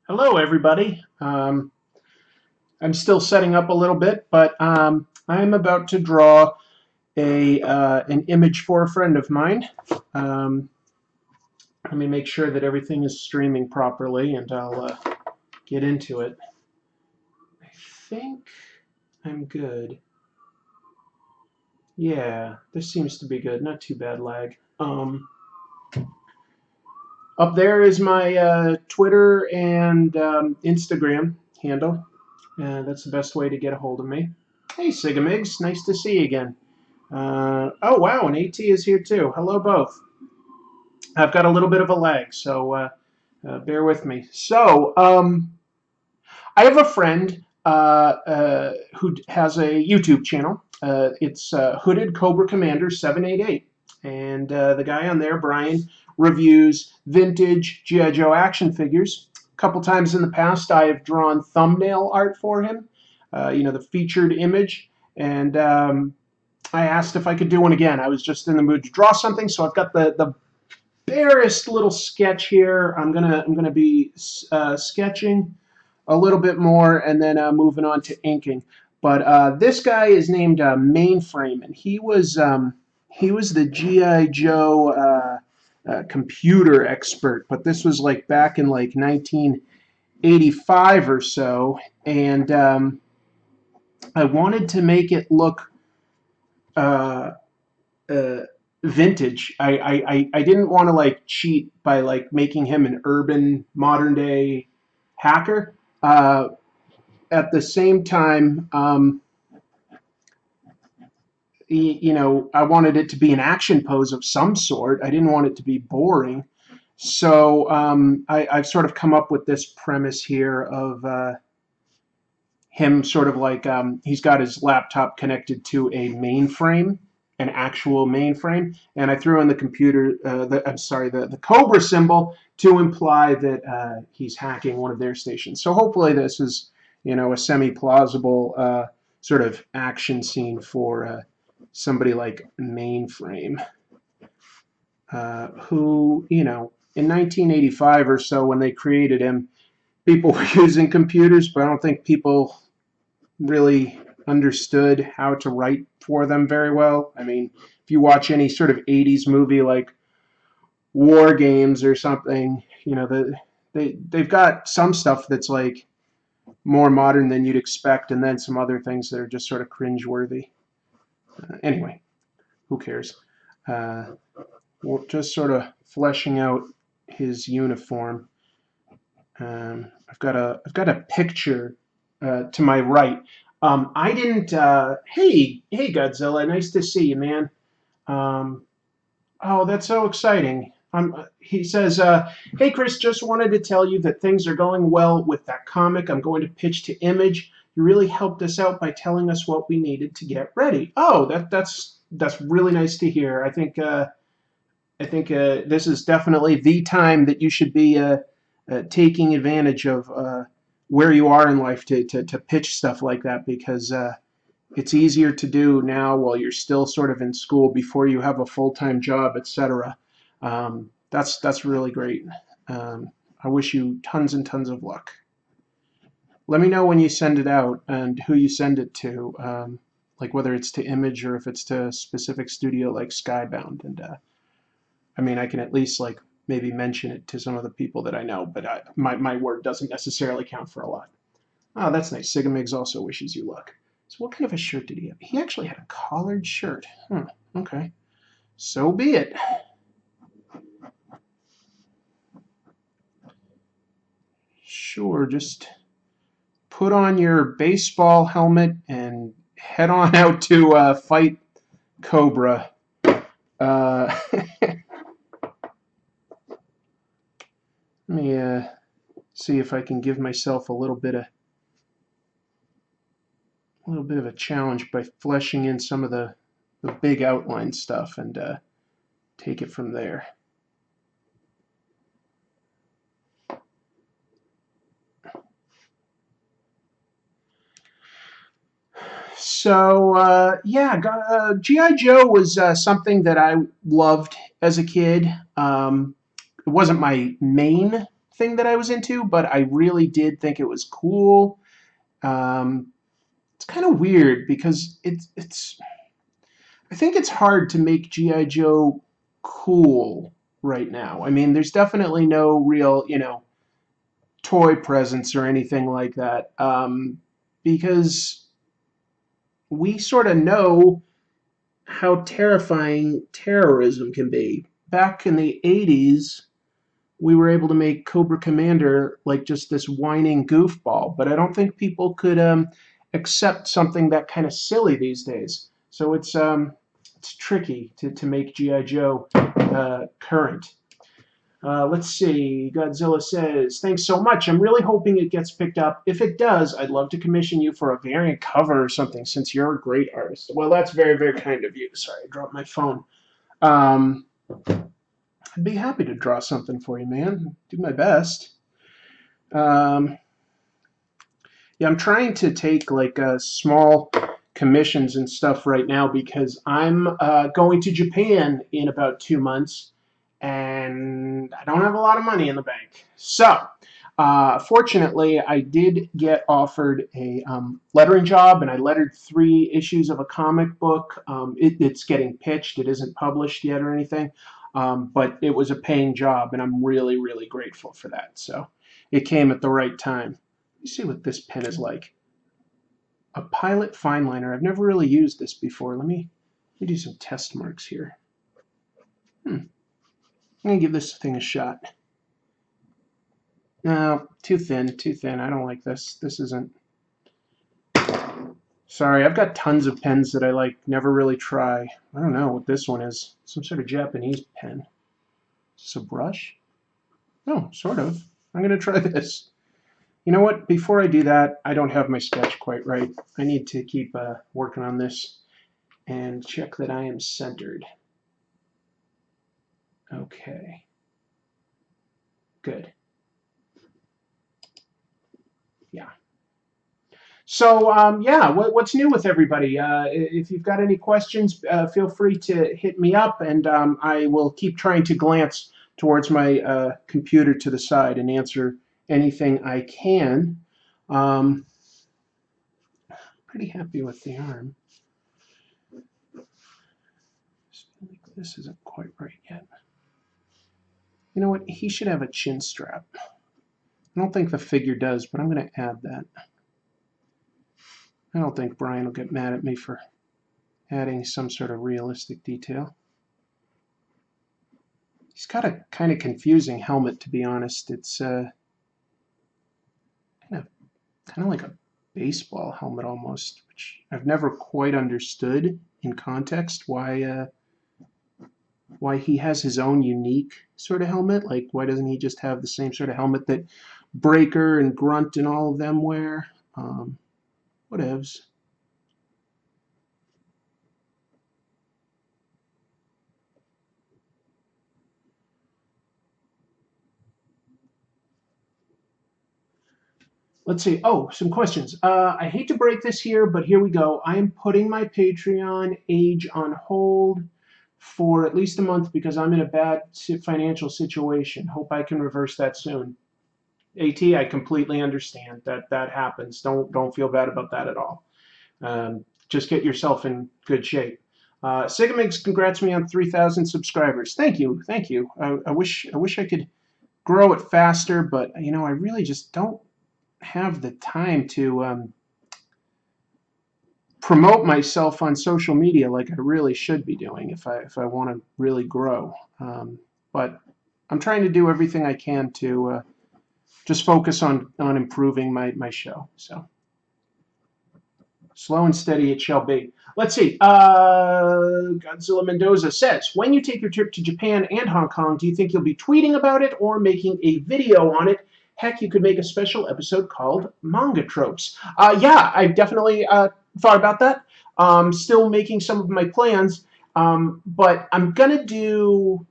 Hello, everybody. I'm still setting up a little bit, but I'm about to draw an image for a friend of mine. Um, Let me make sure that everything is streaming properly, and I'll get into it. I think I'm good. Yeah, this seems to be good. Not too bad lag. Up there is my Twitter and Instagram handle. That's the best way to get a hold of me. Hey, Sigamigs, nice to see you again. Oh, wow, and AT is here too. Hello, both. I've got a little bit of a lag, so bear with me. I have a friend who has a YouTube channel. It's Hooded Cobra Commander 788. And the guy on there, Brian, reviews vintage G.I. Joe action figures. A couple times in the past, I have drawn thumbnail art for him, the featured image. And I asked if I could do one again. I was just in the mood to draw something, so I've got the barest little sketch here. I'm gonna be sketching a little bit more, and then moving on to inking. But this guy is named Mainframe, and he was the GI Joe computer expert. But this was like back in like 1985 or so, and I wanted to make it look uh, uh, vintage. I didn't want to like cheat by like making him an urban modern day hacker. At the same time, I wanted it to be an action pose of some sort. I didn't want it to be boring. So I've sort of come up with this premise here of him sort of like he's got his laptop connected to a mainframe, an actual mainframe, and I threw in the computer, the Cobra symbol to imply that he's hacking one of their stations. So hopefully this is, a semi-plausible sort of action scene for somebody like Mainframe, who, in 1985 or so when they created him, people were using computers, but I don't think people really understood how to write for them very well. I mean, if you watch any sort of 80s movie like War Games or something, they've got some stuff that's like more modern than you'd expect, and then some other things that are just sort of cringeworthy. Anyway, who cares? We're just sort of fleshing out his uniform. I've got a picture to my right. I didn't. Hey, Godzilla, nice to see you, man. Um, oh, that's so exciting. He says, "Hey, Chris, just wanted to tell you that things are going well with that comic. I'm going to pitch to Image. You really helped us out by telling us what we needed to get ready. Oh, that's really nice to hear. I think this is definitely the time that you should be taking advantage of where you are in life to pitch stuff like that, because it's easier to do now while you're still sort of in school before you have a full-time job, etc. That's really great. I wish you tons and tons of luck. Let me know when you send it out and who you send it to, like whether it's to Image or if it's to a specific studio like Skybound. And I mean, I can at least like maybe mention it to some of the people that I know, but my word doesn't necessarily count for a lot. Oh, that's nice. Sigamigs also wishes you luck. So what kind of a shirt did he have? He actually had a collared shirt. Okay. So be it. Sure, just put on your baseball helmet and head on out to fight Cobra. Let me see if I can give myself a little bit of a challenge by fleshing in some of the big outline stuff and take it from there. So yeah, GI Joe was something that I loved as a kid. It wasn't my main thing that I was into, but I really did think it was cool. It's kind of weird because it's I think it's hard to make G.I. Joe cool right now. I mean, there's definitely no real, toy presence or anything like that, because we sort of know how terrifying terrorism can be. Back in the 80s, we were able to make Cobra Commander like just this whining goofball, but I don't think people could accept something that kind of silly these days. So it's tricky to make G.I. Joe current. Let's see. Godzilla says, thanks so much. I'm really hoping it gets picked up. If it does, I'd love to commission you for a variant cover or something since you're a great artist. Well, that's very, very kind of you. Sorry, I dropped my phone. I'd be happy to draw something for you, man. Do my best. Yeah, I'm trying to take like small commissions and stuff right now because I'm going to Japan in about 2 months and I don't have a lot of money in the bank. So, fortunately, I did get offered a lettering job, and I lettered 3 issues of a comic book. It's getting pitched. It isn't published yet or anything, but it was a paying job, and I'm really, really grateful for that. So, it came at the right time. Let me see what this pen is like. A Pilot Fineliner. I've never really used this before. Let me do some test marks here. I'm going to give this thing a shot. No, too thin, too thin. I don't like this. This isn't... Sorry, I've got tons of pens that I like, never really try. I don't know what this one is. Some sort of Japanese pen. Is this a brush? No, sort of. I'm going to try this. You know what? Before I do that, I don't have my sketch quite right. I need to keep working on this and check that I am centered. Okay. Good. Yeah. So, yeah, what's new with everybody? If you've got any questions, feel free to hit me up, and I will keep trying to glance towards my computer to the side and answer anything I can. Pretty happy with the arm. This isn't quite right yet. You know what? He should have a chin strap. I don't think the figure does, but I'm going to add that. I don't think Brian will get mad at me for adding some sort of realistic detail. He's got a kind of confusing helmet, to be honest. It's kind of like a baseball helmet almost, which I've never quite understood in context why he has his own unique sort of helmet. Like, why doesn't he just have the same sort of helmet that Breaker and Grunt and all of them wear? Whatevs. Let's see. Oh, some questions. I hate to break this here, but here we go. I am putting my Patreon age on hold for at least a month because I'm in a bad financial situation. Hope I can reverse that soon. AT, I completely understand that happens. Don't feel bad about that at all. Just get yourself in good shape. Sigamix congrats me on 3,000 subscribers. Thank you, thank you. I wish I could grow it faster, but I really just don't have the time to promote myself on social media like I really should be doing if I want to really grow. But I'm trying to do everything I can to just focus on improving my show. So slow and steady it shall be. Let's see. Godzilla Mendoza says, when you take your trip to Japan and Hong Kong, do you think you'll be tweeting about it or making a video on it? Heck, you could make a special episode called Manga Tropes. Yeah, I definitely thought about that. Still making some of my plans, but I'm going to do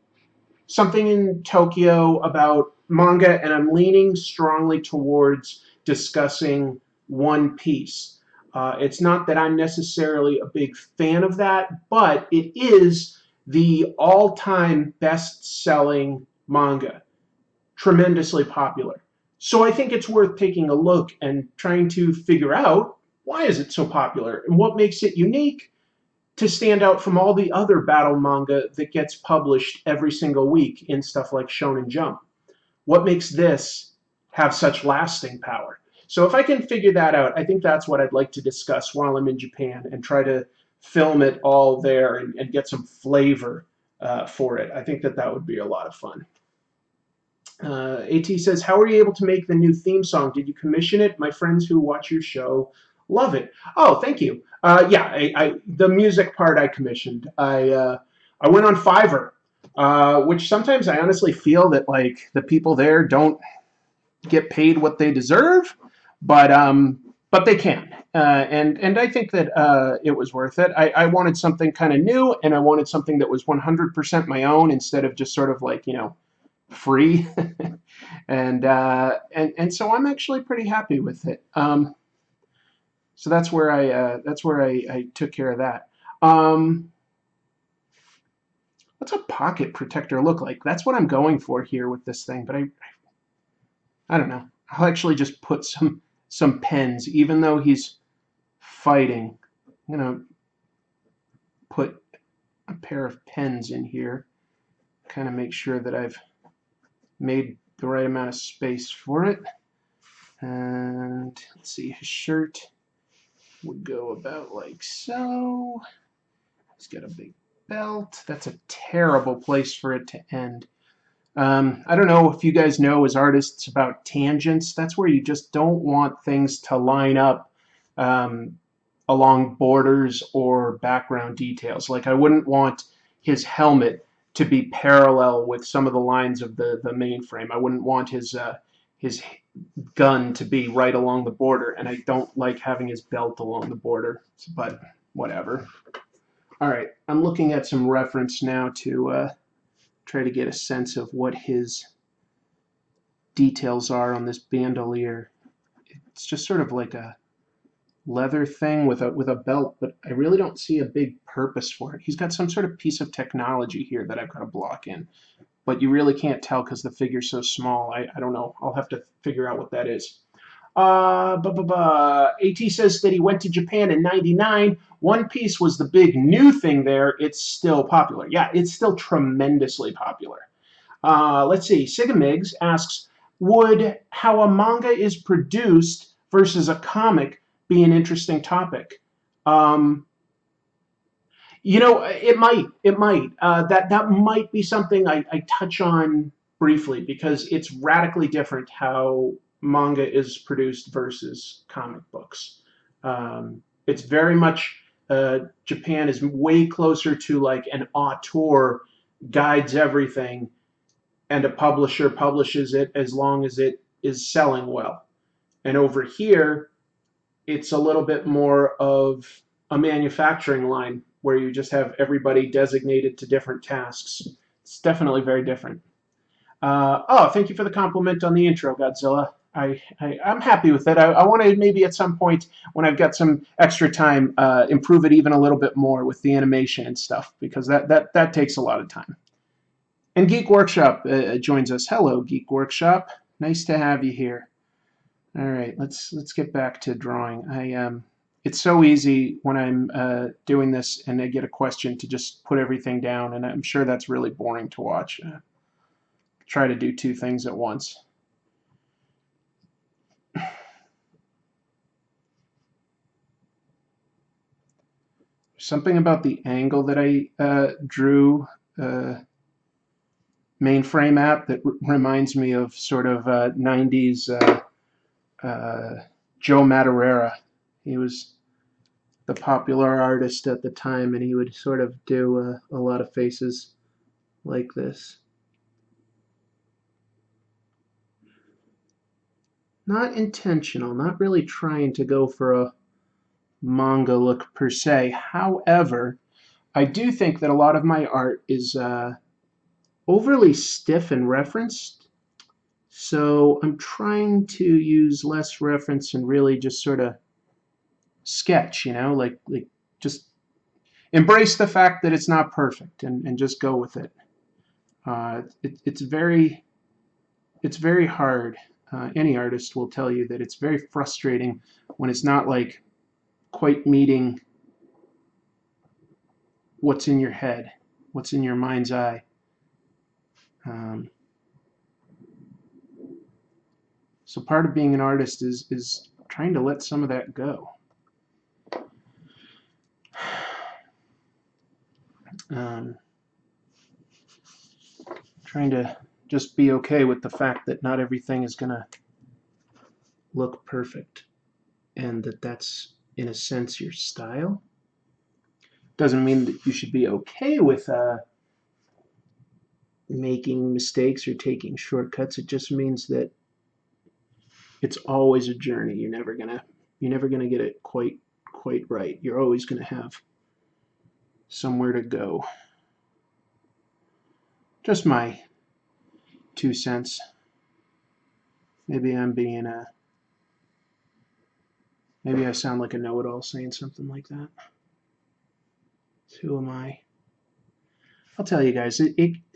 something in Tokyo about manga, and I'm leaning strongly towards discussing One Piece. It's not that I'm necessarily a big fan of that, but it is the all-time best-selling manga. tremendously popular. So I think it's worth taking a look and trying to figure out, why is it so popular and what makes it unique to stand out from all the other battle manga that gets published every single week in stuff like Shonen Jump. What makes this have such lasting power? So if I can figure that out, I think that's what I'd like to discuss while I'm in Japan and try to film it all there and get some flavor for it. I think that that would be a lot of fun. AT says, how are you able to make the new theme song? Did you commission it? My friends who watch your show love it. Oh, thank you. Yeah, the music part I commissioned. I went on Fiverr, which sometimes I honestly feel that like the people there don't get paid what they deserve, but they can. And I think that it was worth it. I wanted something kind of new, and I wanted something that was 100% my own instead of just sort of like, you know, free. And so I'm actually pretty happy with it. So that's where I took care of that. What's a pocket protector look like? That's what I'm going for here with this thing, but I don't know. I'll actually just put some pens, even though he's fighting. I'm gonna put a pair of pens in here, kind of make sure that I've made the right amount of space for it. And let's see, his shirt would go about like so. He's got a big belt. That's a terrible place for it to end. I don't know if you guys know as artists about tangents. That's where you just don't want things to line up along borders or background details. Like I wouldn't want his helmet to be parallel with some of the lines of the mainframe. I wouldn't want his gun to be right along the border, and I don't like having his belt along the border, but whatever. All right, I'm looking at some reference now to try to get a sense of what his details are on this bandolier. It's just sort of like a leather thing with a belt, but I really don't see a big purpose for it. He's got some sort of piece of technology here that I've got to block in, but you really can't tell because the figure's so small. I don't know. I'll have to figure out what that is. AT says that he went to Japan in '99. One Piece was the big new thing there. It's still popular. Yeah, it's still tremendously popular. Let's see. Sigamigs asks, would how a manga is produced versus a comic be an interesting topic? You know, it might. It might. That might be something I touch on briefly because it's radically different how manga is produced versus comic books. It's very much Japan is way closer to like an auteur guides everything, and a publisher publishes it as long as it is selling well. And over here, it's a little bit more of a manufacturing line where you just have everybody designated to different tasks. It's definitely very different. Oh, thank you for the compliment on the intro, Godzilla. I'm happy with it. I want to maybe at some point when I've got some extra time improve it even a little bit more with the animation and stuff because that takes a lot of time. And Geek Workshop joins us. Hello, Geek Workshop. Nice to have you here. All right, let's get back to drawing. It's so easy when I'm doing this and I get a question to just put everything down, and I'm sure that's really boring to watch. Try to do two things at once. Something about the angle that I drew Mainframe app that reminds me of sort of 90s Joe Madureira. He was the popular artist at the time, and he would sort of do a lot of faces like this. Not intentional, not really trying to go for a manga look per se. However, I do think that a lot of my art is overly stiff and referenced. So I'm trying to use less reference and really just sort of sketch, you know, like just embrace the fact that it's not perfect and just go with it. It's very it's very hard. Any artist will tell you that it's very frustrating when it's not like quite meeting what's in your head, what's in your mind's eye. Um, so part of being an artist is trying to let some of that go. Um, trying to just be okay with the fact that not everything is going to look perfect, and that that's, in a sense, your style. Doesn't mean that you should be okay with making mistakes or taking shortcuts. It just means that it's always a journey. You're never gonna get it quite right. You're always gonna have somewhere to go. Just my 2 cents. Maybe I'm being maybe I sound like a know-it-all saying something like that. Who am I? I'll tell you guys,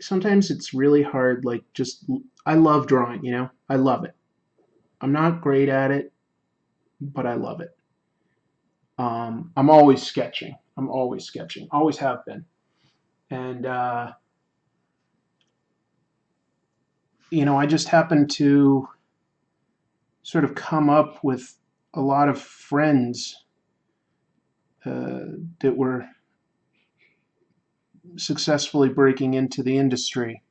sometimes it's really hard. Like, just, I love drawing, you know? I love it. I'm not great at it, but I love it. I'm always sketching. Always have been. And, you know, I just happen to sort of come up with a lot of friends that were successfully breaking into the industry,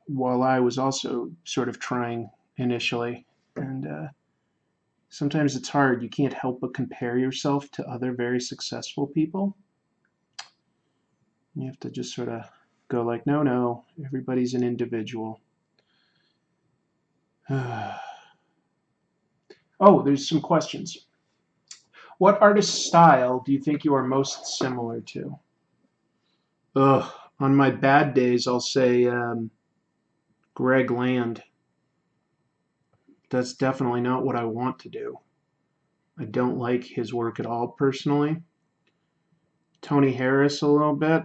while I was also sort of trying initially. And sometimes it's hard. You can't help but compare yourself to other very successful people. You have to just sort of go like, no, everybody's an individual. Oh, there's some questions. What artist style do you think you are most similar to? Ugh, on my bad days, I'll say Greg Land. That's definitely not what I want to do. I don't like his work at all personally. Tony Harris a little bit.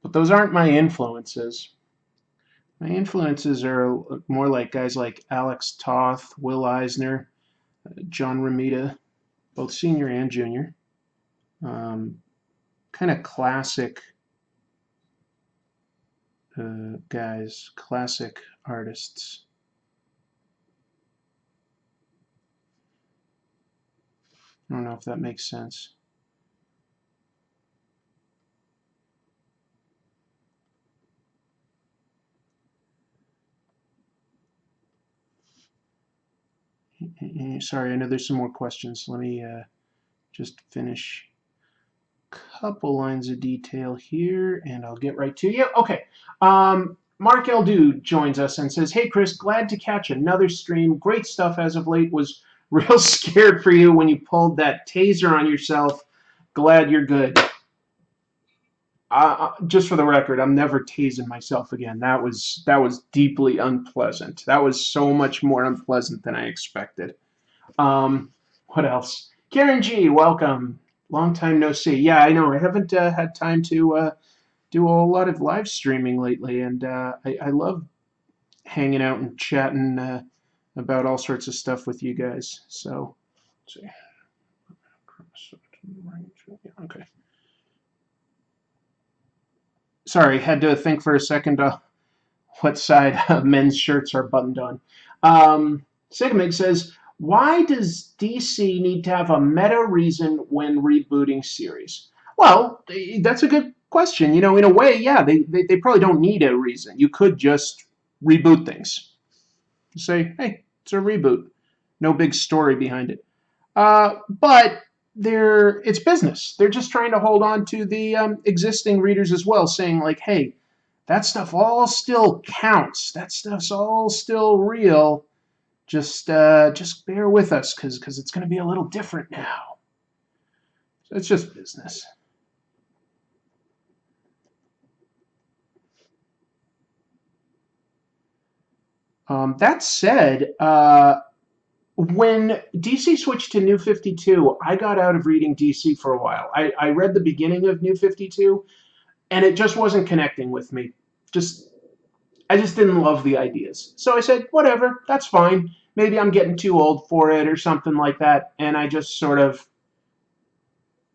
But those aren't my influences. My influences are more like guys like Alex Toth, Will Eisner, John Romita, both senior and junior. Kind of classic guys, classic artists. I don't know if that makes sense. Sorry, I know there's some more questions. Let me just finish a couple lines of detail here, and I'll get right to you. Okay. Mark L. Dude joins us and says, "Hey, Chris, glad to catch another stream. Great stuff as of late. Was real scared for you when you pulled that taser on yourself. Glad you're good." Just for the record, I'm never tasing myself again. That was deeply unpleasant. That was so much more unpleasant than I expected. What else? Karen G, welcome. Long time no see. Yeah, I know. I haven't had time to do a lot of live streaming lately, and I love hanging out and chatting about all sorts of stuff with you guys. So, let's see. Okay. Sorry, had to think for a second what side men's shirts are buttoned on. Sigmig says, why does DC need to have a meta reason when rebooting series? Well, that's a good question. You know, in a way, yeah, they probably don't need a reason. You could just reboot things. Say, hey, it's a reboot. No big story behind it. But it's business. They're just trying to hold on to the existing readers as well, saying like, hey, that stuff all still counts. That stuff's all still real. Just bear with us, because it's going to be a little different now. So it's just business. That said, when DC switched to New 52, I got out of reading DC for a while. I read the beginning of New 52, and it just wasn't connecting with me. Just I just didn't love the ideas. So I said, whatever, that's fine. Maybe I'm getting too old for it or something like that. And I just sort of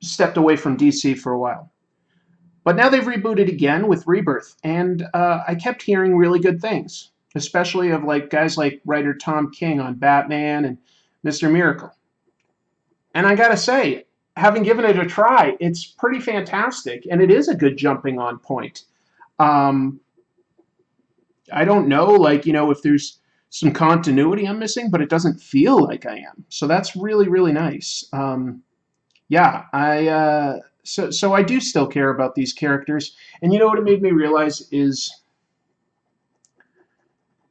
stepped away from DC for a while. But now they've rebooted again with Rebirth, and I kept hearing really good things, especially of like guys like writer Tom King on Batman and Mr. Miracle. And I gotta say, having given it a try, it's pretty fantastic, and it is a good jumping on point. Um, I don't know, like, if there's some continuity I'm missing, but it doesn't feel like I am. So that's really, really nice. Yeah, so I do still care about these characters, and you know what it made me realize is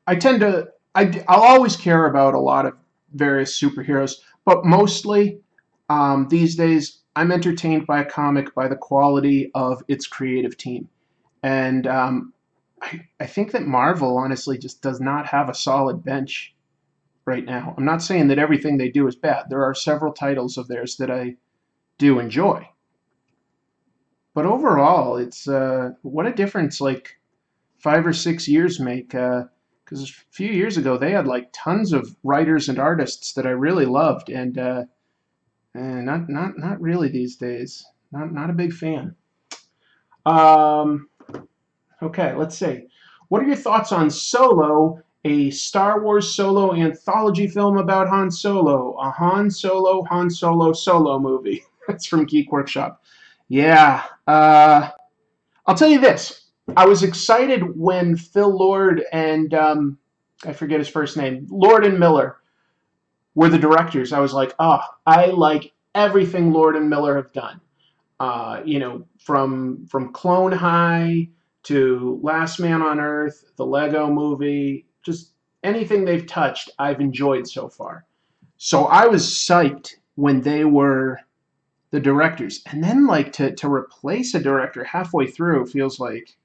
I'll always care about a lot of various superheroes, but mostly these days I'm entertained by a comic by the quality of its creative team, and I think that Marvel honestly just does not have a solid bench right now. I'm not saying that everything they do is bad. There are several titles of theirs that I do enjoy. But overall, it's what a difference like 5 or 6 years make. Because a few years ago, they had like tons of writers and artists that I really loved, and not really these days. Not a big fan. Um, okay, let's see. What are your thoughts on Solo, a Star Wars solo anthology film about Han Solo, a Han Solo solo movie? That's from Geek Workshop. Yeah. I'll tell you this. I was excited when Phil Lord and I forget his first name, Lord and Miller were the directors. I was like, oh, I like everything Lord and Miller have done. From Clone High to Last Man on Earth, the Lego Movie, just anything they've touched, I've enjoyed so far. So I was psyched when they were the directors, and then like to replace a director halfway through feels like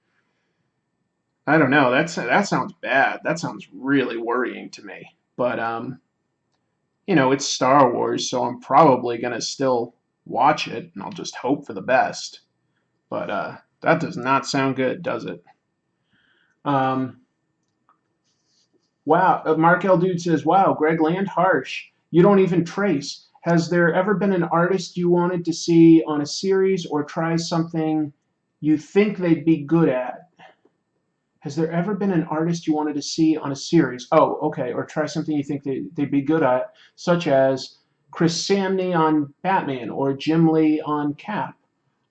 I don't know. That sounds bad. That sounds really worrying to me. But it's Star Wars, so I'm probably gonna still watch it, and I'll just hope for the best. But that does not sound good, does it? Um, wow. Mark L. Dude says, "Wow, Greg Land harsh. You don't even trace. Has there ever been an artist you wanted to see on a series or try something you think they'd be good at? Has there ever been an artist you wanted to see on a series? Oh, okay. Or try something you think they'd be good at, such as Chris Samney on Batman or Jim Lee on Cap.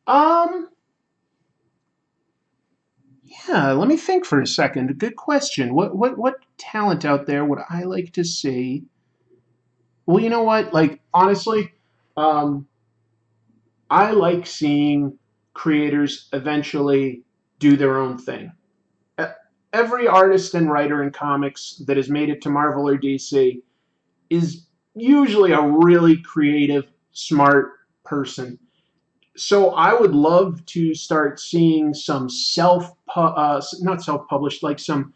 Um, yeah, let me think for a second. Good question. What talent out there would I like to see? Well, you know what? Like, honestly, um, I like seeing creators eventually do their own thing. E- Every artist and writer in comics that has made it to Marvel or DC is usually a really creative, smart person. So I would love to start seeing some not self-published, like some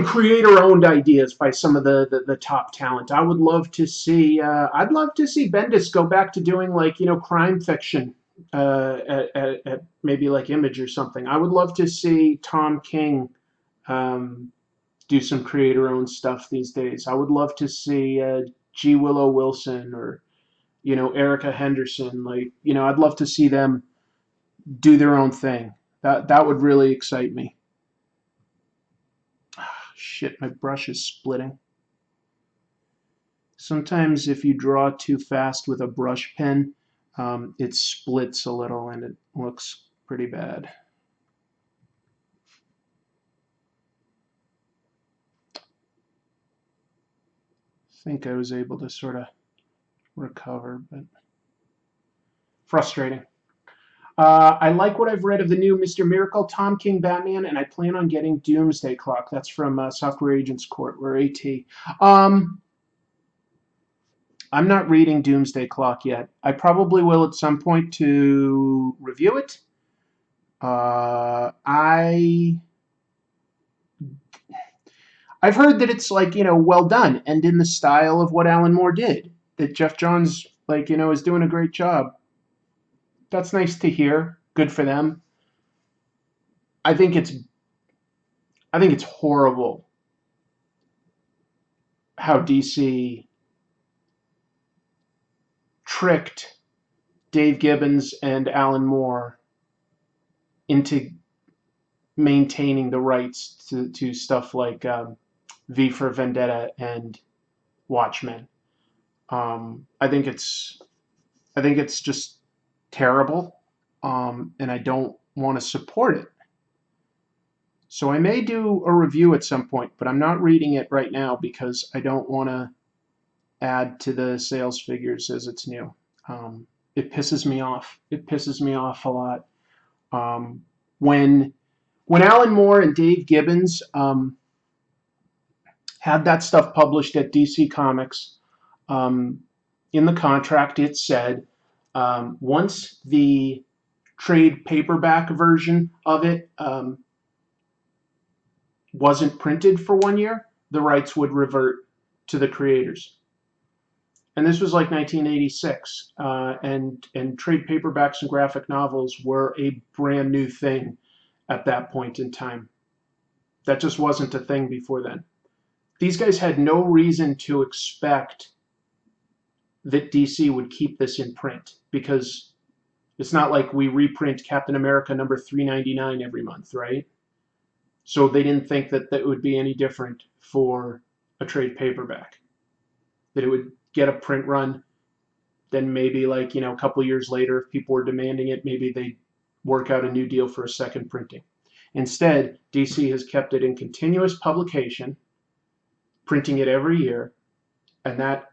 creator-owned ideas by some of the top talent. I would love to see. I'd love to see Bendis go back to doing like crime fiction at maybe like Image or something. I would love to see Tom King do some creator-owned stuff these days. I would love to see G. Willow Wilson or Erica Henderson. Like I'd love to see them do their own thing. That would really excite me. Shit, my brush is splitting. Sometimes if you draw too fast with a brush pen, it splits a little and it looks pretty bad. I think I was able to sort of recover, but frustrating. I like what I've read of the new Mr. Miracle, Tom King Batman, and I plan on getting Doomsday Clock. That's from Software Agents Court, or AT. Um, I'm not reading Doomsday Clock yet. I probably will at some point to review it. I've heard that it's like well done and in the style of what Alan Moore did. That Jeff Johns is doing a great job. That's nice to hear. Good for them. I think it's I think it's horrible how DC tricked Dave Gibbons and Alan Moore into maintaining the rights to stuff like V for Vendetta and Watchmen. I think it's just terrible, and I don't want to support it. So I may do a review at some point, but I'm not reading it right now because I don't want to add to the sales figures as it's new. It pisses me off. It pisses me off a lot. Um, when Alan Moore and Dave Gibbons had that stuff published at DC Comics, in the contract it said once the trade paperback version of it wasn't printed for 1 year, the rights would revert to the creators. And this was like 1986, and trade paperbacks and graphic novels were a brand new thing at that point in time. That just wasn't a thing before then. These guys had no reason to expect that DC would keep this in print, because it's not like we reprint Captain America number 399 every month, right? So they didn't think that that would be any different for a trade paperback, that it would get a print run, then maybe like, a couple years later, if people were demanding it, maybe they'd work out a new deal for a second printing. Instead, DC has kept it in continuous publication, printing it every year, and that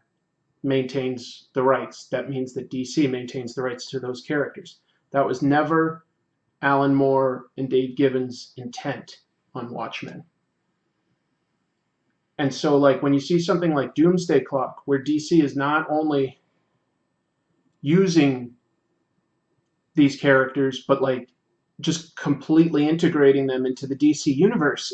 maintains the rights. That means that DC maintains the rights to those characters. That was never Alan Moore and Dave Gibbons' intent on Watchmen. And so, like, when you see something like Doomsday Clock, where DC is not only using these characters, but like just completely integrating them into the DC universe,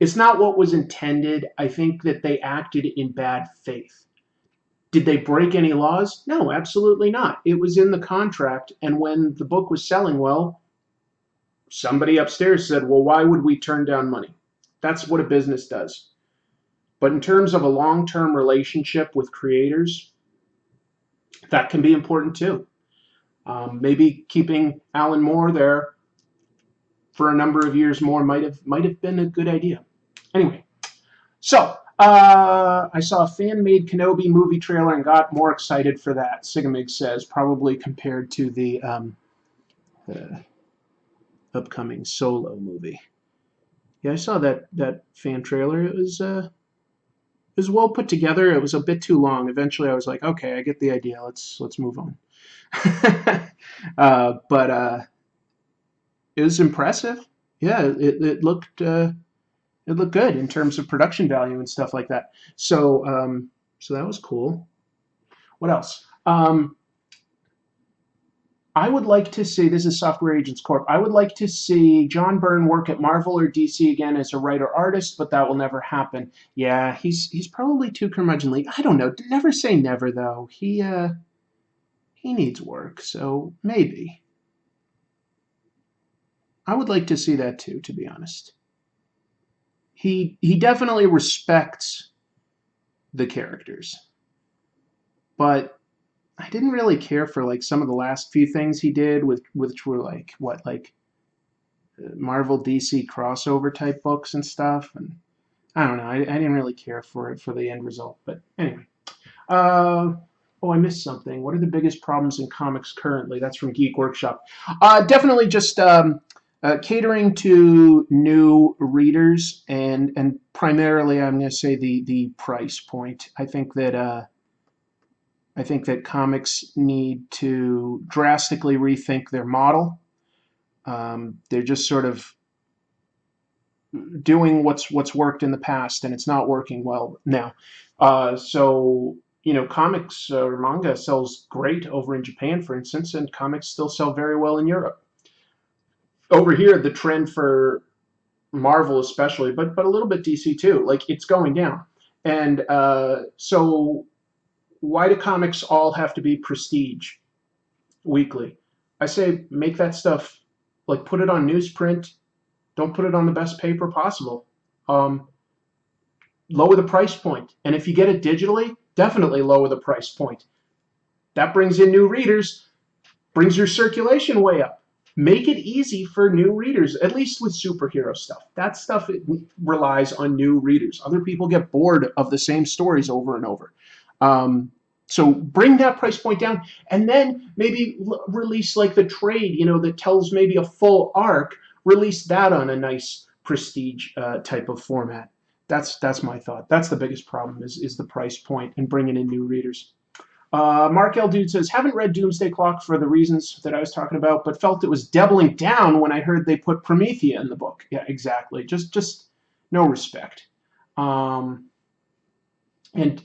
it's not what was intended. I think that they acted in bad faith. Did they break any laws? No, absolutely not. It was in the contract, and when the book was selling well, somebody upstairs said, well, why would we turn down money? That's what a business does. But in terms of a long-term relationship with creators, that can be important too. Maybe keeping Alan Moore there for a number of years more might have been a good idea. Anyway, so I saw a fan-made Kenobi movie trailer and got more excited for that, Sigamig says, probably compared to the upcoming Solo movie. Yeah, I saw that fan trailer. It was well put together. It was a bit too long. Eventually, I was like, okay, I get the idea. Let's move on. But it was impressive. Yeah, it looked good in terms of production value and stuff like that. So so that was cool. What else? I would like to see, this is Software Agents Corp, I would like to see John Byrne work at Marvel or DC again as a writer-artist, but that will never happen. Yeah, he's probably too curmudgeonly. I don't know. Never say never, though. He needs work, so maybe. I would like to see that too, to be honest. He definitely respects the characters, but I didn't really care for like some of the last few things he did, which were like Marvel DC crossover type books and stuff, and I don't know. I didn't really care for it for the end result. But anyway, oh, I missed something. What are the biggest problems in comics currently? That's from Geek Workshop. Definitely just catering to new readers, and primarily I'm going to say the price point. I think that comics need to drastically rethink their model. They're just sort of doing what's worked in the past, and it's not working well now. So comics or manga sells great over in Japan, for instance, and comics still sell very well in Europe. Over here, the trend for Marvel especially, but a little bit DC too, like it's going down. And so why do comics all have to be prestige weekly? I say make that stuff, like put it on newsprint, Don't put it on the best paper possible. Lower the price point. And if you get it digitally, definitely lower the price point. That brings in new readers, brings your circulation way up. Make it easy for new readers, at least with superhero stuff. That stuff relies on new readers. Other people get bored of the same stories over and over. So bring that price point down, and then maybe release like the trade, that tells maybe a full arc. Release that on a nice prestige type of format. That's my thought. That's the biggest problem is the price point and bringing in new readers. Mark L. Dude says, haven't read Doomsday Clock for the reasons that I was talking about, but felt it was doubling down when I heard they put Promethea in the book. Yeah, exactly. Just no respect. And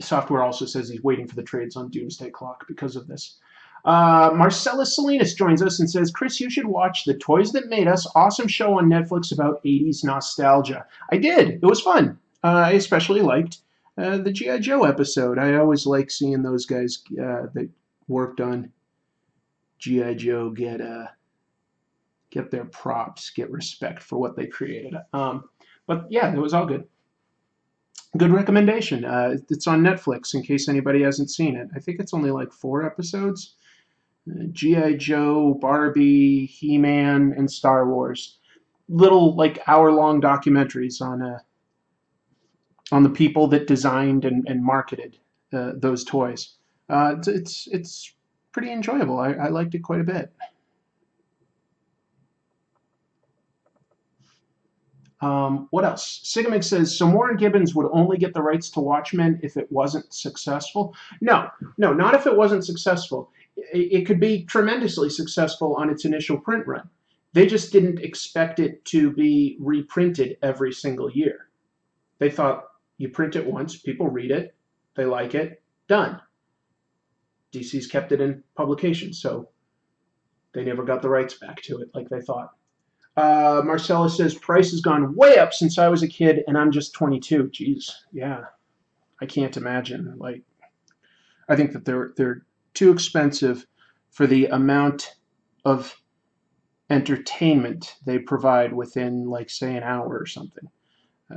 Software also says he's waiting for the trades on Doomsday Clock because of this. Marcellus Salinas joins us and says, Chris, you should watch The Toys That Made Us, awesome show on Netflix about 80s nostalgia. I did. It was fun. I especially liked the G.I. Joe episode. I always like seeing those guys that worked on G.I. Joe get their props, get respect for what they created. But yeah, it was all good. Good recommendation. It's on Netflix in case anybody hasn't seen it. I think it's only like 4 episodes. G.I. Joe, Barbie, He-Man, and Star Wars. Little like hour-long documentaries on the people that designed and marketed those toys. It's pretty enjoyable. I liked it quite a bit. What else? Sigmig says, so Warren Gibbons would only get the rights to Watchmen if it wasn't successful? No, not if it wasn't successful. It could be tremendously successful on its initial print run. They just didn't expect it to be reprinted every single year. They thought, you print it once, people read it, they like it, done. DC's kept it in publication, so they never got the rights back to it like they thought. Marcella says, price has gone way up since I was a kid, and I'm just 22. Jeez, yeah. I can't imagine. Like, I think that they're too expensive for the amount of entertainment they provide within, like, say, an hour or something.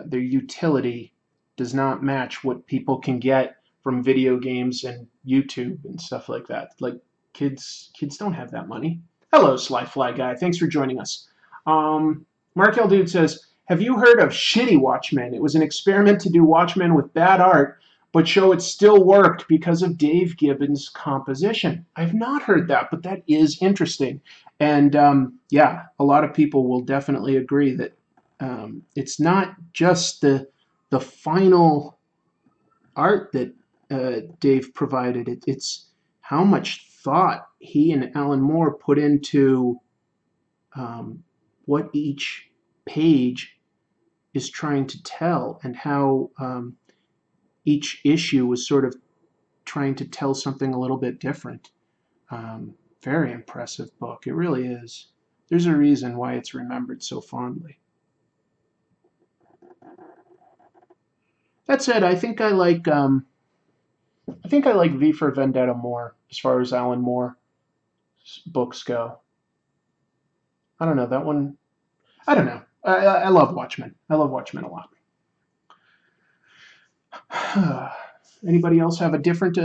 Their utility does not match what people can get from video games and YouTube and stuff like that. Like, kids don't have that money. Hello, Sly Fly Guy. Thanks for joining us. Mark L. Dude says, have you heard of Shitty Watchmen? It was an experiment to do Watchmen with bad art, but show it still worked because of Dave Gibbons' composition. I've not heard that, but that is interesting. And yeah, a lot of people will definitely agree that it's not just the final art that Dave provided. It's how much thought he and Alan Moore put into what each page is trying to tell, and how each issue was sort of trying to tell something a little bit different. Very impressive book. It really is. There's a reason why it's remembered so fondly. That said, I think I like V for Vendetta more as far as Alan Moore books go. I don't know, that one. I don't know. I love Watchmen. I love Watchmen a lot. Anybody else have a different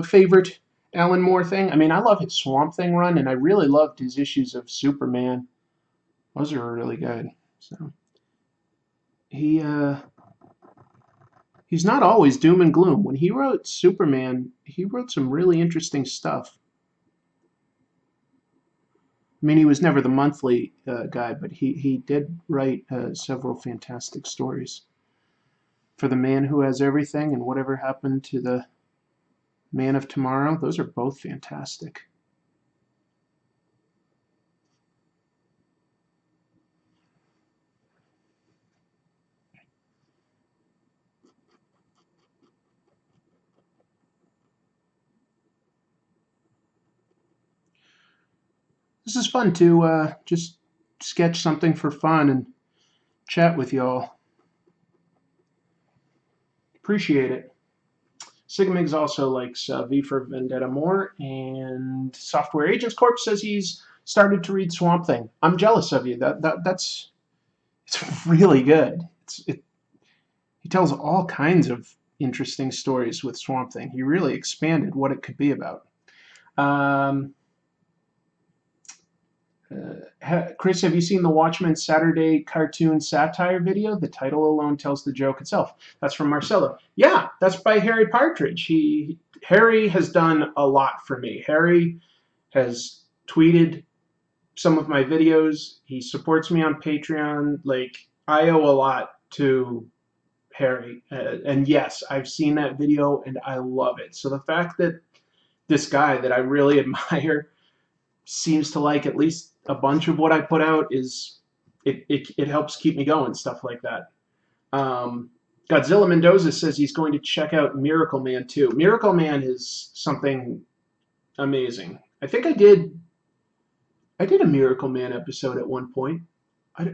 favorite Alan Moore thing? I mean, I love his Swamp Thing run, and I really loved his issues of Superman. Those are really good. So he's not always doom and gloom. When he wrote Superman, he wrote some really interesting stuff. I mean, he was never the monthly guy, but he did write several fantastic stories. For the Man Who Has Everything and Whatever Happened to the Man of Tomorrow, those are both fantastic. This is fun to just sketch something for fun and chat with y'all. Appreciate it. Sigmigs also likes V for Vendetta more, and Software Agents Corp says he's started to read Swamp Thing. I'm jealous of you. That's It's really good. He tells all kinds of interesting stories with Swamp Thing. He really expanded what it could be about. Um, Chris, have you seen the Watchmen Saturday cartoon satire video? The title alone tells the joke itself. That's from Marcelo. Yeah, that's by Harry Partridge. Harry has done a lot for me. Harry has tweeted some of my videos. He supports me on Patreon. Like, I owe a lot to Harry. And yes, I've seen that video and I love it. So the fact that this guy that I really admire seems to like at least a bunch of what I put out is it helps keep me going, stuff like that. Um, Godzilla Mendoza says he's going to check out Miracle Man too. Miracle Man is something amazing. I think I did a Miracle Man episode at one point.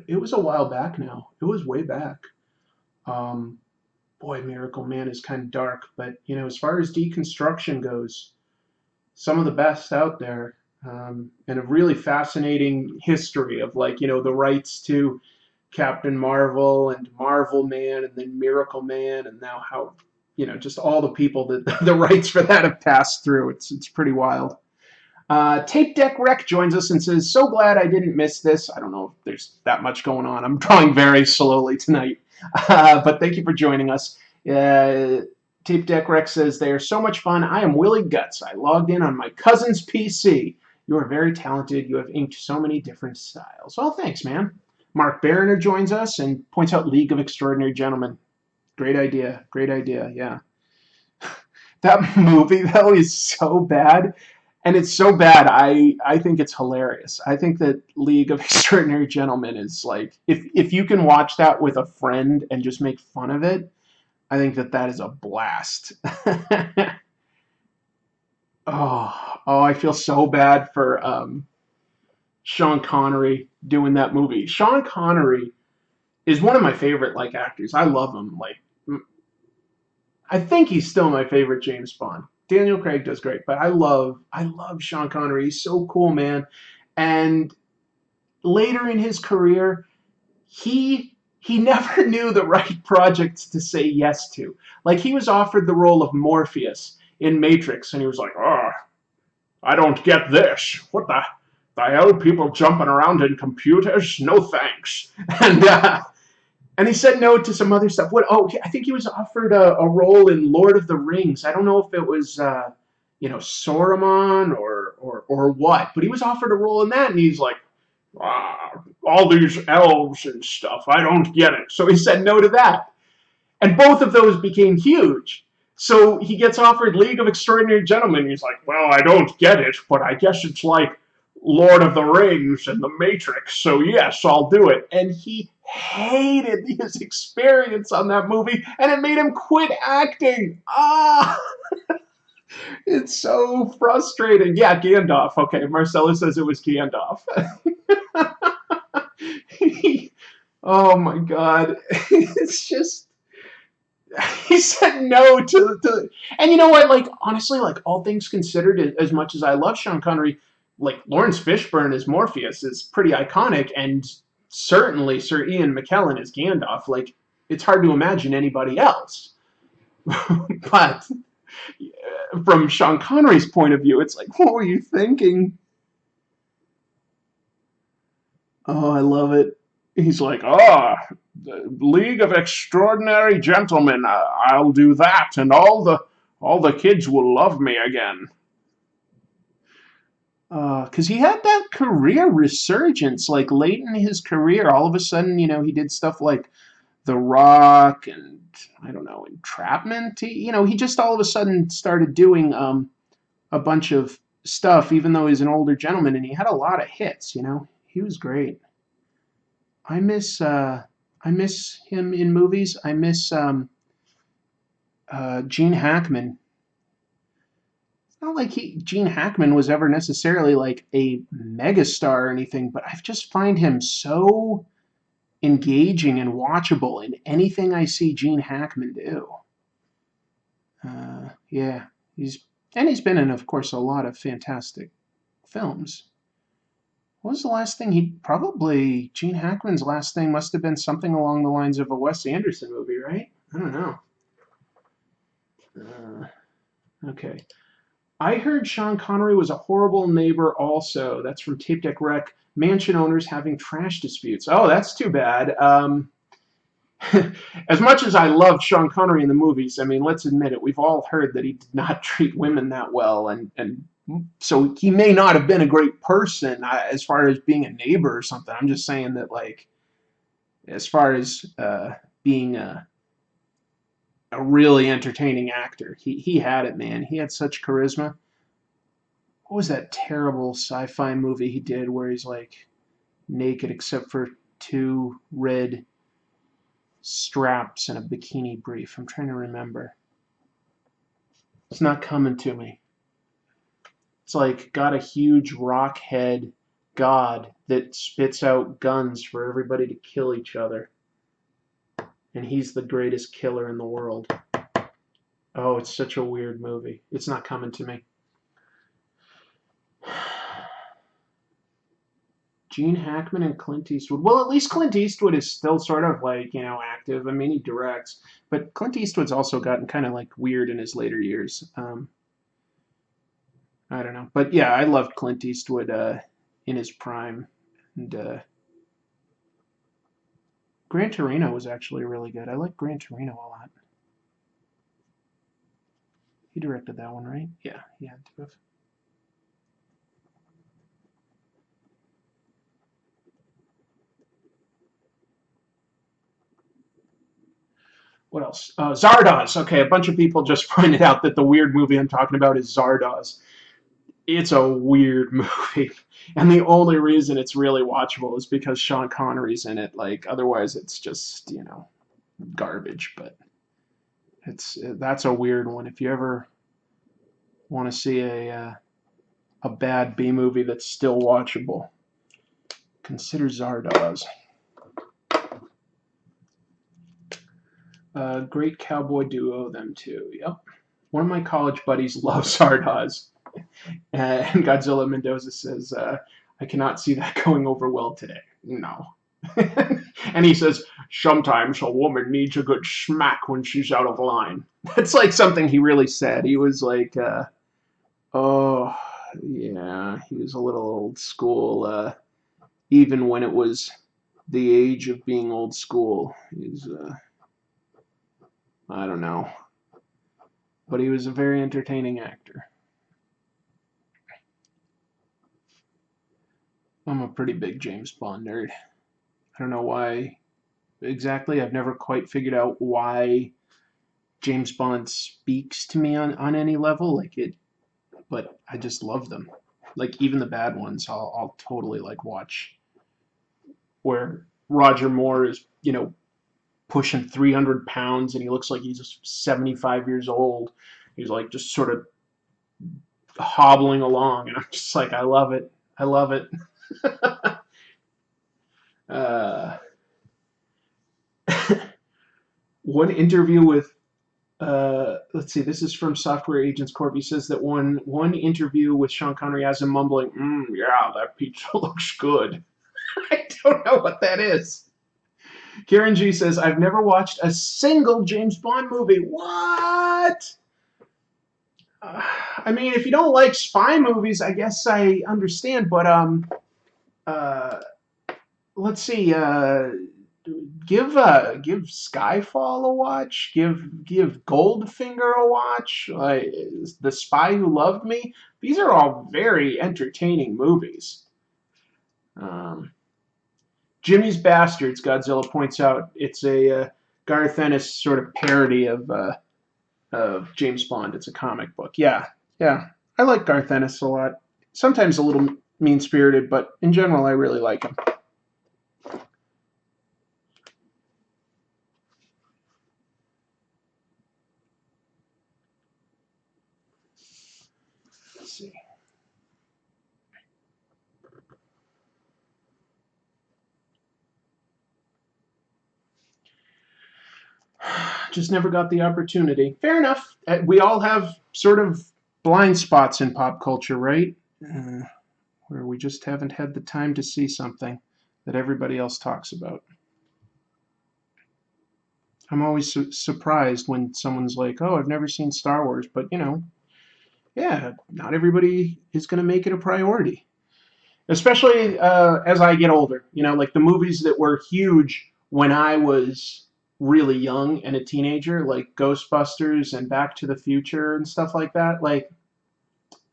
It was a while back now. It was way back. Um, Boy, Miracle Man is kind of dark, but as far as deconstruction goes, some of the best out there, and a really fascinating history of the rights to Captain Marvel and Marvel Man and then Miracle Man, and now how just all the people that the rights for that have passed through. It's pretty wild. Tape Deck Rec joins us and says, "So glad I didn't miss this." I don't know if there's that much going on. I'm drawing very slowly tonight, but thank you for joining us. Tape Deck Rec says, "They are so much fun. I am Willie Guts. I logged in on my cousin's PC. You are very talented. You have inked so many different styles." Well, thanks, man. Mark Barriner joins us and points out League of Extraordinary Gentlemen. Great idea. Great idea. Yeah. That movie, though, is so bad. And it's so bad, I think it's hilarious. I think that League of Extraordinary Gentlemen is like, if you can watch that with a friend and just make fun of it, I think that is a blast. Oh, I feel so bad for Sean Connery doing that movie. Sean Connery is one of my favorite actors. I love him. I think he's still my favorite James Bond. Daniel Craig does great, but I love Sean Connery. He's so cool, man. And later in his career, he never knew the right projects to say yes to. Like, he was offered the role of Morpheus in Matrix, and he was like, "Oh, I don't get this. What the hell? People jumping around in computers? No thanks." And he said no to some other stuff. What? Oh, I think he was offered a role in Lord of the Rings. I don't know if it was Saruman or what, but he was offered a role in that, and he's like, all these elves and stuff. I don't get it. So he said no to that. And both of those became huge. So he gets offered League of Extraordinary Gentlemen. He's like, "Well, I don't get it, but I guess it's like Lord of the Rings and the Matrix. So yes, I'll do it." And he hated his experience on that movie, and it made him quit acting. It's so frustrating. Yeah, Gandalf. Okay, Marcelo says it was Gandalf. Oh my God. It's just, he said no and you know what, honestly, all things considered, as much as I love Sean Connery, Lawrence Fishburne as Morpheus is pretty iconic, and certainly Sir Ian McKellen as Gandalf. It's hard to imagine anybody else. But from Sean Connery's point of view, it's like, what were you thinking? Oh, I love it. He's like, "Oh, the League of Extraordinary Gentlemen. I'll do that, and all the kids will love me again." Because he had that career resurgence, late in his career. All of a sudden, he did stuff like The Rock and, I don't know, Entrapment. He just all of a sudden started doing a bunch of stuff, even though he's an older gentleman, and he had a lot of hits. He was great. I miss him in movies. I miss Gene Hackman. It's not like Gene Hackman was ever necessarily a megastar or anything, but I just find him so engaging and watchable in anything I see Gene Hackman do. Yeah, he's been in, of course, a lot of fantastic films. What was the last thing he probably Gene Hackman's last thing must have been something along the lines of a Wes Anderson movie, right? I don't know. Okay. I heard Sean Connery was a horrible neighbor also. That's from Tape Deck Rec. Mansion owners having trash disputes. Oh, that's too bad. As much as I loved Sean Connery in the movies, I mean, let's admit it, we've all heard that he did not treat women that well, and so he may not have been a great person as far as being a neighbor or something. I'm just saying that, like, as far as being a really entertaining actor, he had it, man. He had such charisma. What was that terrible sci-fi movie he did where he's like naked except for two red straps and a bikini brief? I'm trying to remember. It's not coming to me. It's like got a huge rock head god that spits out guns for everybody to kill each other. And he's the greatest killer in the world. Oh, it's such a weird movie. It's not coming to me. Gene Hackman and Clint Eastwood. Well, at least Clint Eastwood is still sort of like, active. I mean, he directs, but Clint Eastwood's also gotten kind of like weird in his later years. I don't know. But yeah, I loved Clint Eastwood in his prime. And Gran Torino was actually really good. I like Gran Torino a lot. He directed that one, right? Yeah, he had to have. What else? Zardoz. Okay, a bunch of people just pointed out that the weird movie I'm talking about is Zardoz. It's a weird movie, and the only reason it's really watchable is because Sean Connery's in it. Like, otherwise, it's just garbage. But that's a weird one. If you ever want to see a bad B movie that's still watchable, consider Zardoz. Great cowboy duo, them two. Yep. One of my college buddies loves Zardoz. And Godzilla Mendoza says, I cannot see that going over well today. No. And he says, sometimes a woman needs a good smack when she's out of line. That's like something he really said. He was like, oh, yeah, he was a little old school, even when it was the age of being old school. He's, I don't know. But he was a very entertaining actor. I'm a pretty big James Bond nerd. I don't know why exactly. I've never quite figured out why James Bond speaks to me on any level. But I just love them. Like even the bad ones, I'll totally like watch. Where Roger Moore is, pushing 300 pounds and he looks like he's 75 years old. He's like just sort of hobbling along, and I'm just like, I love it. I love it. uh, One interview with let's see, this is from Software Agents Corp. He says that one interview with Sean Connery has him mumbling, yeah, that pizza looks good. I don't know what that is. Karen G says, I've never watched a single James Bond movie. What? I mean, if you don't like spy movies, I guess I understand, but uh, let's see, give Skyfall a watch. Give Goldfinger a watch. Like The Spy Who Loved Me. These are all very entertaining movies. Um, Jimmy's Bastards. Godzilla points out it's a Garth Ennis sort of parody of James Bond. It's a comic book. Yeah, yeah. I like Garth Ennis a lot. Sometimes a little mean spirited, but in general, I really like him. Let's see. Just never got the opportunity. Fair enough. We all have sort of blind spots in pop culture, right? where we just haven't had the time to see something that everybody else talks about. I'm always surprised when someone's like, "Oh, I've never seen Star Wars," but yeah, not everybody is going to make it a priority. Especially as I get older, like the movies that were huge when I was really young and a teenager, like Ghostbusters and Back to the Future and stuff like that. Like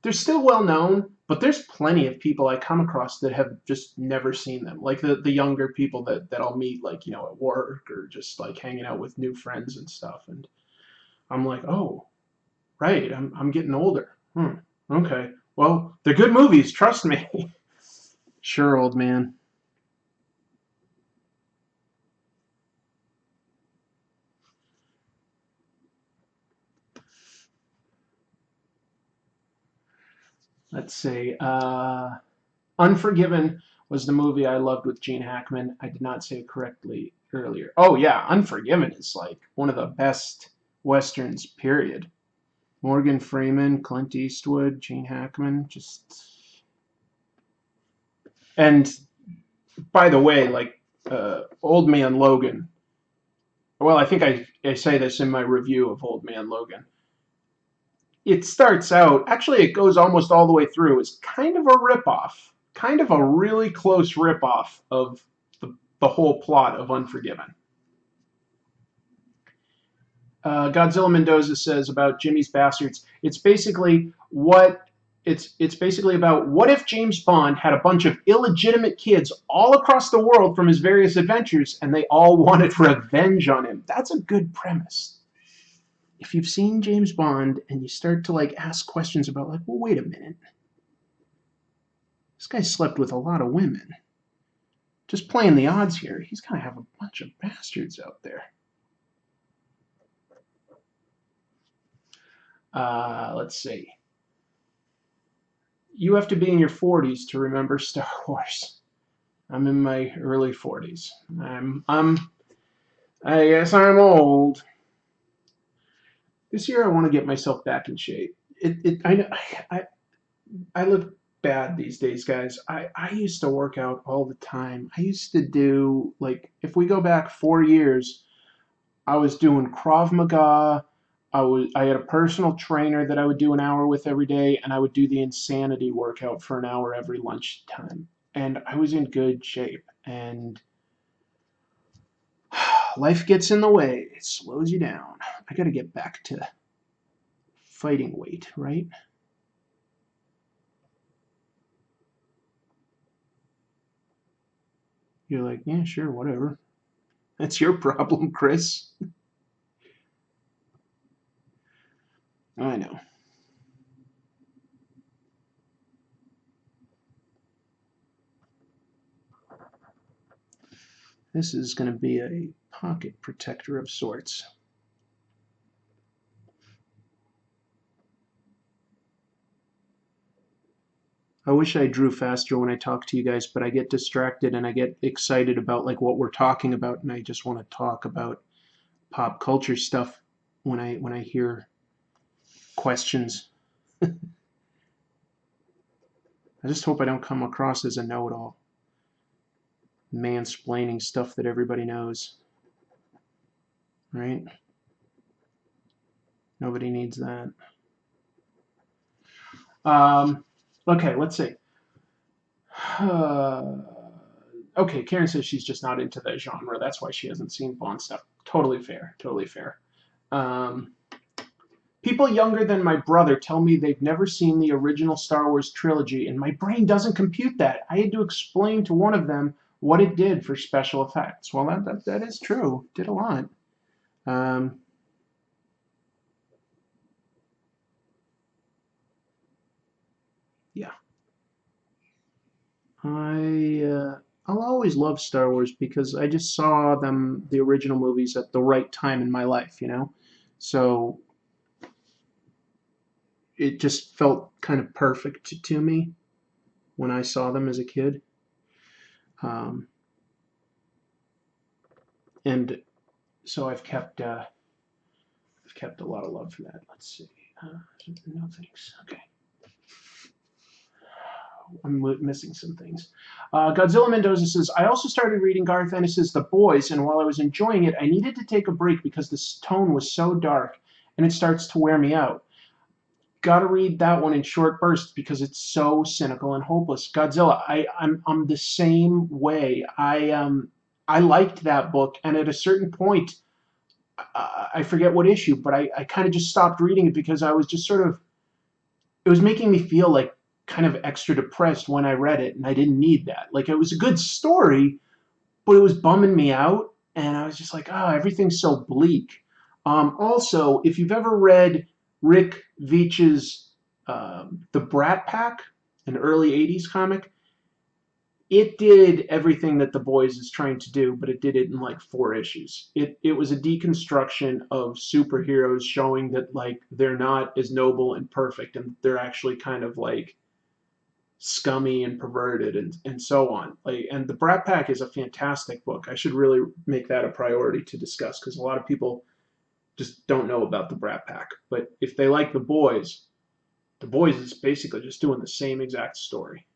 they're still well known, but there's plenty of people I come across that have just never seen them. Like the younger people that I'll meet, like at work or just like hanging out with new friends and stuff. And I'm like, oh, right, I'm getting older. Okay, well, they're good movies, trust me. Sure, old man. Let's see. Unforgiven was the movie I loved with Gene Hackman. I did not say it correctly earlier. Oh yeah, Unforgiven is like one of the best westerns. Period. Morgan Freeman, Clint Eastwood, Gene Hackman, just. And by the way, like Old Man Logan. Well, I think I say this in my review of Old Man Logan. It starts out, actually it goes almost all the way through, it's kind of a ripoff, kind of a really close ripoff of the whole plot of Unforgiven. Godzilla Mendoza says about Jimmy's Bastards, it's basically about what if James Bond had a bunch of illegitimate kids all across the world from his various adventures and they all wanted revenge on him. That's a good premise. If you've seen James Bond and you start to like ask questions about like, well, wait a minute, this guy slept with a lot of women. Just playing the odds here, he's gonna have a bunch of bastards out there. Let's see. You have to be in your 40s to remember Star Wars. I'm in my early 40s. I guess I'm old. This year I want to get myself back in shape. I look bad these days, guys. I used to work out all the time. I used to do, like, if we go back 4 years, I was doing Krav Maga. I had a personal trainer that I would do an hour with every day, and I would do the insanity workout for an hour every lunchtime. And I was in good shape. And life gets in the way. It slows you down. I got to get back to fighting weight, right? You're like, yeah, sure, whatever. That's your problem, Chris. I know. This is going to be a pocket protector of sorts. I wish I drew faster when I talk to you guys, but I get distracted and I get excited about like what we're talking about, and I just want to talk about pop culture stuff when I hear questions. I just hope I don't come across as a know-it-all, mansplaining stuff that everybody knows, right? Nobody needs that. Okay, let's see. Okay, Karen says she's just not into that genre. That's why she hasn't seen Bond stuff. Totally fair. Totally fair. Um, People younger than my brother tell me they've never seen the original Star Wars trilogy, and my brain doesn't compute that. I had to explain to one of them what it did for special effects. Well, that is true. It did a lot. Um, yeah. I'll always love Star Wars because I just saw the original movies at the right time in my life. So it just felt kind of perfect to me when I saw them as a kid. Um, and so I've kept a lot of love for that. Let's see. No thanks. Okay. I'm missing some things. Godzilla Mendoza says, I also started reading Garth Ennis's The Boys, and while I was enjoying it, I needed to take a break because the tone was so dark and it starts to wear me out. Got to read that one in short bursts because it's so cynical and hopeless. Godzilla, I'm the same way. I liked that book, and at a certain point, I forget what issue, but I kind of just stopped reading it because I was just sort of, it was making me feel like kind of extra depressed when I read it, and I didn't need that. Like, it was a good story, but it was bumming me out, and I was just like, oh, everything's so bleak. Also, if you've ever read Rick Veitch's The Brat Pack, an early 80s comic, it did everything that The Boys is trying to do, but it did it in like 4 issues. It was a deconstruction of superheroes showing that like they're not as noble and perfect, and they're actually kind of like scummy and perverted and so on. Like, and the Brat Pack is a fantastic book. I should really make that a priority to discuss because a lot of people just don't know about the Brat Pack. But if they like The Boys is basically just doing the same exact story.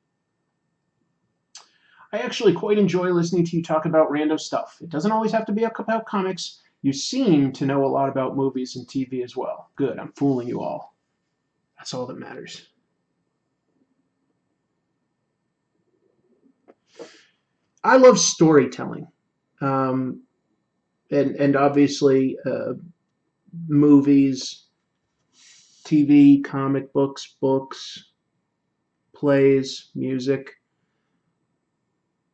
I actually quite enjoy listening to you talk about random stuff. It doesn't always have to be about comics. You seem to know a lot about movies and TV as well. Good, I'm fooling you all. That's all that matters. I love storytelling. Um, and obviously movies, TV, comic books, books, plays, music.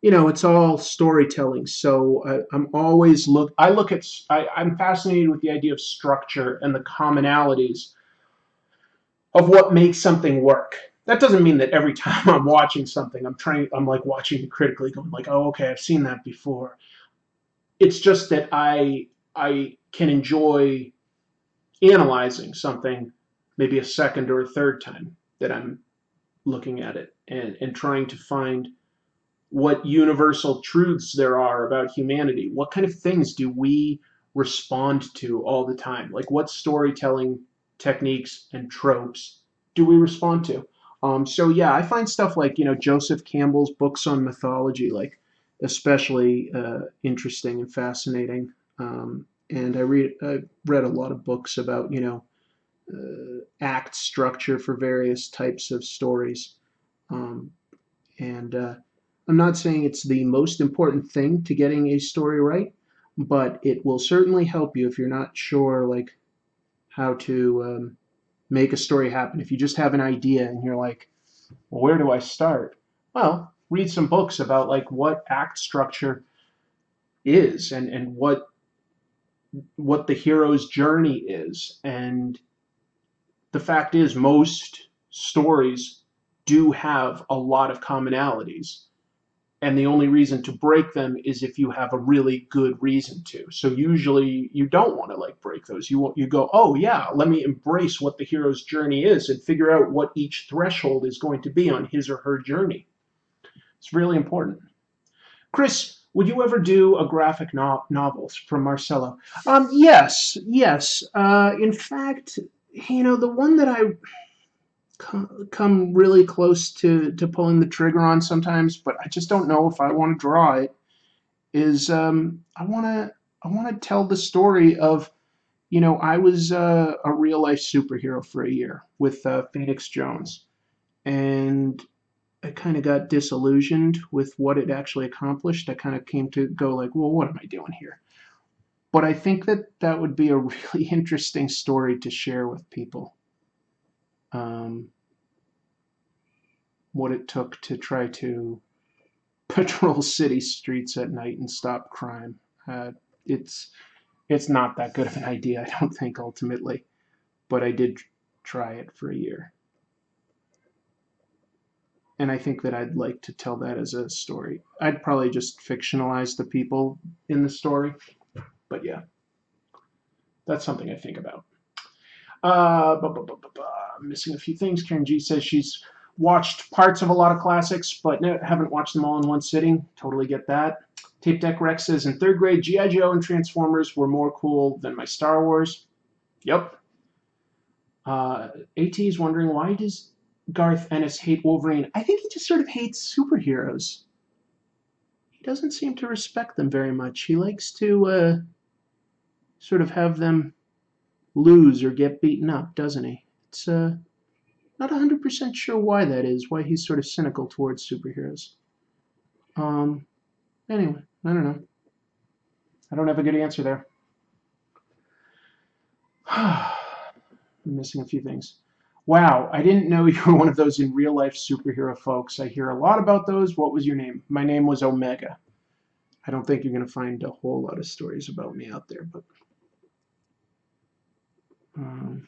You know, it's all storytelling. So I'm always I'm fascinated with the idea of structure and the commonalities of what makes something work. That doesn't mean that every time I'm watching something, I'm like watching it critically, going like, oh, okay, I've seen that before. It's just that I can enjoy analyzing something maybe a second or a third time that I'm looking at it and trying to find what universal truths there are about humanity. What kind of things do we respond to all the time? Like, what storytelling techniques and tropes do we respond to? So yeah, I find stuff like Joseph Campbell's books on mythology like especially interesting and fascinating. And I read a lot of books about act structure for various types of stories. Um, and I'm not saying it's the most important thing to getting a story right, but it will certainly help you if you're not sure like how to make a story happen. If you just have an idea and you're like, well, where do I start? Well, read some books about like what act structure is and what the hero's journey is. And the fact is, most stories do have a lot of commonalities. And the only reason to break them is if you have a really good reason to. So usually you don't want to like break those. You go, oh yeah, let me embrace what the hero's journey is and figure out what each threshold is going to be on his or her journey. It's really important. Chris, would you ever do a graphic novel from Marcelo? Yes, yes. In fact, the one that I come really close to pulling the trigger on sometimes, but I just don't know if I want to draw it. Is I want to tell the story of I was a real life superhero for a year with Phoenix Jones, and I kind of got disillusioned with what it actually accomplished. I kind of came to go like, well, what am I doing here? But I think that would be a really interesting story to share with people. Um, what it took to try to patrol city streets at night and stop crime. It's it's not that good of an idea, I don't think, ultimately, but I did try it for a year. And I think that I'd like to tell that as a story. I'd probably just fictionalize the people in the story, but yeah, that's something I think about. I'm missing a few things. Karen G says she's watched parts of a lot of classics, but haven't watched them all in one sitting. Totally get that. Tape Deck Rex says, in third grade, G.I. Joe and Transformers were more cool than my Star Wars. Yep. AT is wondering, why does Garth Ennis hate Wolverine? I think he just sort of hates superheroes. He doesn't seem to respect them very much. He likes to sort of have them lose or get beaten up, doesn't he? It's not 100% sure why that is, why he's sort of cynical towards superheroes. Um, anyway, I don't know. I don't have a good answer there. I'm missing a few things. Wow, I didn't know you were one of those in real life superhero folks. I hear a lot about those. What was your name? My name was Omega. I don't think you're going to find a whole lot of stories about me out there, but um,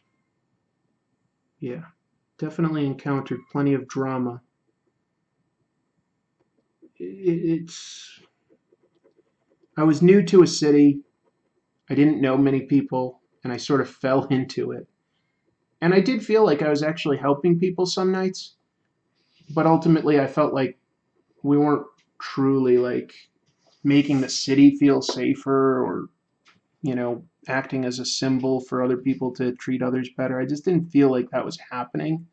yeah, definitely encountered plenty of drama. It's I was new to a city. I didn't know many people, and I sort of fell into it. And I did feel like I was actually helping people some nights, but ultimately I felt like we weren't truly like making the city feel safer or, acting as a symbol for other people to treat others better. I just didn't feel like that was happening.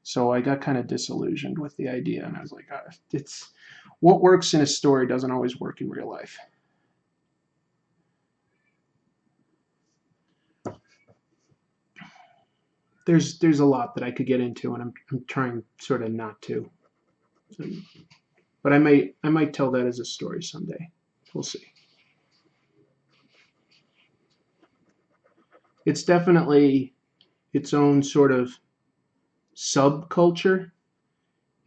So I got kind of disillusioned with the idea, and I was like, it's what works in a story doesn't always work in real life. There's a lot that I could get into, and I'm trying sort of not to. So, but I might tell that as a story someday. We'll see. It's definitely its own sort of subculture,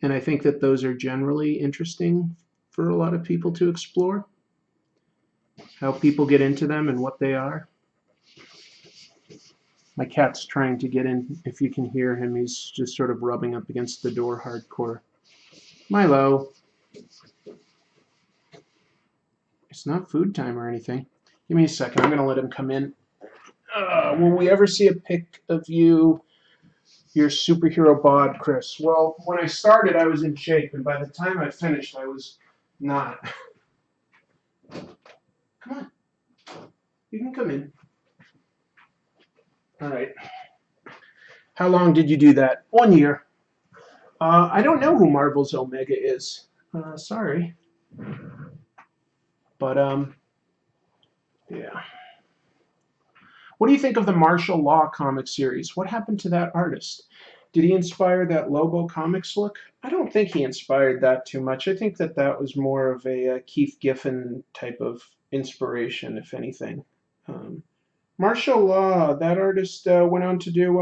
and I think that those are generally interesting for a lot of people to explore. How people get into them and what they are. My cat's trying to get in. If you can hear him, he's just sort of rubbing up against the door hardcore. Milo, it's not food time or anything. Give me a second. I'm going to let him come in. Will we ever see a pic of you, your superhero bod, Chris? Well, when I started, I was in shape, and by the time I finished, I was not. Come on. You can come in. All right. How long did you do that? 1 year. I don't know who Marvel's Omega is. Sorry. But, yeah. What do you think of the martial law comic series? What happened to that artist? Did he inspire that Lobo Comics look? I don't think he inspired that too much. I think that that was more of a Keith Giffen type of inspiration, if anything. Martial law, that artist went on to do,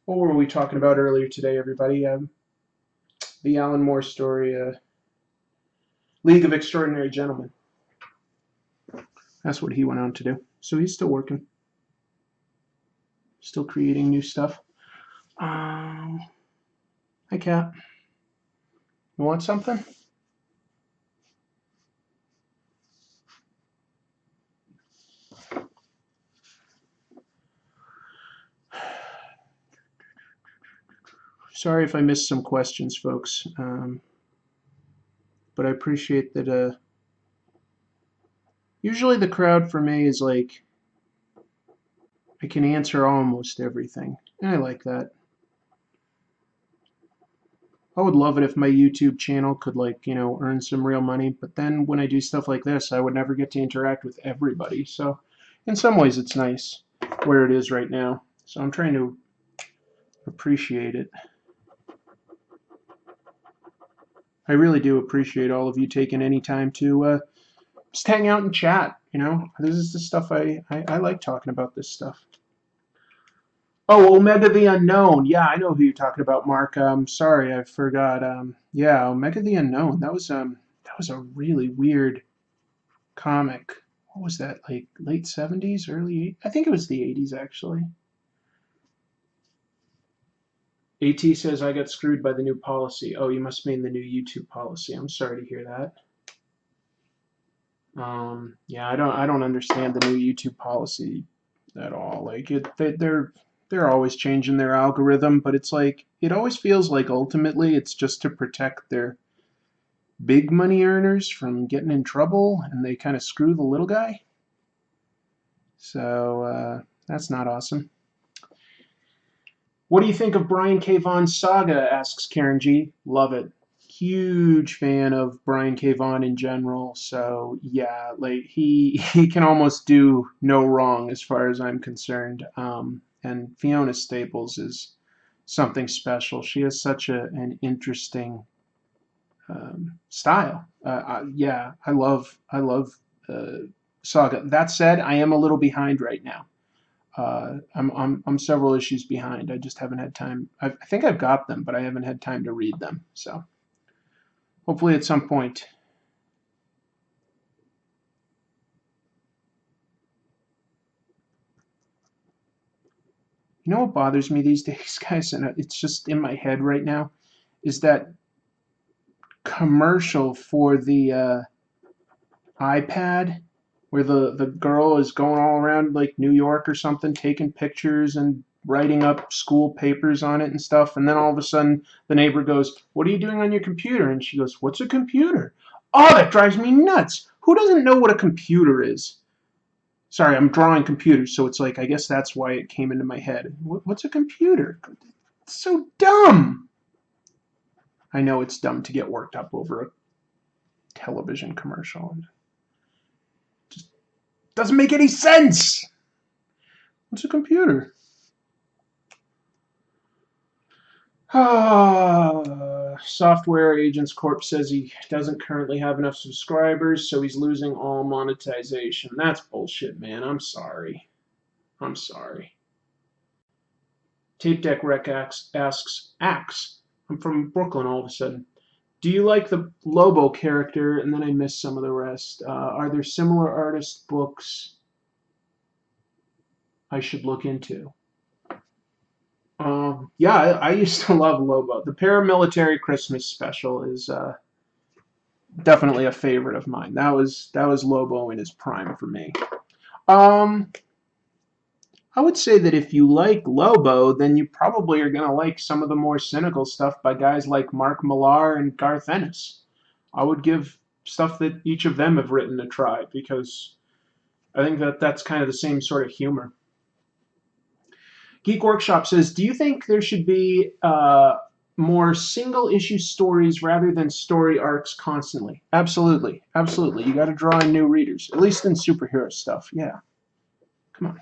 what were we talking about earlier today, everybody? The Alan Moore story, League of Extraordinary Gentlemen. That's what he went on to do. So he's still working, still creating new stuff. Hi, Cat. You want something? Sorry if I missed some questions, folks. But I appreciate that. Usually the crowd for me is like, I can answer almost everything. And I like that. I would love it if my YouTube channel could, like, earn some real money. But then when I do stuff like this, I would never get to interact with everybody. So in some ways it's nice where it is right now. So I'm trying to appreciate it. I really do appreciate all of you taking any time to just hang out and chat. This is the stuff I like talking about this stuff. Oh, Omega the Unknown. Yeah, I know who you're talking about, Mark. Sorry, I forgot. Yeah, Omega the Unknown. That was a really weird comic. What was that, like late 70s, early? I think it was the 80s actually. AT says I got screwed by the new policy. Oh, you must mean the new YouTube policy. I'm sorry to hear that. Yeah, I don't understand the new YouTube policy at all. Like they're always changing their algorithm, but it's like it always feels like ultimately it's just to protect their big money earners from getting in trouble, and they kind of screw the little guy. So that's not awesome. What do you think of Brian K. Vaughan's saga? Asks Karen G. Love it. Huge fan of Brian K. Vaughan in general. So yeah, like he can almost do no wrong as far as I'm concerned. And Fiona Staples is something special. She has such an interesting style. Yeah, I love Saga. That said, I am a little behind right now. I'm several issues behind. I just haven't had time. I think I've got them, but I haven't had time to read them. So hopefully at some point. You know what bothers me these days, guys, and it's just in my head right now, is that commercial for the iPad where the girl is going all around like New York or something, taking pictures and writing up school papers on it and stuff. And then all of a sudden the neighbor goes, "What are you doing on your computer?" And she goes, "What's a computer?" Oh, that drives me nuts. Who doesn't know what a computer is? Sorry, I'm drawing computers, so it's like, I guess that's why it came into my head. What's a computer? It's so dumb. I know it's dumb to get worked up over a television commercial. It just doesn't make any sense. What's a computer? Software Agents Corp says he doesn't currently have enough subscribers, so he's losing all monetization. That's bullshit, man. I'm sorry. I'm sorry. Tape Deck Rec asks, I'm from Brooklyn all of a sudden. Do you like the Lobo character? And then I missed some of the rest. Are there similar artist books I should look into? Yeah, I used to love Lobo. The Paramilitary Christmas special is definitely a favorite of mine. That was Lobo in his prime for me. Um, I would say that if you like Lobo, then you probably are gonna like some of the more cynical stuff by guys like Mark Millar and Garth Ennis. I would give stuff that each of them have written a try because I think that that's kind of the same sort of humor. Geek Workshop says, "Do you think there should be more single issue stories rather than story arcs constantly?" Absolutely, absolutely. You got to draw in new readers, at least in superhero stuff. Yeah, come on,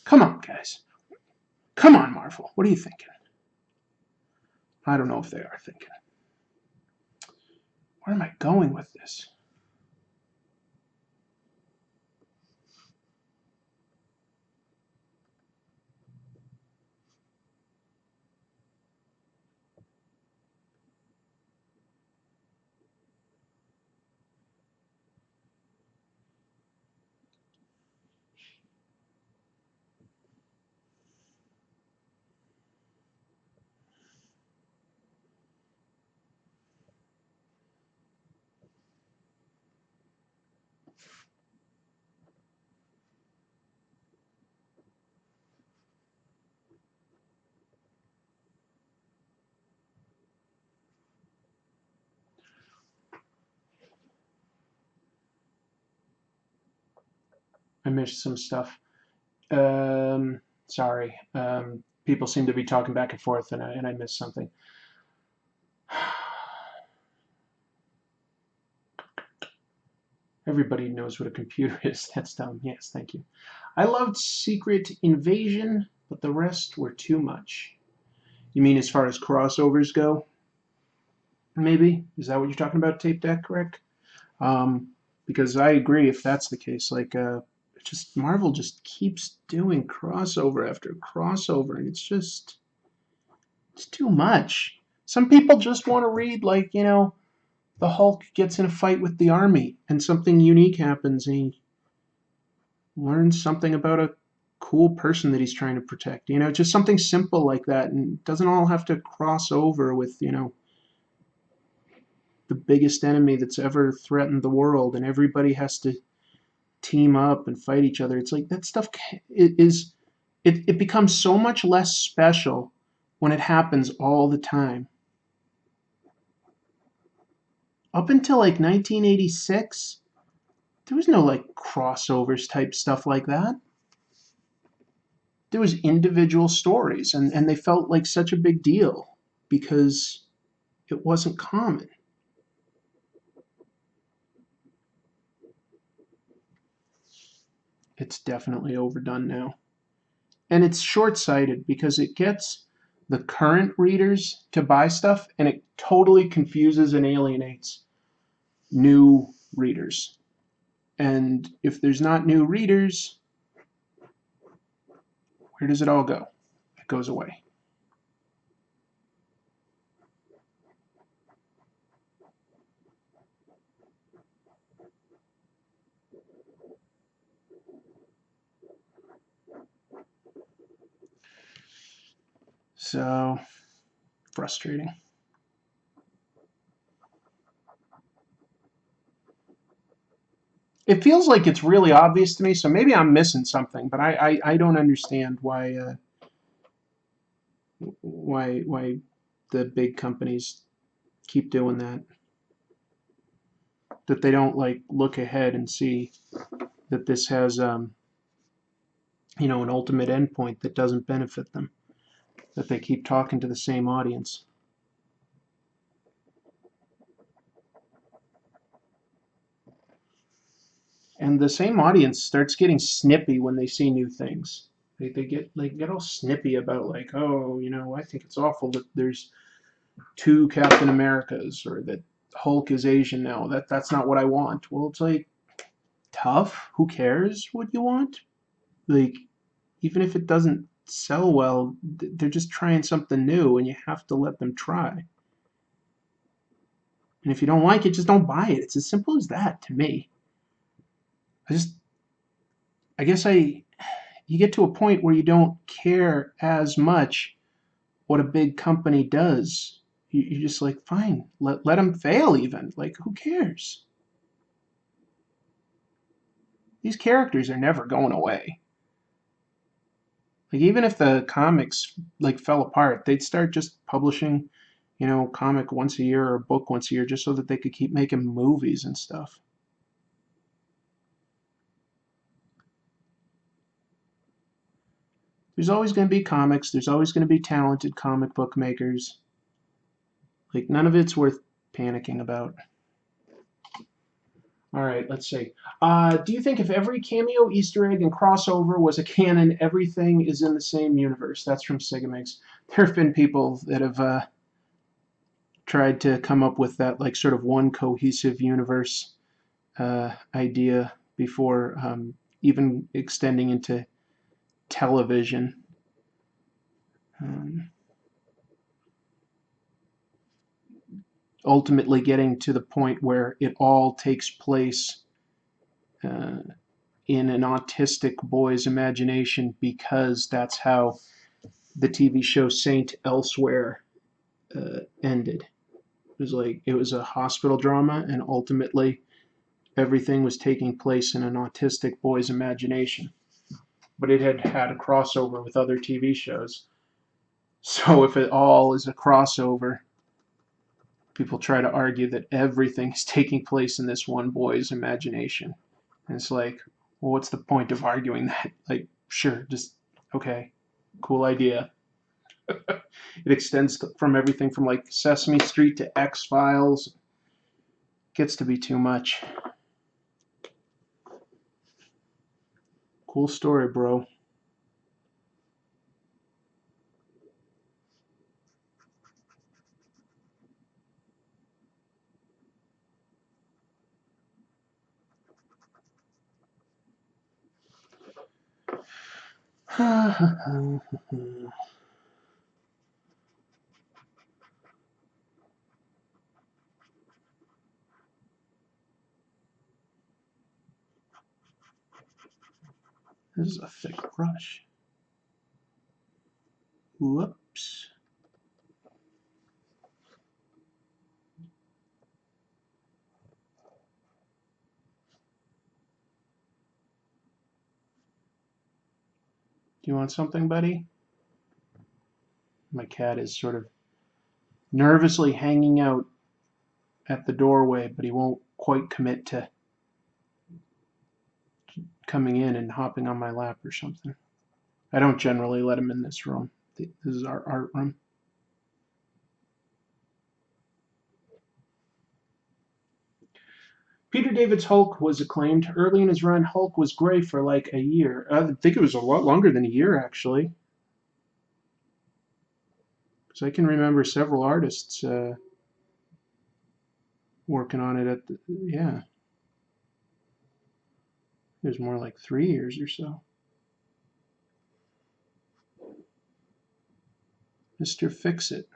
come on, guys, come on, Marvel. What are you thinking? I don't know if they are thinking. Where am I going with this? I missed some stuff. Sorry. People seem to be talking back and forth, and I missed something. Everybody knows what a computer is. That's dumb. Yes, thank you. I loved Secret Invasion, but the rest were too much. You mean as far as crossovers go? Maybe? Is that what you're talking about, Tape Deck, Rick? Because I agree if that's the case. Like, just Marvel just keeps doing crossover after crossover, and it's too much. Some people just want to read, like, the Hulk gets in a fight with the army, and something unique happens, and he learns something about a cool person that he's trying to protect. Just something simple like that, and it doesn't all have to cross over with, the biggest enemy that's ever threatened the world, and everybody has to team up and fight each other. It's like that stuff it becomes so much less special when it happens all the time. Up until like 1986, there was no like crossovers type stuff like that. there was individual stories, and they felt like such a big deal because it wasn't common. It's definitely overdone now. And it's short-sighted because it gets the current readers to buy stuff and it totally confuses and alienates new readers. And if there's not new readers, where does it all go? It goes away. So frustrating. It feels like it's really obvious to me, so maybe I'm missing something, but I don't understand why the big companies keep doing that. That they don't like look ahead and see that this has an ultimate endpoint that doesn't benefit them. That they keep talking to the same audience. And the same audience starts getting snippy when they see new things. They get all snippy about like, oh, I think it's awful that there's two Captain Americas or that Hulk is Asian now. That's not what I want. Well, it's like tough. Who cares what you want? Like, even if it doesn't sell well, they're just trying something new, and you have to let them try. And if you don't like it, just don't buy it. It's as simple as that to me. I just, I guess you get to a point where you don't care as much what a big company does. You're just like, fine, let them fail even. Like, who cares? These characters are never going away. Like, even if the comics like fell apart, they'd start just publishing, comic once a year or a book once a year just so that they could keep making movies and stuff. There's always going to be comics. There's always going to be talented comic book makers. Like, none of it's worth panicking about. All right, let's see. Do you think if every cameo, Easter egg, and crossover was a canon, everything is in the same universe? That's from Sigamix. There have been people that have tried to come up with that, like, sort of one cohesive universe idea before even extending into television. Um, Ultimately getting to the point where it all takes place uh, in an autistic boy's imagination because that's how the TV show Saint Elsewhere ended. It was a hospital drama, and ultimately everything was taking place in an autistic boy's imagination. But it had had a crossover with other TV shows. So if it all is a crossover, people try to argue that everything is taking place in this one boy's imagination. And it's like, well, what's the point of arguing that? Like, sure, just, okay, cool idea. It extends from everything from like Sesame Street to X-Files. Gets to be too much. Cool story, bro. This is a thick brush. Whoops. Do you want something, buddy? My cat is sort of nervously hanging out at the doorway, but he won't quite commit to coming in and hopping on my lap or something. I don't generally let him in this room. This is our art room. Peter David's Hulk was acclaimed. Early in his run, Hulk was gray for like a year. I think it was a lot longer than a year, actually. Because I can remember several artists working on it at the, yeah. It was more like 3 years or so. Mr. Fix-It.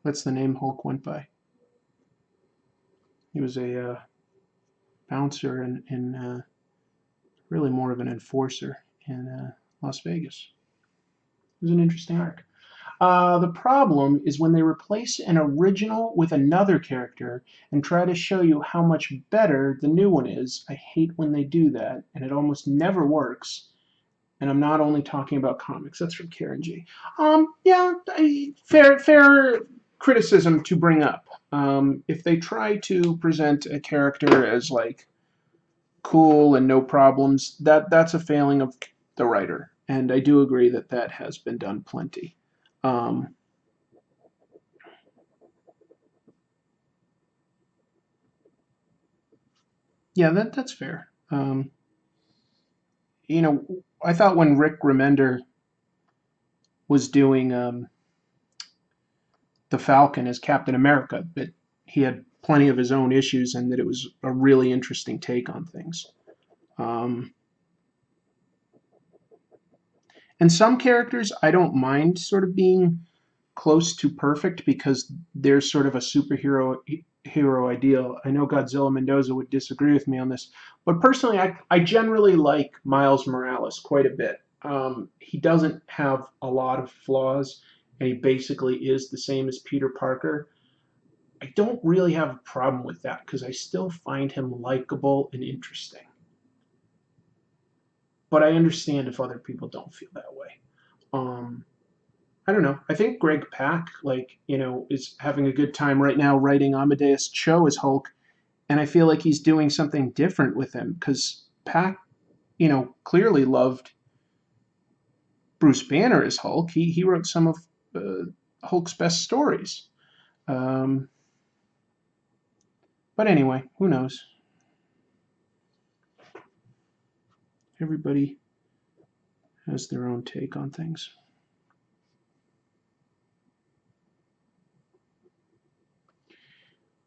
That's the name Hulk went by. He was a bouncer and really more of an enforcer in Las Vegas. It was an interesting arc. The problem is when they replace an original with another character and try to show you how much better the new one is. I hate when they do that, and it almost never works. And I'm not only talking about comics. That's from Karen G. Yeah, fair criticism to bring up. If they try to present a character as like cool and no problems, that's a failing of the writer. And I do agree that that has been done plenty. Um, yeah, that's fair. You know, I thought when Rick Remender was doing the Falcon as Captain America, that he had plenty of his own issues and that it was a really interesting take on things. Um, and some characters I don't mind sort of being close to perfect because there's sort of a superhero hero ideal. I know Godzilla Mendoza would disagree with me on this, but personally, I generally like Miles Morales quite a bit. He doesn't have a lot of flaws, and he basically is the same as Peter Parker. I don't really have a problem with that because I still find him likable and interesting. But I understand if other people don't feel that way. Um, I don't know. I think Greg Pak, like, is having a good time right now writing Amadeus Cho as Hulk, and I feel like he's doing something different with him because Pak, clearly loved Bruce Banner as Hulk. He wrote some of Hulk's best stories. Um, but anyway, who knows? Everybody has their own take on things.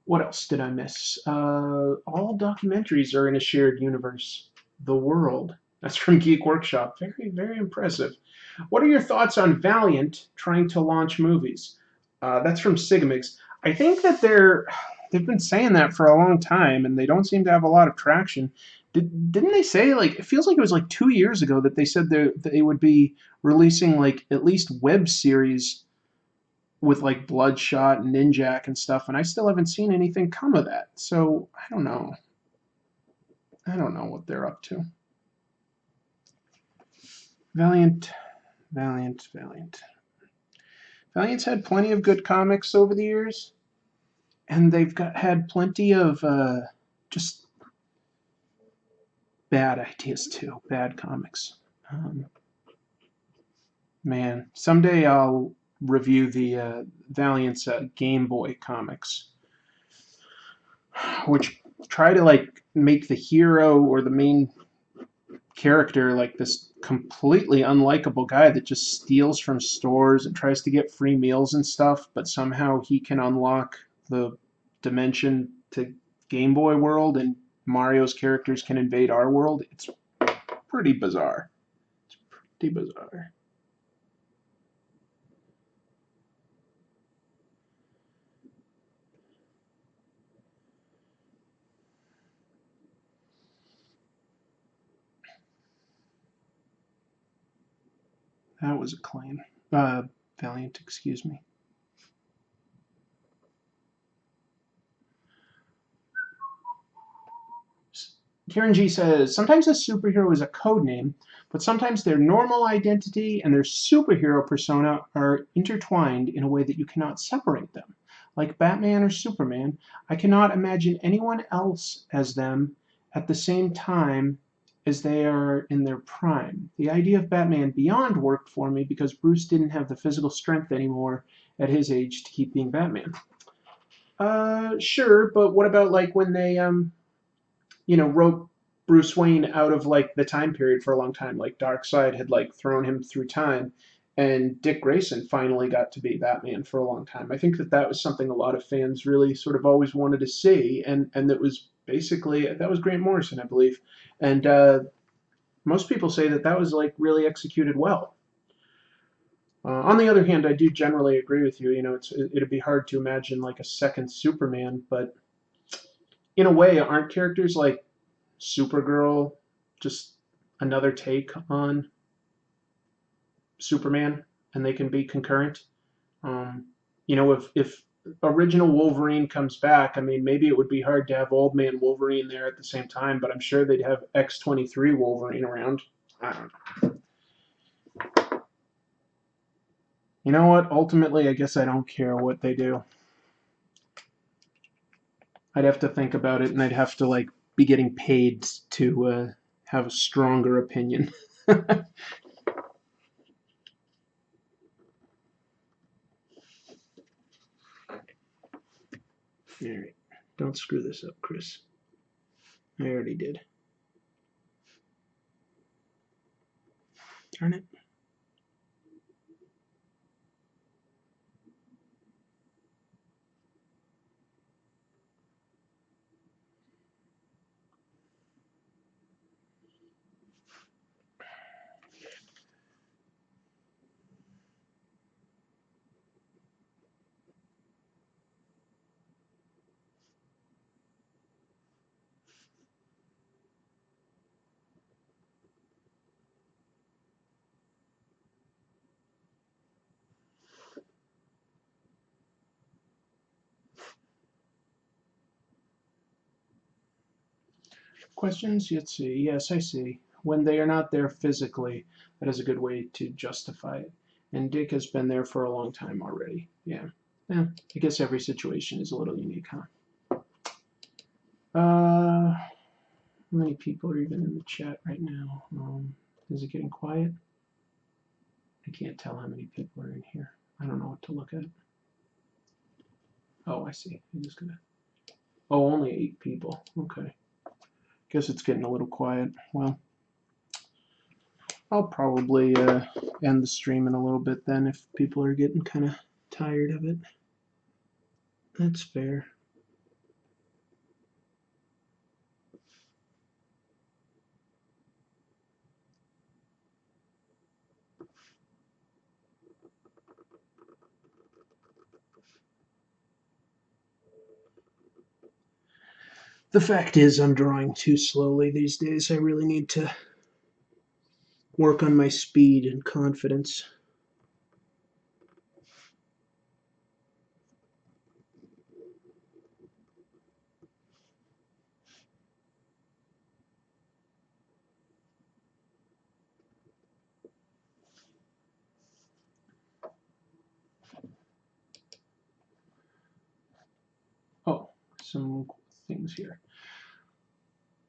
What else did I miss? All documentaries are in a shared universe. The world. That's from Geek Workshop. Very, very impressive. What are your thoughts on Valiant trying to launch movies? That's from Sigamix. I think that they've been saying that for a long time, and they don't seem to have a lot of traction. Didn't they say, like, it feels like it was like 2 years ago that they said they would be releasing like at least web series with like Bloodshot and Ninjak and stuff, and I still haven't seen anything come of that. So I don't know. I don't know what they're up to. Valiant, Valiant, Valiant. Valiant's had plenty of good comics over the years, and they've had plenty of just bad ideas too, bad comics. Um, Man, someday I'll review the Valiant's Game Boy comics, which try to like make the hero or the main character like this completely unlikable guy that just steals from stores and tries to get free meals and stuff, but somehow he can unlock the dimension to Game Boy world and Mario's characters can invade our world. It's pretty bizarre. It's pretty bizarre. That was a claim. Valiant, excuse me. Kieran G says, sometimes a superhero is a code name, but sometimes their normal identity and their superhero persona are intertwined in a way that you cannot separate them. like Batman or Superman. I cannot imagine anyone else as them at the same time as they are in their prime. The idea of Batman Beyond worked for me because Bruce didn't have the physical strength anymore at his age to keep being Batman. Sure, but what about like when they wrote Bruce Wayne out of like the time period for a long time, like Darkseid had like thrown him through time, and Dick Grayson finally got to be Batman for a long time. I think that that was something a lot of fans really sort of always wanted to see, and that was basically that was Grant Morrison, I believe, and most people say that that was like really executed well. On the other hand, I do generally agree with you. You know, it'd be hard to imagine like a second Superman, but in a way, aren't characters like Supergirl just another take on Superman, and they can be concurrent? Um, if original Wolverine comes back, I mean, maybe it would be hard to have Old Man Wolverine there at the same time, but I'm sure they'd have X-23 Wolverine around. I don't know. You know what? Ultimately, I guess I don't care what they do. I'd have to think about it, and I'd have to like be getting paid to have a stronger opinion. All right, don't screw this up, Chris. I already did. Darn it. Questions? Let's see. Yes, I see. When they are not there physically, that is a good way to justify it. And Dick has been there for a long time already. Yeah. Yeah. I guess every situation is a little unique, huh? How many people are even in the chat right now? Is it getting quiet? I can't tell how many people are in here. I don't know what to look at. Oh, I see. I'm just gonna. Oh, only 8 people. Okay. Guess it's getting a little quiet. Well, I'll probably end the stream in a little bit then if people are getting kind of tired of it. That's fair. The fact is, I'm drawing too slowly these days. I really need to work on my speed and confidence. Oh, some things here.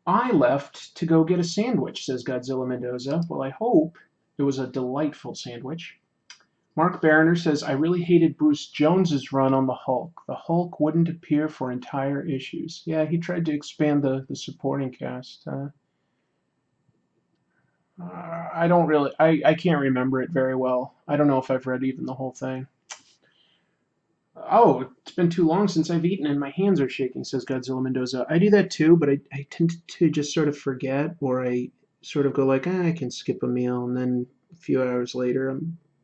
I left to go get a sandwich, says Godzilla Mendoza. Well, I hope it was a delightful sandwich. Mark Bariner says, I really hated Bruce Jones's run on the Hulk. The Hulk wouldn't appear for entire issues. Yeah, he tried to expand the supporting cast. I don't really, I can't remember it very well. I don't know if I've read even the whole thing. Oh, it's been too long since I've eaten and my hands are shaking, says Godzilla Mendoza. I do that too, but I tend to just sort of forget, or I sort of go like, I can skip a meal, and then a few hours later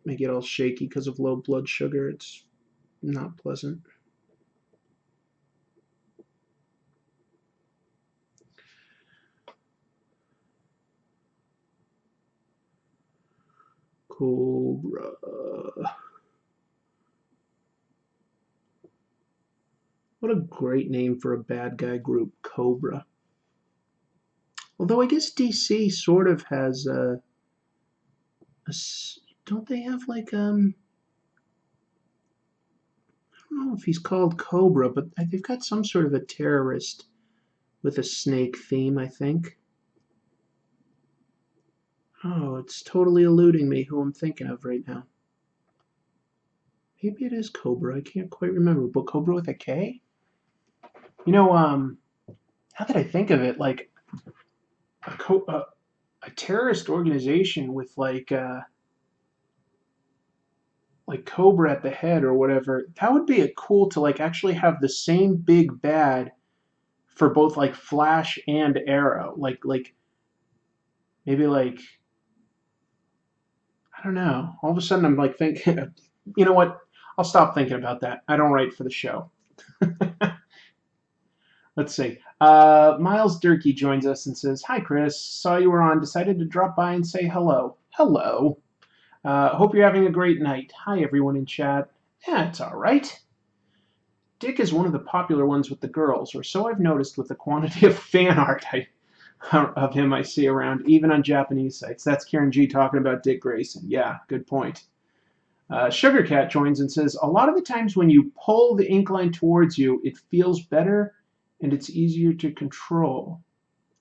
I get all shaky because of low blood sugar. It's not pleasant. Cobra. What a great name for a bad guy group, Cobra. Although I guess DC sort of has don't they have like don't know if he's called Cobra, but they've got some sort of a terrorist with a snake theme, I think. Oh, it's totally eluding me who I'm thinking of right now. Maybe it is Cobra. I can't quite remember, but Cobra with a K? You know, now that I think of it, like a terrorist organization with like Cobra at the head or whatever, that would be a cool to like actually have the same big bad for both like Flash and Arrow. Like maybe like I don't know. All of a sudden I'm like thinking, you know what? I'll stop thinking about that. I don't write for the show. Let's see. Miles Durkee joins us and says, "Hi, Chris. Saw you were on. Decided to drop by and say hello. Hello. Hope you're having a great night. Hi, everyone in chat. Yeah, it's all right. Dick is one of the popular ones with the girls, or so I've noticed with the quantity of fan art of him I see around, even on Japanese sites." That's Karen G talking about Dick Grayson. Yeah, good point. Sugar Cat joins and says, "A lot of the times when you pull the ink line towards you, it feels better and it's easier to control."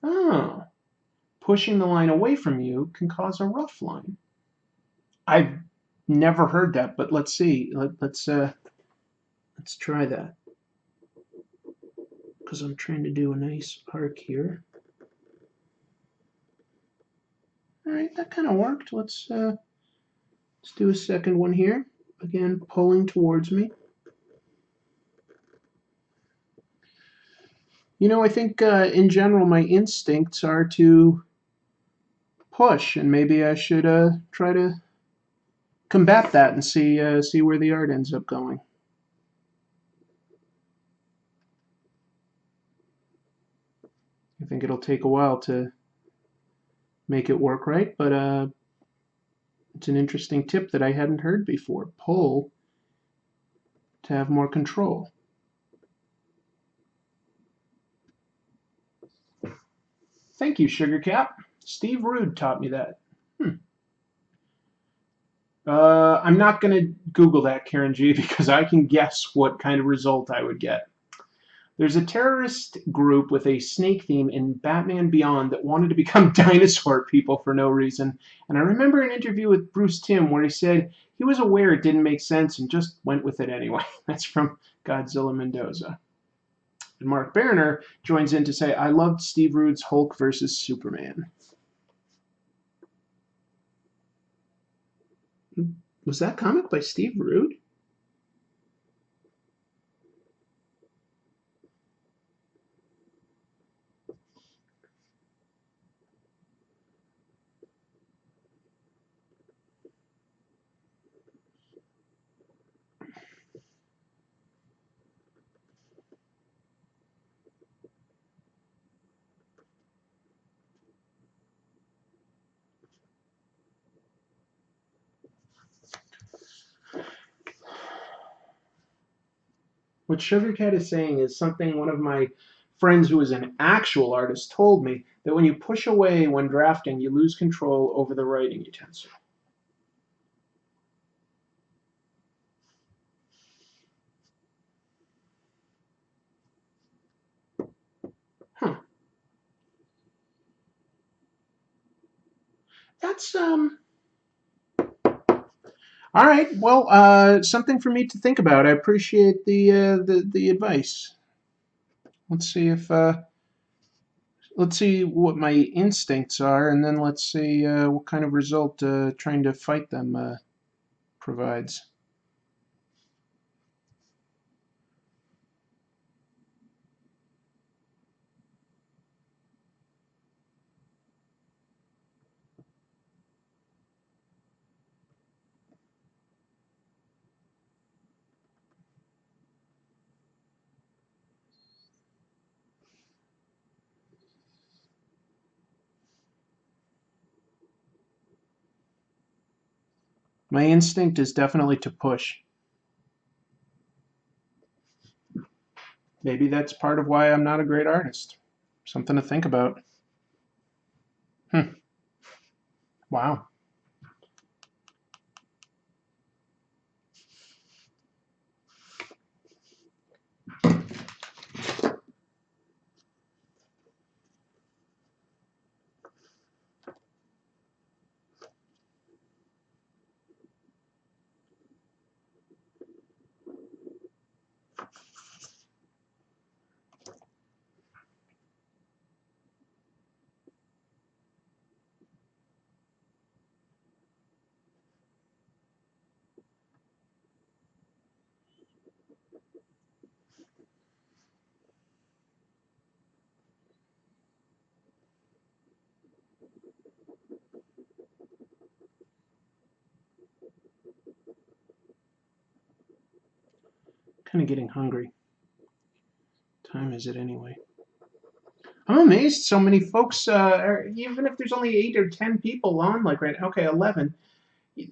Oh, pushing the line away from you can cause a rough line. I've never heard that, but let's see. Let's try that because I'm trying to do a nice arc here. All right, that kind of worked. Let's do a second one here. Again, pulling towards me. You know, I think in general my instincts are to push, and maybe I should try to combat that and see where the art ends up going. I think it'll take a while to make it work right, but it's an interesting tip that I hadn't heard before. Pull to have more control. Thank you, Sugar Cap. Steve Rude taught me that. I'm not going to Google that, Karen G, because I can guess what kind of result I would get. There's a terrorist group with a snake theme in Batman Beyond that wanted to become dinosaur people for no reason. And I remember an interview with Bruce Timm where he said he was aware it didn't make sense and just went with it anyway. That's from Godzilla Mendoza. And Mark Berner joins in to say, "I loved Steve Rude's Hulk versus Superman." Was that comic by Steve Rude? What Sugarcat is saying is something one of my friends who is an actual artist told me, that when you push away when drafting, you lose control over the writing utensil. Huh. That's all right. Well, something for me to think about. I appreciate the advice. Let's see if let's see what my instincts are, and then let's see what kind of result trying to fight them provides. My instinct is definitely to push. Maybe that's part of why I'm not a great artist. Something to think about. Wow. Kind of getting hungry. Time is it anyway? I'm amazed so many folks, even if there's only 8 or 10 people on, like right, okay, 11.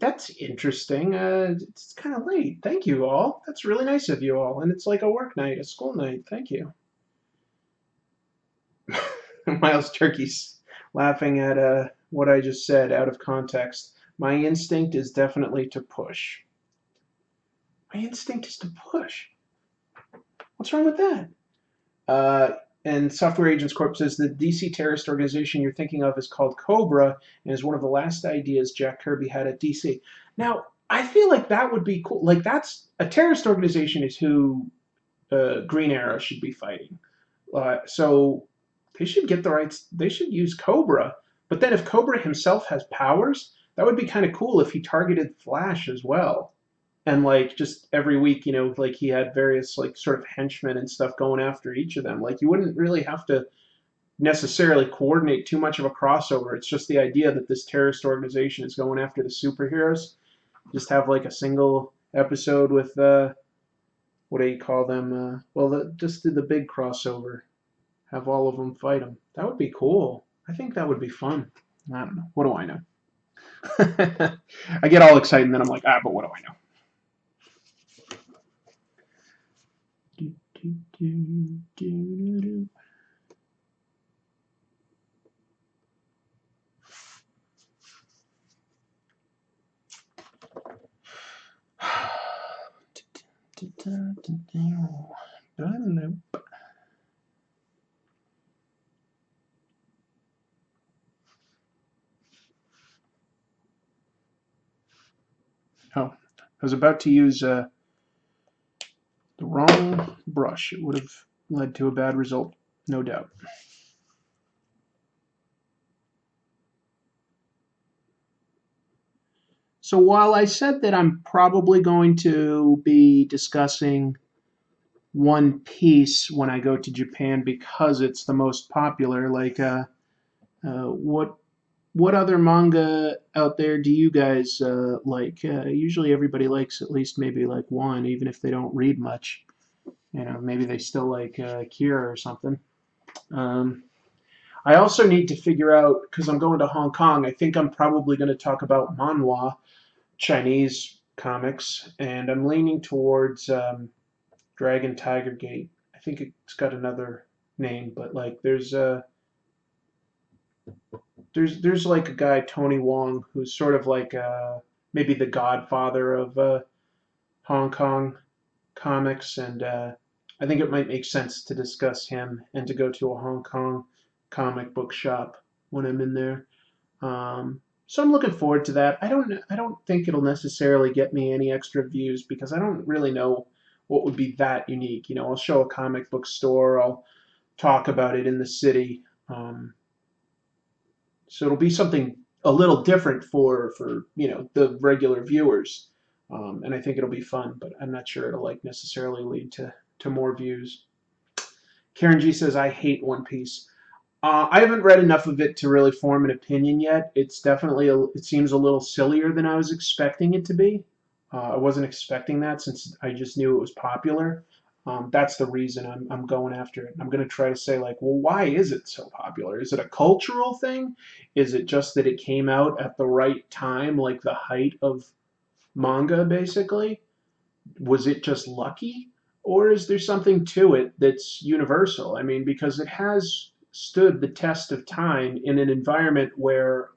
That's interesting. It's kind of late. Thank you all. That's really nice of you all. And it's like a work night, a school night. Thank you. Miles Turkey's laughing at what I just said out of context. My instinct is definitely to push. My instinct is to push. What's wrong with that? Uh, and Software Agents Corp says the DC terrorist organization you're thinking of is called Cobra and is one of the last ideas Jack Kirby had at DC. Now, I feel like that would be cool. Like, that's a terrorist organization is who Green Arrow should be fighting. So they should get the rights. They should use Cobra. But then if Cobra himself has powers, that would be kind of cool if he targeted Flash as well. And like just every week, like he had various like sort of henchmen and stuff going after each of them. Like you wouldn't really have to necessarily coordinate too much of a crossover. It's just the idea that this terrorist organization is going after the superheroes. Just have like a single episode with what do you call them? Just do the big crossover. Have all of them fight them. That would be cool. I think that would be fun. I don't know. What do I know? I get all excited and then I'm like, but what do I know? Oh, I was about to use the wrong brush. It would have led to a bad result, no doubt. So while I said that I'm probably going to be discussing One Piece when I go to Japan because it's the most popular, like what other manga out there do you guys like? Usually everybody likes at least maybe like one, even if they don't read much. Maybe they still like Kira or something. Um, I also need to figure out, because I'm going to Hong Kong, I think I'm probably going to talk about manhwa, Chinese comics, and I'm leaning towards Dragon Tiger Gate. I think it's got another name, but like there's like a guy Tony Wong who's sort of like maybe the godfather of Hong Kong comics, and I think it might make sense to discuss him and to go to a Hong Kong comic book shop when I'm in there. So I'm looking forward to that. I don't think it'll necessarily get me any extra views because I don't really know what would be that unique. I'll show a comic book store. I'll talk about it in the city. So it'll be something a little different for the regular viewers, and I think it'll be fun. But I'm not sure it'll like necessarily lead to more views. Karen G says I hate One Piece. I haven't read enough of it to really form an opinion yet. It's definitely it seems a little sillier than I was expecting it to be. I wasn't expecting that since I just knew it was popular. That's the reason I'm going after it. I'm going to try to say like, well, why is it so popular? Is it a cultural thing? Is it just that it came out at the right time, like the height of manga, basically? Was it just lucky? Or is there something to it that's universal? I mean, because it has stood the test of time in an environment where,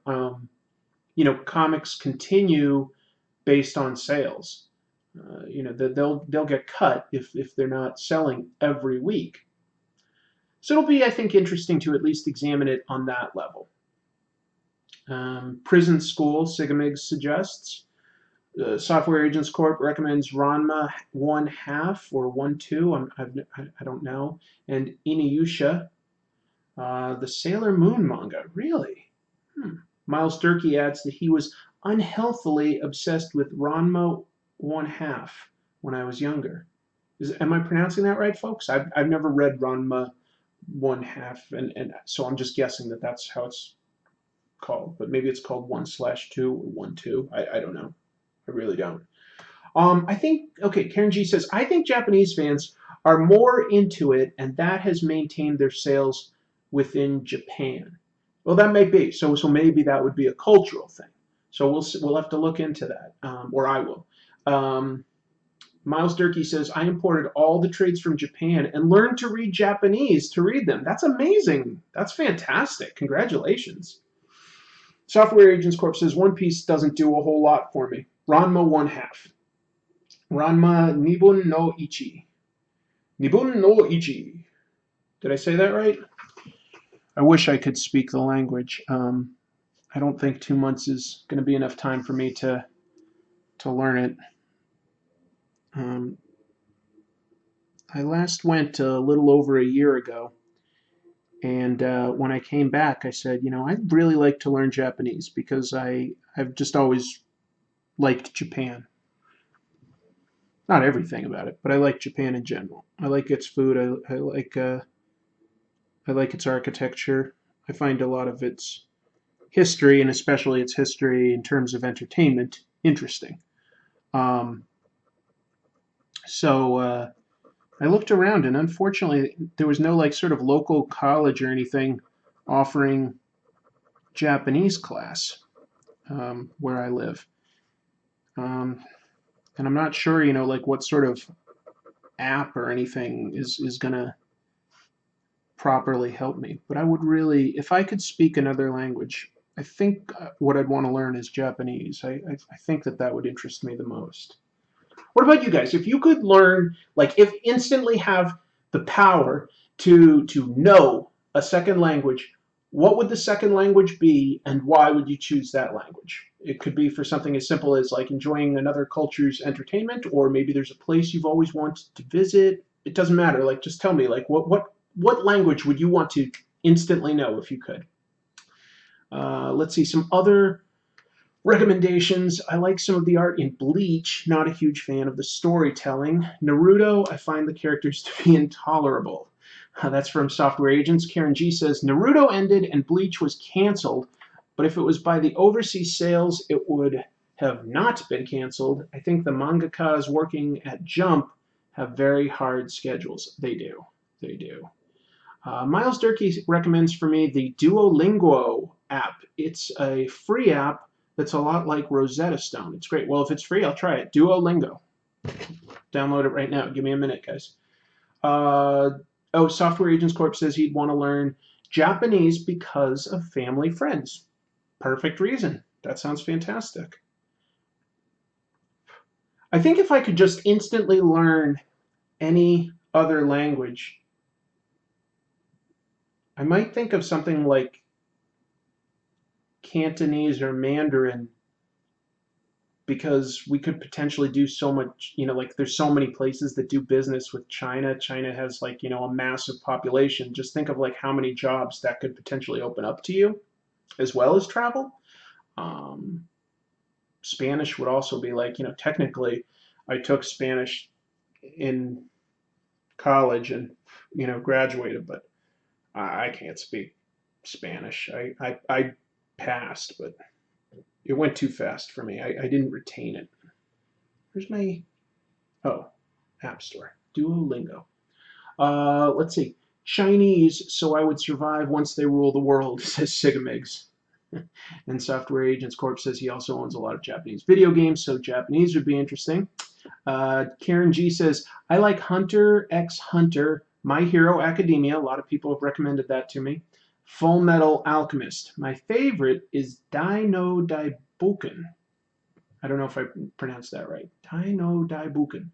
comics continue based on sales. They'll get cut if they're not selling every week. So it'll be, I think, interesting to at least examine it on that level. Prison School, Sigamig suggests. Software Agents Corp recommends Ranma 1/2 or 1/2. I don't know. And Inuyasha, the Sailor Moon manga. Really? Miles Durkee adds that he was unhealthily obsessed with Ranma 1/2 when I was younger. Am I pronouncing that right, folks? I've never read Ranma 1/2, and so I'm just guessing that that's how it's called. But maybe it's called 1/2 or 1/2. I don't know. I really don't. I think, okay, Karen G says, I think Japanese fans are more into it, and that has maintained their sales within Japan. Well, that may be. So maybe that would be a cultural thing. So we'll have to look into that, or I will. Miles Durkee says, I imported all the trades from Japan and learned to read Japanese to read them. That's amazing. That's fantastic. Congratulations. Software Agents Corp says, One Piece doesn't do a whole lot for me. Ranma 1/2. Ranma Nibun no Ichi. Nibun no Ichi. Did I say that right? I wish I could speak the language. I don't think 2 months is going to be enough time for me to learn it. I last went a little over a year ago, and when I came back, I said, I'd really like to learn Japanese because I've just always liked Japan. Not everything about it, but I like Japan in general. I like its food. I like its architecture. I find a lot of its history, and especially its history in terms of entertainment, interesting. Um, so I looked around, and unfortunately, there was no like sort of local college or anything offering Japanese class where I live. And I'm not sure, like what sort of app or anything is going to properly help me. But I would really, if I could speak another language, I think what I'd want to learn is Japanese. I think that would interest me the most. What about you guys? If you could learn, like, if instantly have the power to know a second language, what would the second language be, and why would you choose that language? It could be for something as simple as like enjoying another culture's entertainment, or maybe there's a place you've always wanted to visit. It doesn't matter. Like, just tell me, like, what language would you want to instantly know if you could? Let's see some other recommendations. I like some of the art in Bleach, not a huge fan of the storytelling. Naruto, I find the characters to be intolerable. That's from Software Agents. Karen G says, Naruto ended and Bleach was canceled, but if it was by the overseas sales, it would have not been canceled. I think the mangakas working at Jump have very hard schedules. They do. They do. Miles Durkee recommends for me the Duolingo app. It's a free app that's a lot like Rosetta Stone. It's great. Well, if it's free, I'll try it. Duolingo. Download it right now. Give me a minute, guys. Software Agents Corp says he'd want to learn Japanese because of family friends. Perfect reason. That sounds fantastic. I think if I could just instantly learn any other language, I might think of something like Cantonese or Mandarin, because we could potentially do so much, like there's so many places that do business with China. China has like, a massive population. Just think of like how many jobs that could potentially open up to you, as well as travel. Spanish would also be like, technically I took Spanish in college and, graduated, but I can't speak Spanish. I passed, but it went too fast for me. I didn't retain it. Where's my, App Store, Duolingo. Let's see, Chinese, so I would survive once they rule the world, says Sigamigs. And Software Agents Corp says he also owns a lot of Japanese video games, so Japanese would be interesting. Karen G says, I like Hunter x Hunter, My Hero Academia. A lot of people have recommended that to me. Full Metal Alchemist. My favorite is Dai no Daibuken. I don't know if I pronounced that right. Dai no Daibuken.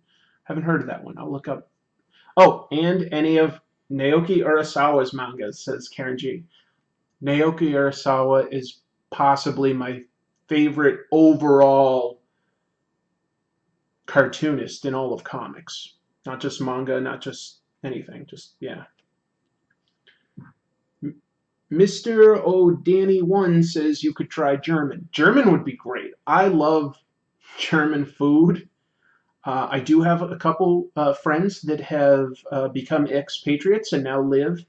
Haven't heard of that one. I'll look up. Oh, and any of Naoki Urasawa's mangas, says Karen G. Naoki Urasawa is possibly my favorite overall cartoonist in all of comics. Not just manga, not just anything. Just, yeah. Mr. O'Danny1 says you could try German. German would be great. I love German food. I do have a couple friends that have become expatriates and now live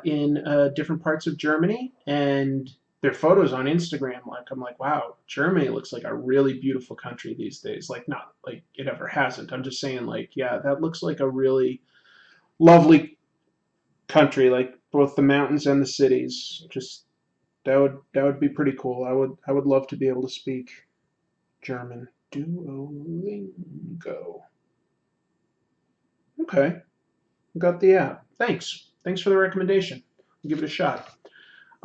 in different parts of Germany, and their photos on Instagram, like I'm like, wow, Germany looks like a really beautiful country these days. Like not like it ever hasn't. I'm just saying, like, yeah, that looks like a really lovely country, like both the mountains and the cities. Just that would be pretty cool. I would love to be able to speak German. Duolingo. Okay, got the app. Thanks. Thanks for the recommendation. I'll give it a shot.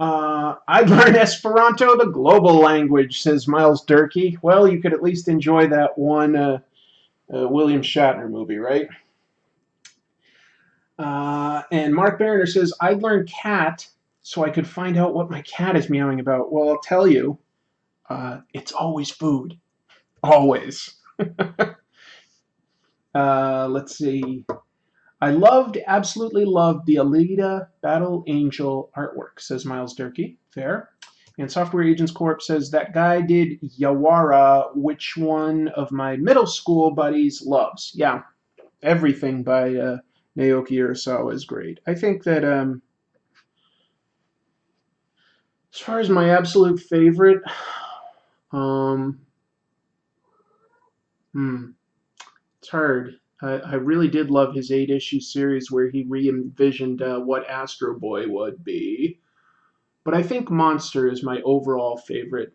I'd learn Esperanto, the global language, says Miles Durkee. Well, you could at least enjoy that one William Shatner movie, right? And Mark Barriner says, I'd learn cat so I could find out what my cat is meowing about. Well, I'll tell you, it's always food. Always. Let's see. I absolutely loved the Alita Battle Angel artwork, says Miles Durkee. Fair. And Software Agents Corp says, that guy did Yawara, which one of my middle school buddies loves. Yeah, everything by Naoki Urasawa is great. I think that as far as my absolute favorite, um, it's hard. I really did love his 8-issue series where he re-envisioned what Astro Boy would be. But I think Monster is my overall favorite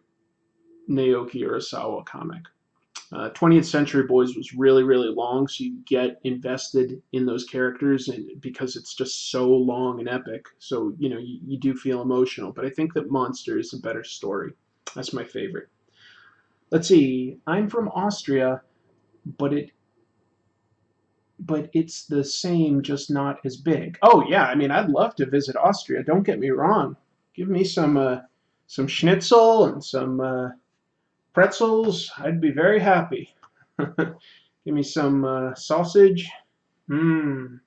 Naoki Urasawa comic. 20th Century Boys was really, really long, so you get invested in those characters, and because it's just so long and epic, so you do feel emotional. But I think that Monster is a better story. That's my favorite. Let's see. I'm from Austria, but it's the same, just not as big. Oh yeah, I mean, I'd love to visit Austria. Don't get me wrong. Give me some schnitzel and some pretzels. I'd be very happy. Give me some sausage. Mmm.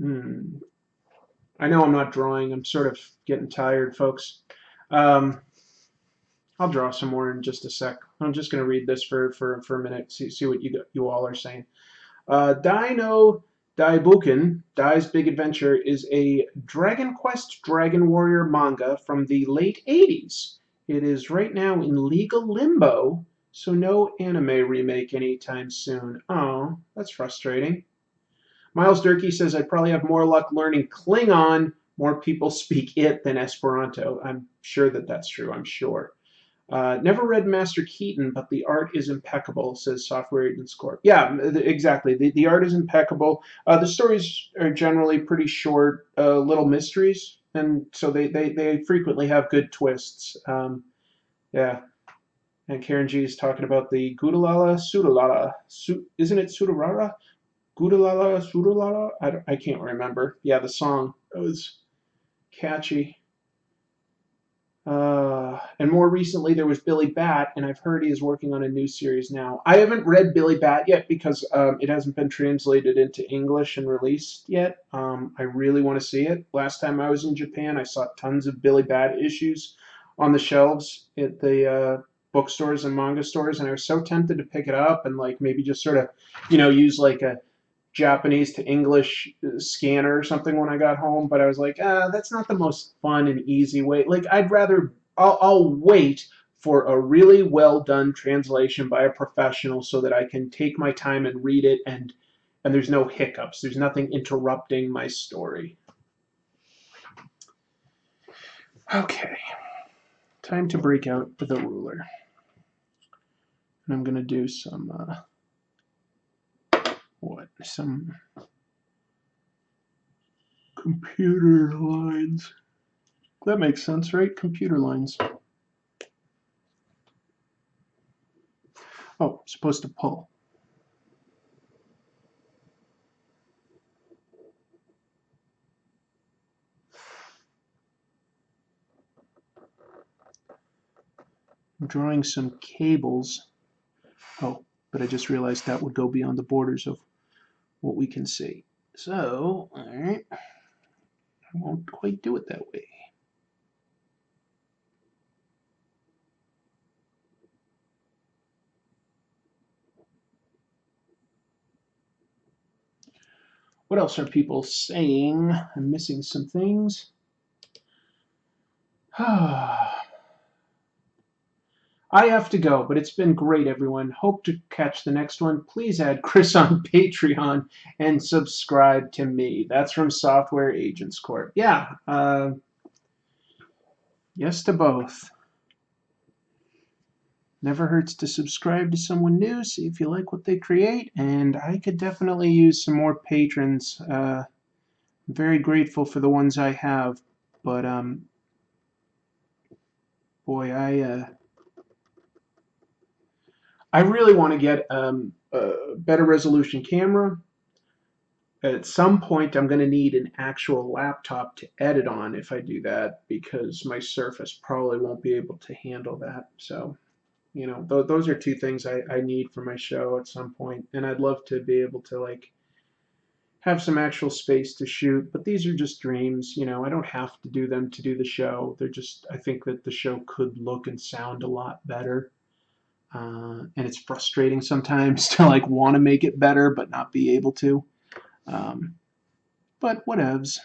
Mmm. I know I'm not drawing. I'm sort of getting tired, folks. Um, I'll draw some more in just a sec. I'm just going to read this for a minute. See what you all are saying. Dino Daibuken, Dai's Big Adventure, is a Dragon Quest Dragon Warrior manga from the late 80s. It is right now in legal limbo, so no anime remake anytime soon. Oh, that's frustrating. Miles Durkee says, I'd probably have more luck learning Klingon. More people speak it than Esperanto. I'm sure that that's true, I'm sure. Never read Master Keaton, but the art is impeccable, says Software Agents Corp. Yeah, exactly. The art is impeccable. The stories are generally pretty short, little mysteries, and so they frequently have good twists. Yeah, and Karen G is talking about the Gudalala Sudalala. Isn't it Sudarara? Gudalala Sudalala? I can't remember. Yeah, the song. That was catchy. And more recently, there was Billy Bat, and I've heard he is working on a new series now. I haven't read Billy Bat yet because it hasn't been translated into English and released yet. I really want to see it. Last time I was in Japan, I saw tons of Billy Bat issues on the shelves at the bookstores and manga stores, and I was so tempted to pick it up and like maybe just sort of, use like a Japanese to English scanner or something when I got home, but I was like, that's not the most fun and easy way. Like, I'll wait for a really well done translation by a professional so that I can take my time and read it and there's no hiccups. There's nothing interrupting my story. Okay, time to break out the ruler. And I'm going to do some, some computer lines. That makes sense, right? Computer lines. Oh, supposed to pull. I'm drawing some cables. Oh, but I just realized that would go beyond the borders of what we can see. So, all right, I won't quite do it that way. What else are people saying? I'm missing some things. I have to go, but it's been great, everyone. Hope to catch the next one. Please add Chris on Patreon and subscribe to me. That's from Software Agents Corp. Yeah, yes to both. Never hurts to subscribe to someone new, see if you like what they create, and I could definitely use some more patrons. I'm very grateful for the ones I have, but boy, I really want to get a better resolution camera. At some point, I'm going to need an actual laptop to edit on if I do that, because my Surface probably won't be able to handle that. So, you know, those are two things I need for my show at some point, and I'd love to be able to like have some actual space to shoot. But these are just dreams, you know. I don't have to do them to do the show. They're just, I think that the show could look and sound a lot better. And it's frustrating sometimes to like want to make it better but not be able to. But whatevs.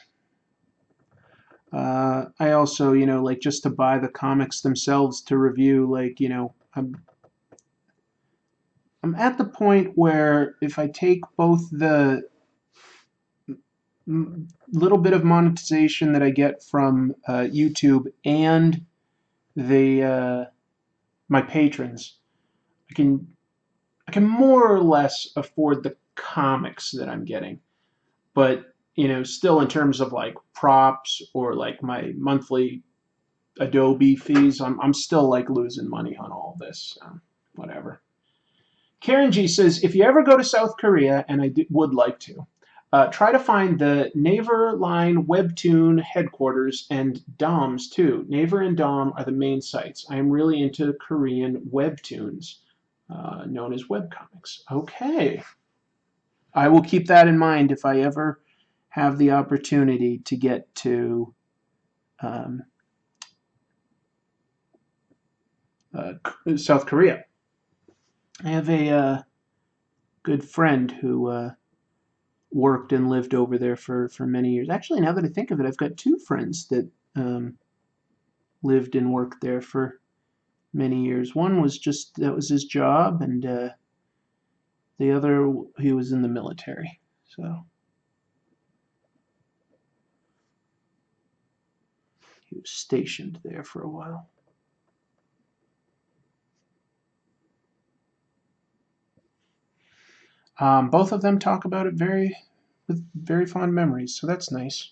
I also, you know, like just to buy the comics themselves to review, like, you know, I'm at the point where if I take both the little bit of monetization that I get from YouTube and the my patrons, I can more or less afford the comics that I'm getting. But, you know, still in terms of like props or like my monthly Adobe fees, I'm still like losing money on all this. So, whatever. Karen G says, if you ever go to South Korea, and I would like to, try to find the Naver Line Webtoon headquarters and DOMs too. Naver and DOM are the main sites. I am really into Korean webtoons, known as webcomics. Okay. I will keep that in mind if I ever have the opportunity to get to South Korea. I have a good friend who worked and lived over there for many years. Actually, now that I think of it, I've got two friends that lived and worked there for many years. One was just, that was his job, and the other, he was in the military. So he was stationed there for a while. Both of them talk about it with very fond memories, so that's nice.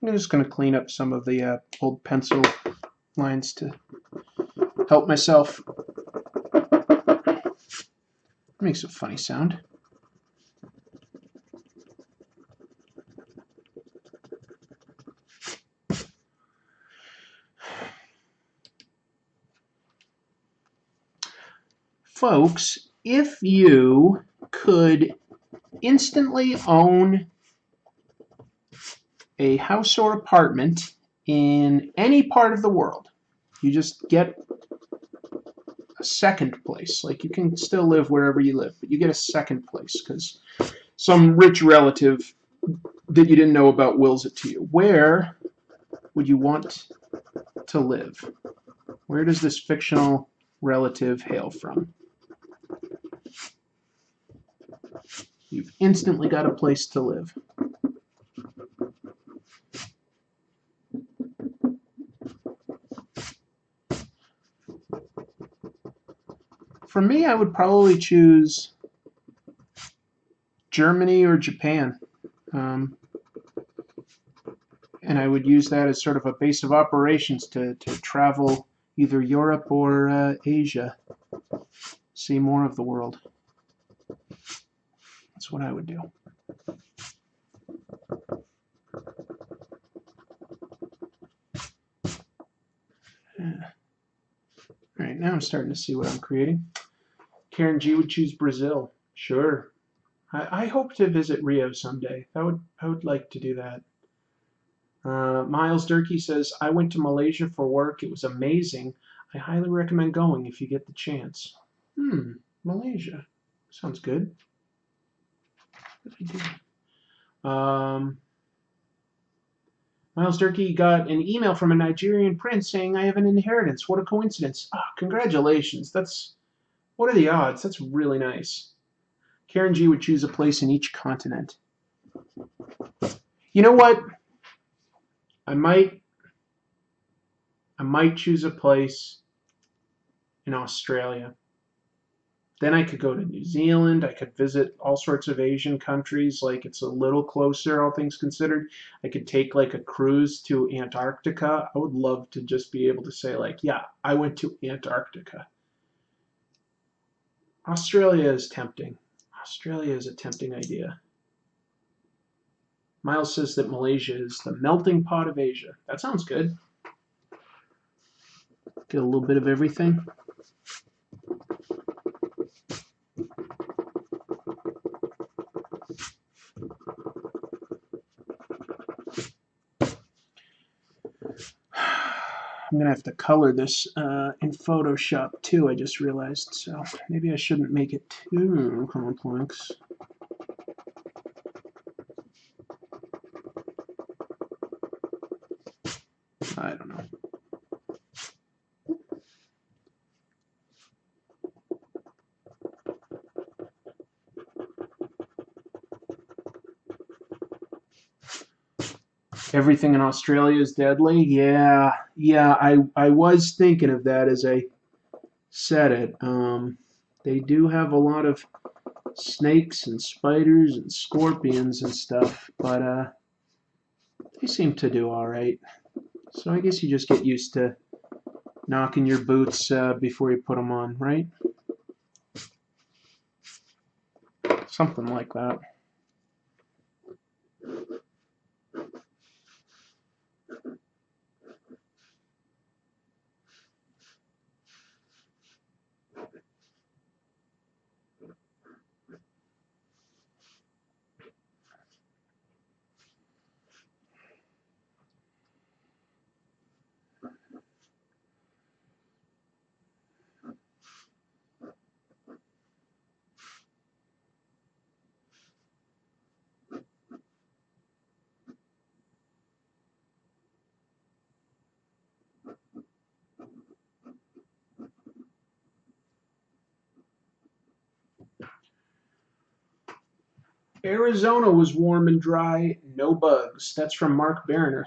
I'm just going to clean up some of the old pencil lines to help myself. It makes a funny sound. Folks, if you could instantly own a house or apartment in any part of the world, you just get a second place. Like, you can still live wherever you live, but you get a second place because some rich relative that you didn't know about wills it to you. Where would you want to live? Where does this fictional relative hail from? You've instantly got a place to live. For me, I would probably choose Germany or Japan. And I would use that as sort of a base of operations to travel either Europe or Asia, see more of the world. That's what I would do. Yeah. All right, now I'm starting to see what I'm creating. Karen G would choose Brazil. Sure. I hope to visit Rio someday. I would like to do that. Miles Durkee says, I went to Malaysia for work. It was amazing. I highly recommend going if you get the chance. Malaysia. Sounds good. Miles Durkee got an email from a Nigerian prince saying, "I have an inheritance." What a coincidence. Ah, congratulations. What are the odds? That's really nice. Karen G would choose a place in each continent. You know what? I might choose a place in Australia. Then I could go to New Zealand. I could visit all sorts of Asian countries. Like, it's a little closer, all things considered. I could take like a cruise to Antarctica. I would love to just be able to say, like, yeah, I went to Antarctica. Australia is tempting. Australia is a tempting idea. Miles says that Malaysia is the melting pot of Asia. That sounds good. Get a little bit of everything. I'm gonna have to color this in Photoshop too, I just realized, so maybe I shouldn't make it too complex. I don't know. Everything in Australia is deadly? Yeah, I was thinking of that as I said it. They do have a lot of snakes and spiders and scorpions and stuff, but they seem to do all right. So I guess you just get used to knocking your boots before you put them on, right? Something like that. Arizona was warm and dry, no bugs. That's from Mark Bariner.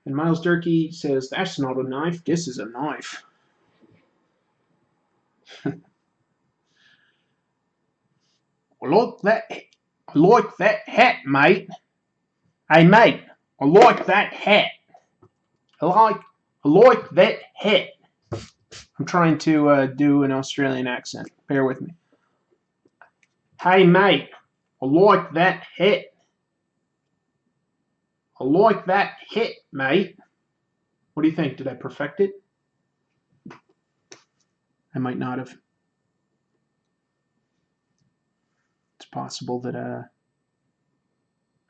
And Miles Durkee says, "That's not a knife, this is a knife." Look that, I like that hat, mate. Hey, mate, I like that hat. I like that hat. I'm trying to do an Australian accent. Bear with me. Hey, mate, I like that hat. I like that hat, mate. What do you think? Did I perfect it? I might not have. It's possible that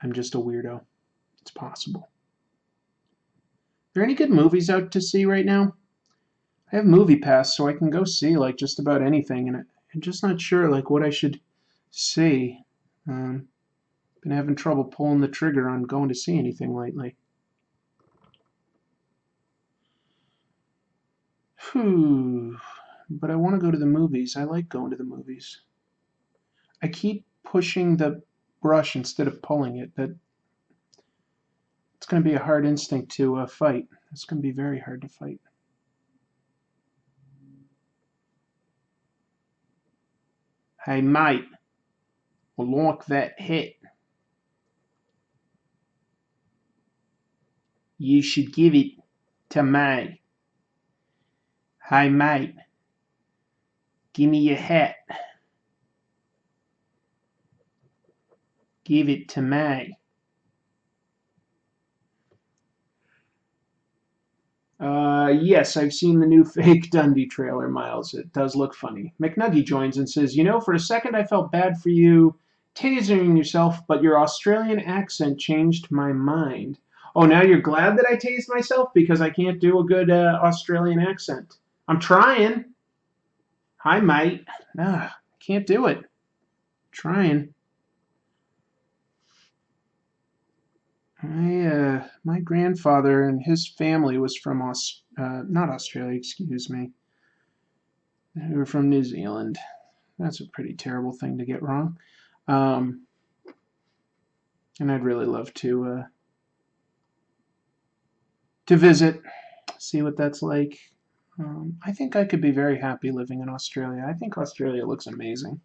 I'm just a weirdo. It's possible. Are there any good movies out to see right now? I have Movie Pass, so I can go see like just about anything, and I'm just not sure like what I should see. Been having trouble pulling the trigger on going to see anything lately. Whew. But I want to go to the movies. I like going to the movies. I keep pushing the brush instead of pulling it. It's going to be a hard instinct to fight. It's going to be very hard to fight. Hey, mate, I like that hat. You should give it to me. Hey, mate, give me your hat. Give it to me. Yes, I've seen the new fake Dundee trailer, Miles. It does look funny. McNuggy joins and says, "You know, for a second I felt bad for you tasering yourself, but your Australian accent changed my mind." Oh, now you're glad that I tased myself because I can't do a good Australian accent. I'm trying. Hi, mate. Can't do it. Trying. My grandfather and his family was from not Australia, excuse me. They were from New Zealand. That's a pretty terrible thing to get wrong. Um, and I'd really love to visit, see what that's like. I think I could be very happy living in Australia. I think Australia looks amazing.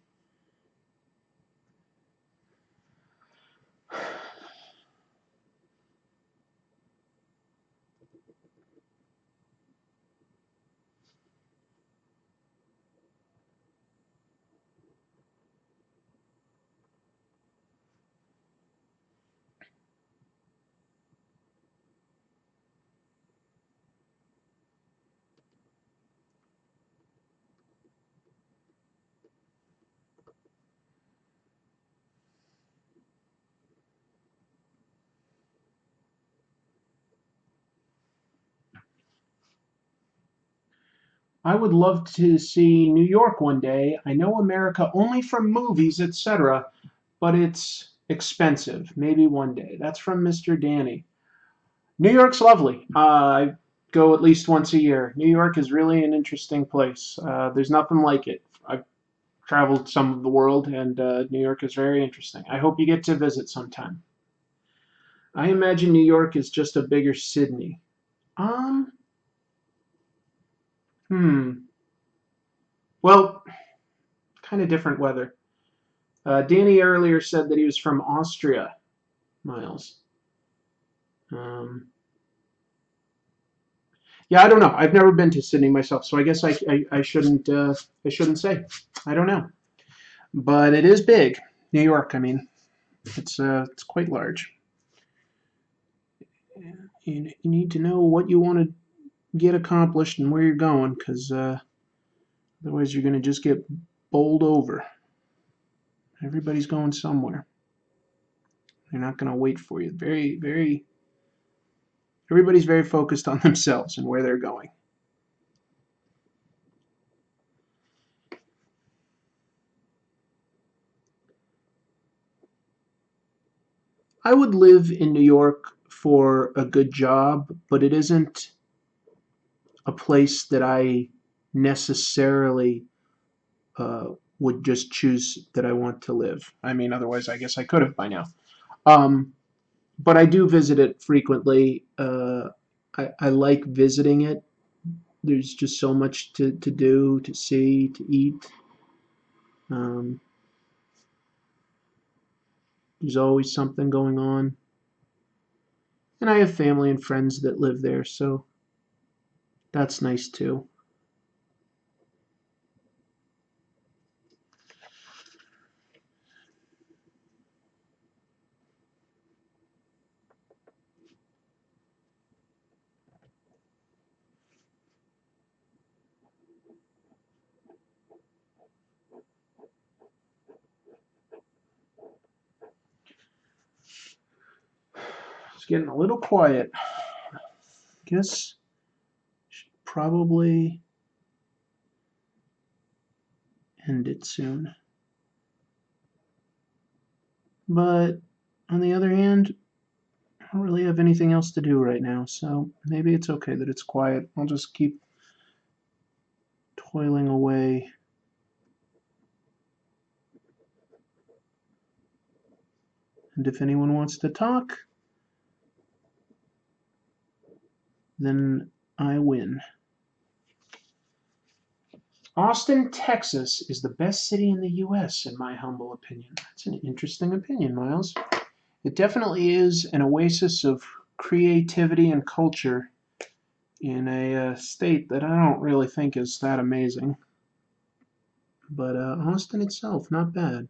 I would love to see New York one day. I know America only from movies, etc., but it's expensive. Maybe one day. That's from Mr. Danny. New York's lovely. I go at least once a year. New York is really an interesting place. There's nothing like it. I've traveled some of the world, and New York is very interesting. I hope you get to visit sometime. I imagine New York is just a bigger Sydney. Um, hmm. Well, kind of different weather. Danny earlier said that he was from Austria, Miles. Um, yeah, I don't know. I've never been to Sydney myself, so I guess I shouldn't say. I don't know, but it is big. New York, I mean, it's quite large. You need to know what you want to get accomplished and where you're going, because otherwise you're going to just get bowled over. Everybody's going somewhere. They're not going to wait for you. Everybody's very focused on themselves and where they're going. I would live in New York for a good job, but it isn't a place that I necessarily would just choose that I want to live. I mean, otherwise, I guess I could have by now. Um, but I do visit it frequently. I like visiting it. There's just so much to do, to see, to eat. Um, there's always something going on. And I have family and friends that live there, so that's nice too. It's getting a little quiet. Guess should probably end it soon. But on the other hand, I don't really have anything else to do right now, so maybe it's okay that it's quiet. I'll just keep toiling away. And if anyone wants to talk, then I win. Austin, Texas is the best city in the US, in my humble opinion. That's an interesting opinion, Miles. It definitely is an oasis of creativity and culture in a state that I don't really think is that amazing. But Austin itself, not bad.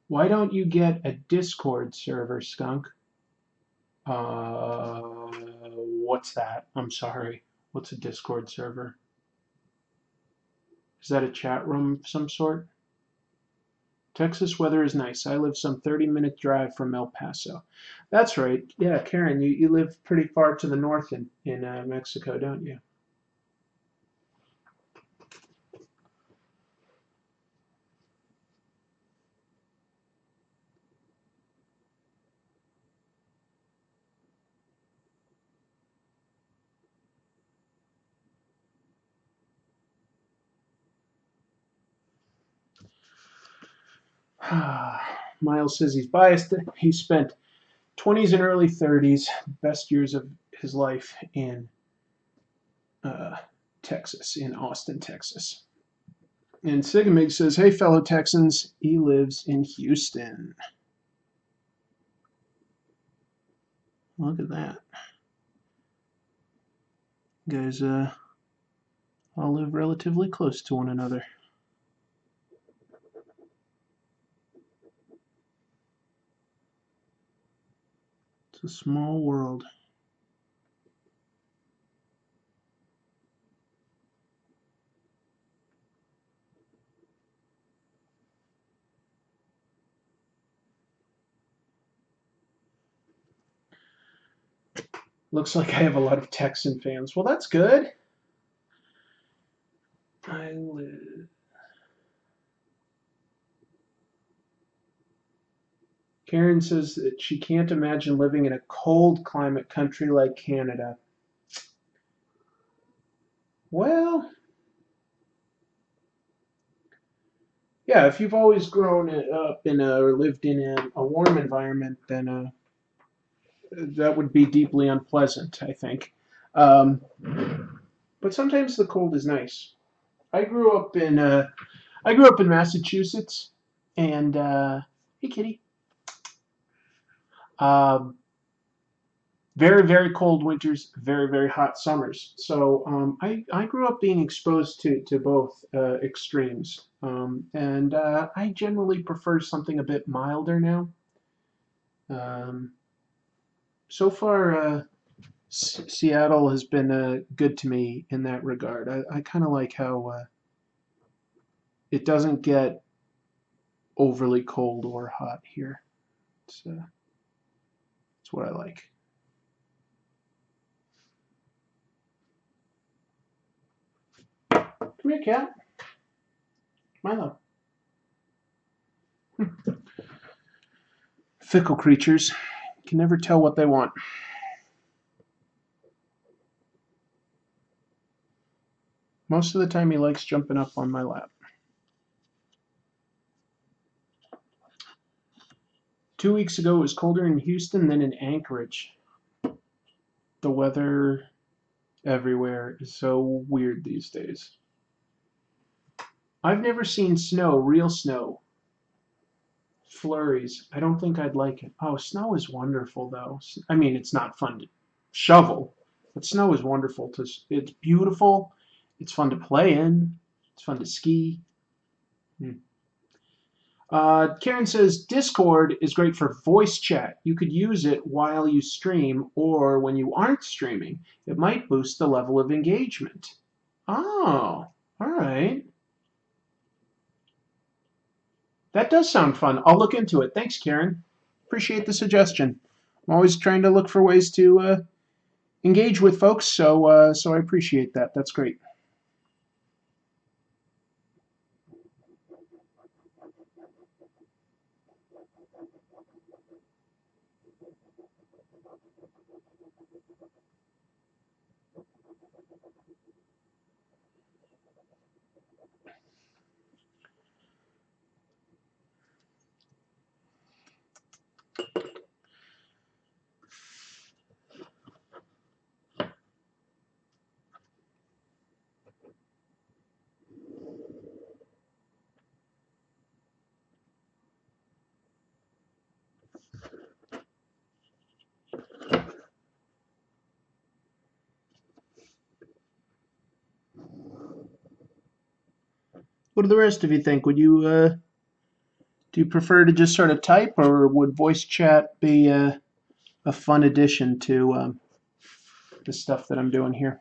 Why don't you get a Discord server, Skunk? What's that? I'm sorry. What's a Discord server? Is that a chat room of some sort? Texas weather is nice. I live some 30-minute drive from El Paso. That's right. Yeah, Karen, you live pretty far to the north in Mexico, don't you? Miles says he's biased. He spent 20s and early 30s, best years of his life in uh, Texas, in Austin, Texas. And Sigamig says, hey, fellow Texans, he lives in Houston. Look at that. You guys all live relatively close to one another. It's a small world. Looks like I have a lot of Texan fans. Well, that's good. I live. Karen says that she can't imagine living in a cold climate country like Canada. Well, yeah, if you've always grown up in or lived in a warm environment, then that would be deeply unpleasant, I think. Um, but sometimes the cold is nice. I grew up in Massachusetts, and hey, kitty. Um, very, very cold winters, very, very hot summers. So I grew up being exposed to both extremes, and I generally prefer something a bit milder now. Um, so far, Seattle has been good to me in that regard. I kind of like how it doesn't get overly cold or hot here. It's what I like. Come here, cat. Milo. Fickle creatures. Can never tell what they want. Most of the time he likes jumping up on my lap. 2 weeks ago it was colder in Houston than in Anchorage. The weather everywhere is so weird these days. I've never seen snow, real snow. Flurries. I don't think I'd like it. Oh, snow is wonderful though. I mean, it's not fun to shovel, but snow is wonderful. It's beautiful. It's fun to play in. It's fun to ski. Karen says Discord is great for voice chat. You could use it while you stream or when you aren't streaming. It might boost the level of engagement. Oh, all right. That does sound fun. I'll look into it. Thanks, Karen. Appreciate the suggestion. I'm always trying to look for ways to engage with folks, so I appreciate that. That's great. What do the rest of you think? Would you Do you prefer to just sort of type, or would voice chat be a fun addition to the stuff that I'm doing here?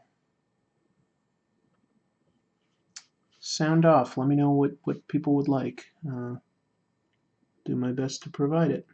Sound off. Let me know what people would like. Do my best to provide it.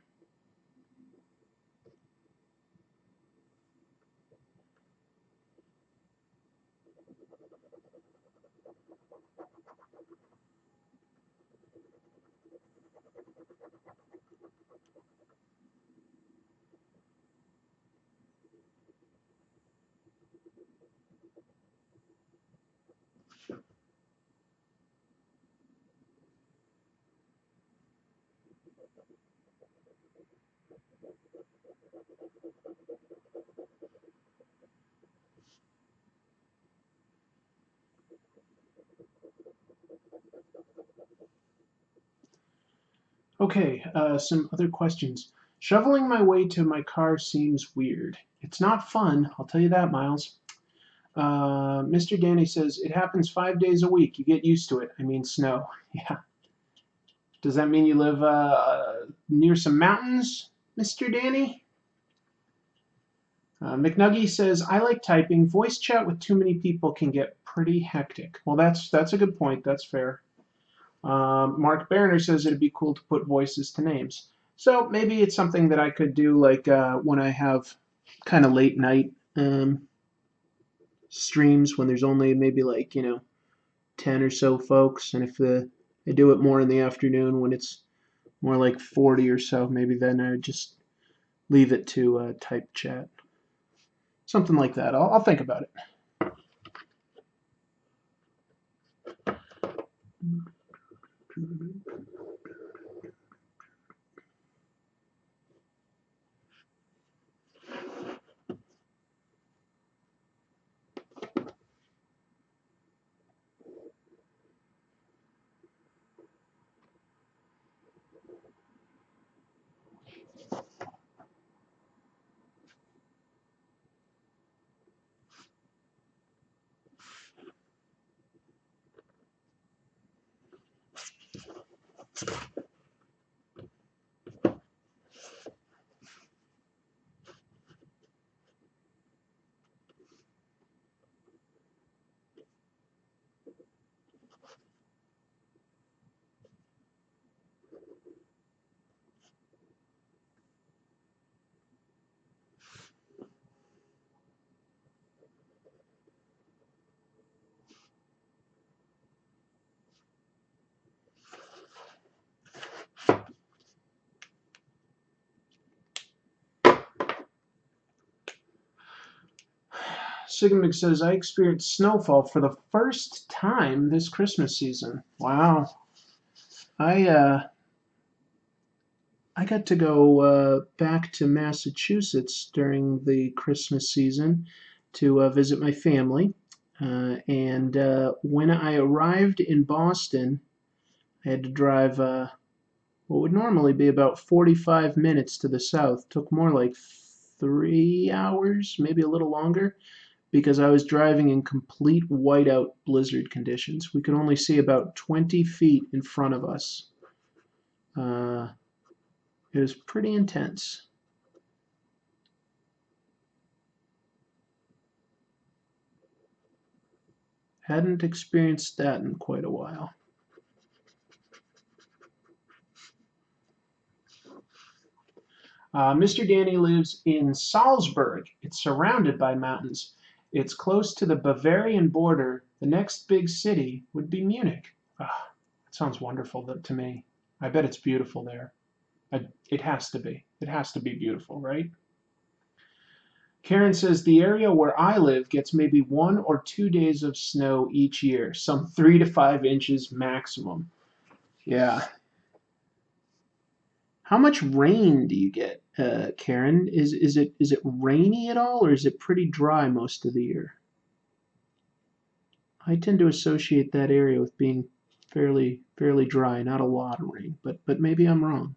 Okay, some other questions. Shoveling my way to my car seems weird. It's not fun, I'll tell you that, Miles. Mr. Danny says, it happens 5 days a week. You get used to it. I mean, snow. Yeah. Does that mean you live near some mountains, Mr. Danny? McNuggy says, I like typing. Voice chat with too many people can get pretty hectic. Well, that's a good point. That's fair. Mark Berner says it'd be cool to put voices to names. So maybe it's something that I could do like when I have kind of late night streams when there's only maybe like, 10 or so folks. And if I do it more in the afternoon when it's more like 40 or so, maybe then I just leave it to type chat. Something like that. I'll think about it. Sigmund says, I experienced snowfall for the first time this Christmas season. Wow. I I got to go back to Massachusetts during the Christmas season to visit my family. And when I arrived in Boston, I had to drive what would normally be about 45 minutes to the south. Took more like 3 hours, maybe a little longer, because I was driving in complete whiteout blizzard conditions. We could only see about 20 feet in front of us. Uh, it was pretty intense. Hadn't experienced that in quite a while. Mr. Danny lives in Salzburg. It's surrounded by mountains. It's close to the Bavarian border. The next big city would be Munich. Ah, that sounds wonderful to me. I bet it's beautiful there. It has to be. It has to be beautiful, right? Karen says the area where I live gets maybe 1 or 2 days of snow each year, some 3 to 5 inches maximum. Yeah. How much rain do you get, Karen? Is it rainy at all, or is it pretty dry most of the year? I tend to associate that area with being fairly dry, not a lot of rain, but maybe I'm wrong.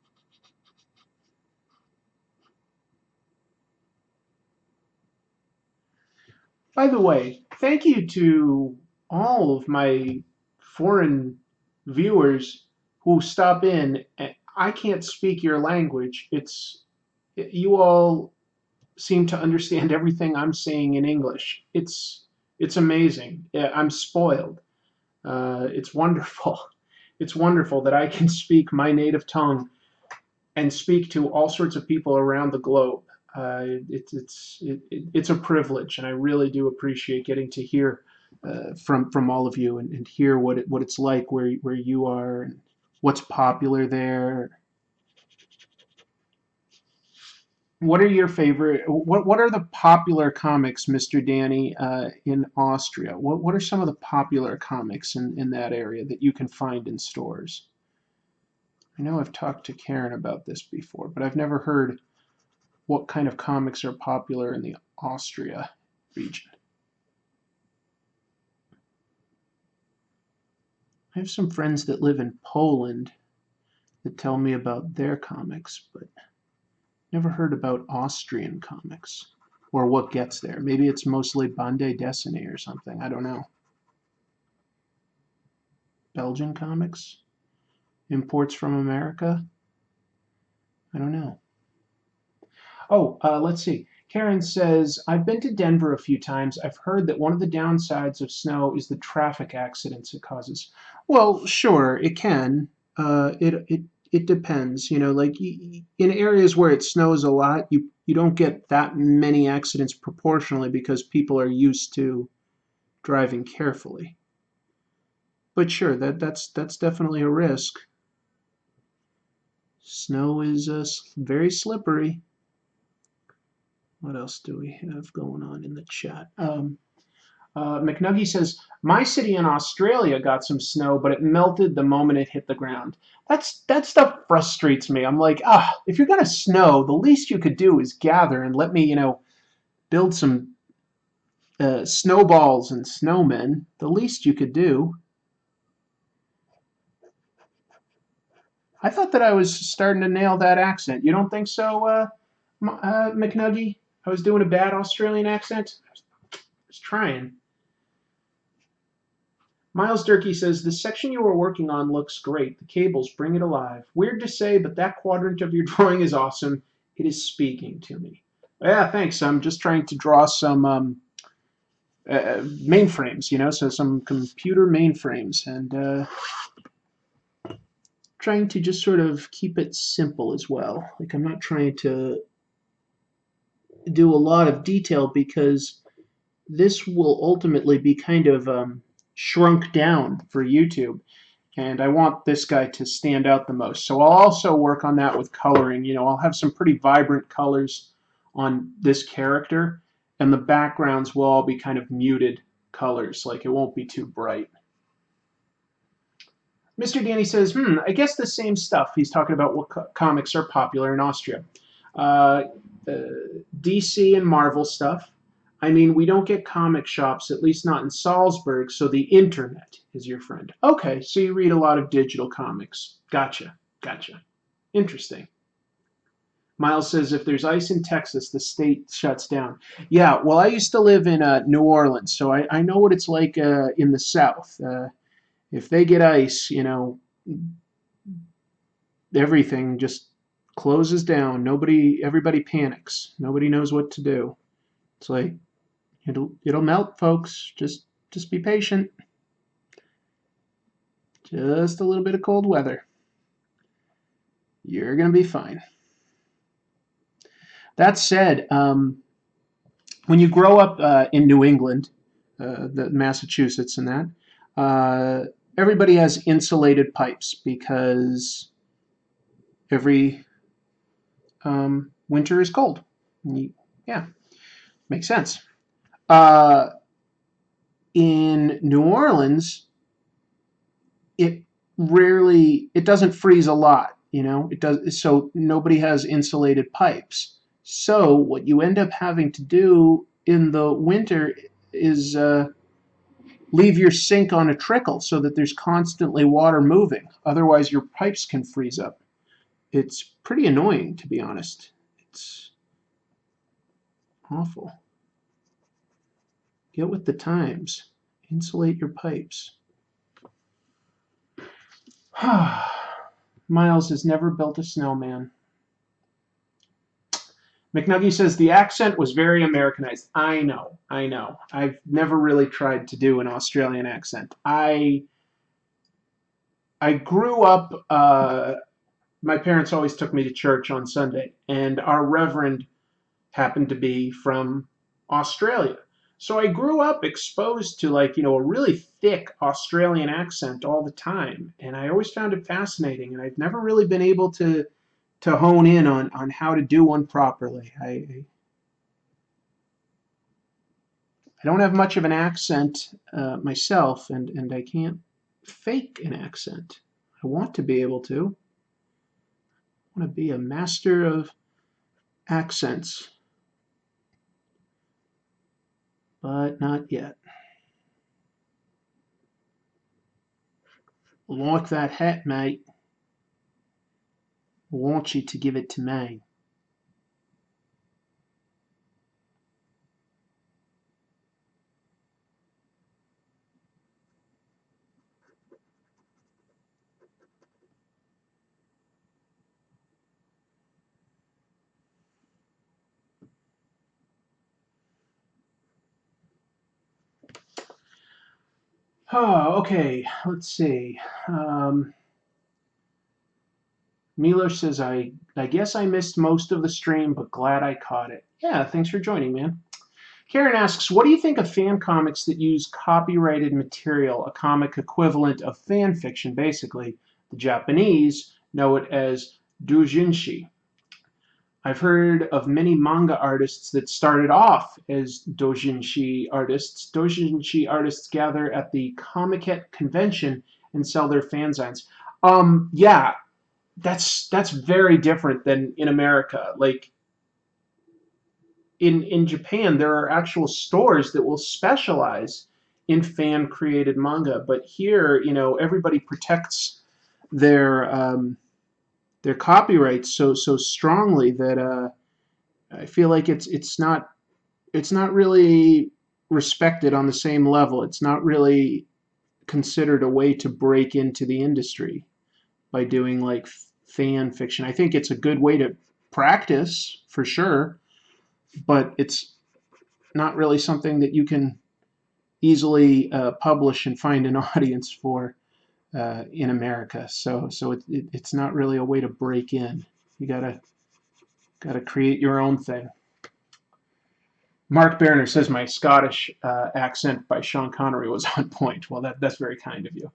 By the way, thank you to all of my foreign viewers who stop in. I can't speak your language. You all seem to understand everything I'm saying in English. It's amazing. I'm spoiled. It's wonderful. It's wonderful that I can speak my native tongue and speak to all sorts of people around the globe. It's a privilege, and I really do appreciate getting to hear from all of you and hear what it's like where you are and what's popular there. What are your favorite? What are the popular comics, Mr. Danny, in Austria? What are some of the popular comics in that area that you can find in stores? I know I've talked to Karen about this before, but I've never heard what kind of comics are popular in the Austria region. I have some friends that live in Poland that tell me about their comics, but never heard about Austrian comics or what gets there. Maybe it's mostly bande dessinée or something. I don't know. Belgian comics? Imports from America? I don't know. Oh, let's see. Karen says, I've been to Denver a few times. I've heard that one of the downsides of snow is the traffic accidents it causes. Well, sure, it can. It depends. You know, like in areas where it snows a lot, you don't get that many accidents proportionally because people are used to driving carefully. But sure, that's definitely a risk. Snow is very slippery. What else do we have going on in the chat? McNuggy says, my city in Australia got some snow, but it melted the moment it hit the ground. That stuff frustrates me. I'm like, if you're going to snow, the least you could do is gather and let me, build some snowballs and snowmen. The least you could do. I thought that I was starting to nail that accent. You don't think so, McNuggy? I was doing a bad Australian accent? I was trying. Miles Durkee says, the section you were working on looks great. The cables bring it alive. Weird to say, but that quadrant of your drawing is awesome. It is speaking to me. Yeah, thanks. I'm just trying to draw some mainframes, so some computer mainframes, and trying to just sort of keep it simple as well. Like, I'm not trying to do a lot of detail because this will ultimately be kind of shrunk down for YouTube. And I want this guy to stand out the most. So I'll also work on that with coloring. I'll have some pretty vibrant colors on this character, and the backgrounds will all be kind of muted colors, like it won't be too bright. Mr. Danny says, I guess the same stuff. He's talking about what comics are popular in Austria. DC and Marvel stuff. I mean, we don't get comic shops, at least not in Salzburg, so the internet is your friend. Okay, so you read a lot of digital comics. Gotcha. Interesting. Miles says, if there's ice in Texas, the state shuts down. Yeah, well, I used to live in New Orleans, so I know what it's like in the South. If they get ice, everything just closes down. Everybody panics. Nobody knows what to do. It's like, it'll melt, folks. Just be patient. Just a little bit of cold weather. You're gonna be fine. That said, when you grow up in New England, the Massachusetts and that, everybody has insulated pipes because every winter is cold. Yeah, makes sense. In New Orleans, it doesn't freeze a lot. It does, so nobody has insulated pipes. So what you end up having to do in the winter is leave your sink on a trickle so that there's constantly water moving. Otherwise, your pipes can freeze up. It's pretty annoying, to be honest. It's awful. Get with the times. Insulate your pipes. Miles has never built a snowman. McNuggy says the accent was very Americanized. I know, I know. I've never really tried to do an Australian accent. I grew up. My parents always took me to church on Sunday, and our reverend happened to be from Australia. So I grew up exposed to a really thick Australian accent all the time, and I always found it fascinating. And I've never really been able to hone in on how to do one properly. I don't have much of an accent myself, and I can't fake an accent. I want to be able to. I want to be a master of accents, but not yet. Like that hat, mate. I want you to give it to me. Oh, okay. Let's see. Milo says, I guess I missed most of the stream, but glad I caught it. Yeah, thanks for joining, man. Karen asks, what do you think of fan comics that use copyrighted material, a comic equivalent of fan fiction, basically? The Japanese know it as doujinshi. I've heard of many manga artists that started off as doujinshi artists. Doujinshi artists gather at the Comiket convention and sell their fanzines. Yeah, that's very different than in America. Like in Japan, there are actual stores that will specialize in fan created manga, but here, everybody protects their their copyrights so strongly that I feel like it's not really respected on the same level. It's not really considered a way to break into the industry by doing like fan fiction. I think it's a good way to practice for sure, but it's not really something that you can easily publish and find an audience for in America. So it's not really a way to break in. You gotta create your own thing. Mark Berner says my Scottish accent by Sean Connery was on point. Well, that's very kind of you.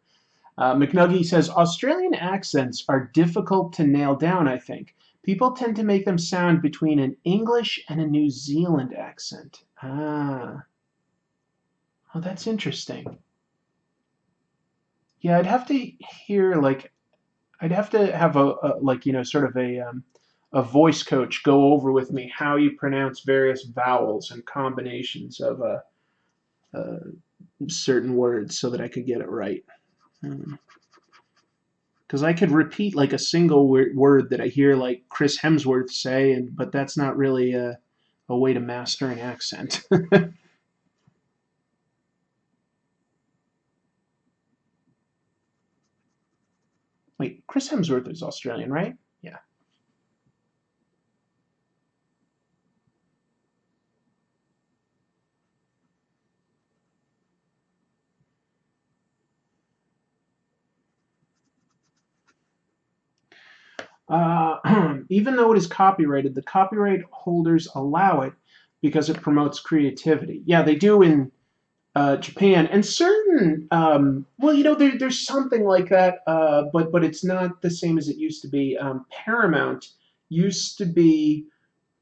McNuggy says Australian accents are difficult to nail down, I think. People tend to make them sound between an English and a New Zealand accent. Ah, oh, that's interesting. Yeah, I'd have to hear I'd have to have sort of a voice coach go over with me how you pronounce various vowels and combinations of uh, certain words so that I could get it right. Because I could repeat like a single word that I hear like Chris Hemsworth say, but that's not really a way to master an accent. Wait, Chris Hemsworth is Australian, right? Yeah. Even though it is copyrighted, the copyright holders allow it because it promotes creativity. Yeah, they do in Japan and certain. Well, there's something like that, but it's not the same as it used to be. Paramount used to be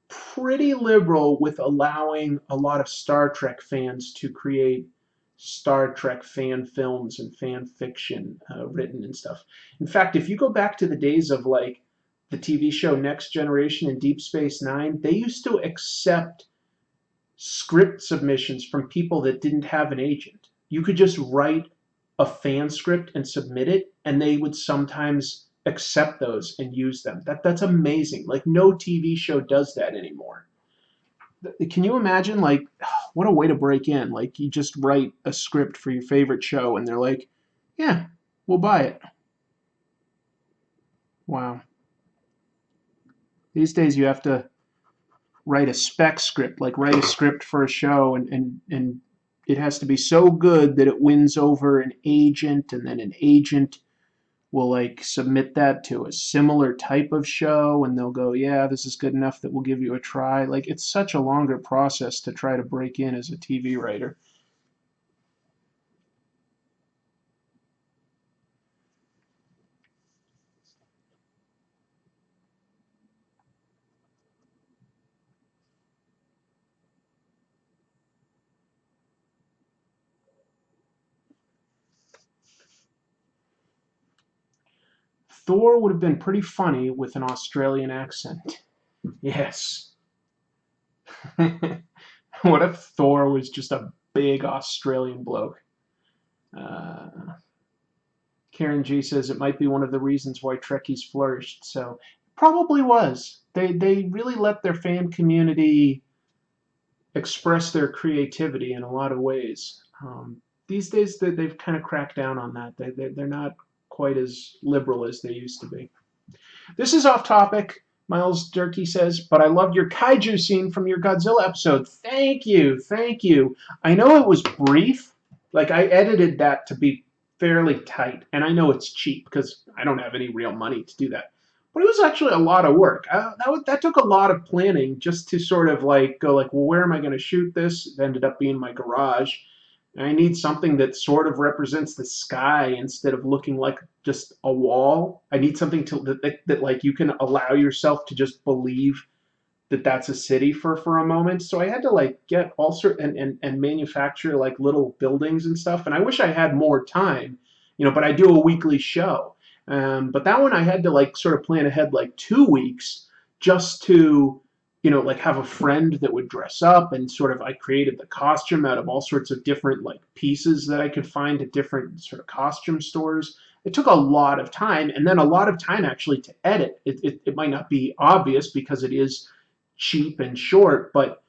pretty liberal with allowing a lot of Star Trek fans to create Star Trek fan films and fan fiction written and stuff. In fact, if you go back to the days of like the TV show Next Generation and Deep Space Nine, they used to accept script submissions from people that didn't have an agent. You could just write a fan script and submit it, and they would sometimes accept those and use them. That's amazing. Like no TV show does that anymore. Can you imagine like what a way to break in? Like you just write a script for your favorite show and they're like, "Yeah, we'll buy it. Wow. These days you have to write a spec script, like write a script for a show, and it has to be so good that it wins over an agent, and then an agent will like submit that to a similar type of show, and they'll go, yeah, this is good enough that we'll give you a try. Like, it's such a longer process to try to break in as a TV writer. Thor would have been pretty funny with an Australian accent. Yes. What if Thor was just a big Australian bloke? Uh, Karen G says it might be one of the reasons why Trekkies flourished. So probably was. They really let their fan community express their creativity in a lot of ways. These days they've kind of cracked down on that. They're not quite as liberal as they used to be. This is off topic. Miles Durkee says, but I loved your kaiju scene from your Godzilla episode. Thank you, thank you. I know it was brief. Like, I edited that to be fairly tight, and I know it's cheap because I don't have any real money to do that. But it was actually a lot of work. That took a lot of planning just to sort of like go like, well, where am I going to shoot this? It ended up being my garage. And I need something that sort of represents the sky instead of looking like just a wall. I need something that like you can allow yourself to just believe that that's a city for a moment. So I had to like get all sort and manufacture like little buildings and stuff. And I wish I had more time, but I do a weekly show. But that one I had to like sort of plan ahead like 2 weeks just to like have a friend that would dress up, and sort of I created the costume out of all sorts of different like pieces that I could find at different sort of costume stores. It took a lot of time, and then a lot of time actually to edit. It might not be obvious because it is cheap and short, but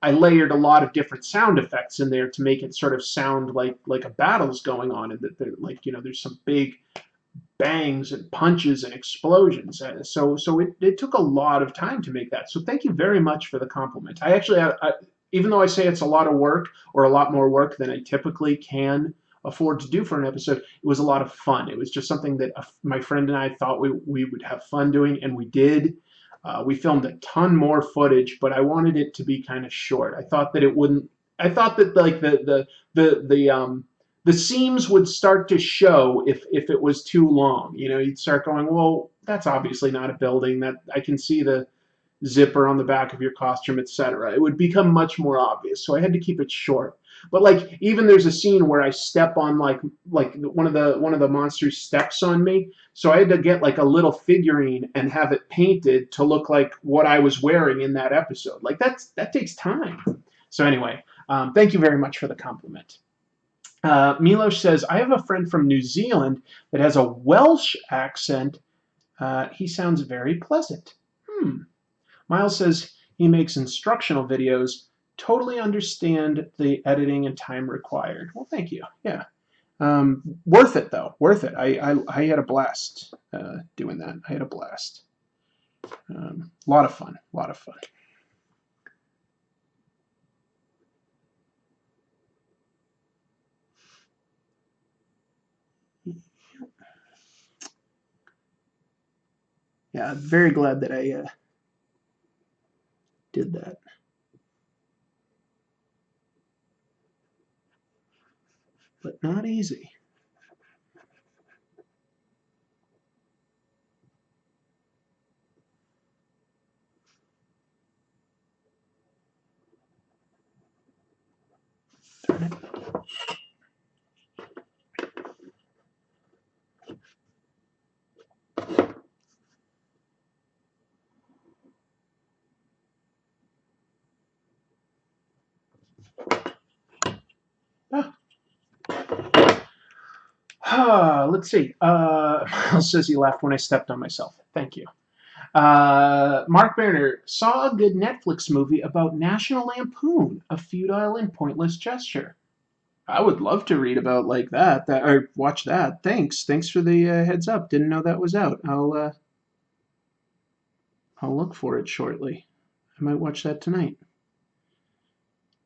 I layered a lot of different sound effects in there to make it sort of sound like a battle's going on, and that like there's some big bangs and punches and explosions. So it took a lot of time to make that. So thank you very much for the compliment. I actually, even though I say it's a lot of work, or a lot more work than I typically can afford to do for an episode, it was a lot of fun. It was just something that my friend and I thought we would have fun doing, and we did. We filmed a ton more footage, but I wanted it to be kind of short. I thought that it wouldn't. I thought that like the seams would start to show if it was too long. You'd start going, well, that's obviously not a building. That I can see the zipper on the back of your costume, etc. It would become much more obvious. So I had to keep it short. But like even there's a scene where I step on like one of the monsters steps on me. So I had to get like a little figurine and have it painted to look like what I was wearing in that episode. Like that takes time. So anyway, thank you very much for the compliment. Milos says, I have a friend from New Zealand that has a Welsh accent. He sounds very pleasant. Miles says he makes instructional videos. Totally understand the editing and time required. Well, thank you. Yeah. Worth it, though. Worth it. I had a blast doing that. I had a blast. A lot of fun. A lot of fun. Yeah, I'm very glad that I did that. But not easy. Let's see. Miles says he laughed when I stepped on myself. Thank you. Mark Barner saw a good Netflix movie about National Lampoon, a futile and pointless gesture. I would love to read about like that, or watch that. Thanks for the heads up. Didn't know that was out. I'll look for it shortly. I might watch that tonight.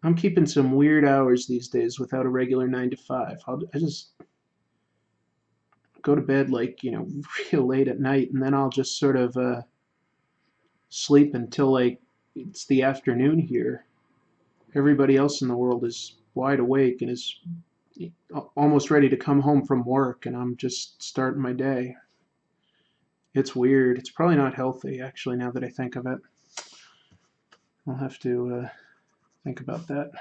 I'm keeping some weird hours these days without a regular 9 to 5. I just go to bed like real late at night, and then I'll just sort of sleep until like it's the afternoon here. Everybody else in the world is wide awake and is almost ready to come home from work, and I'm just starting my day. It's weird. It's probably not healthy, actually, now that I think of it. I'll have to think about that.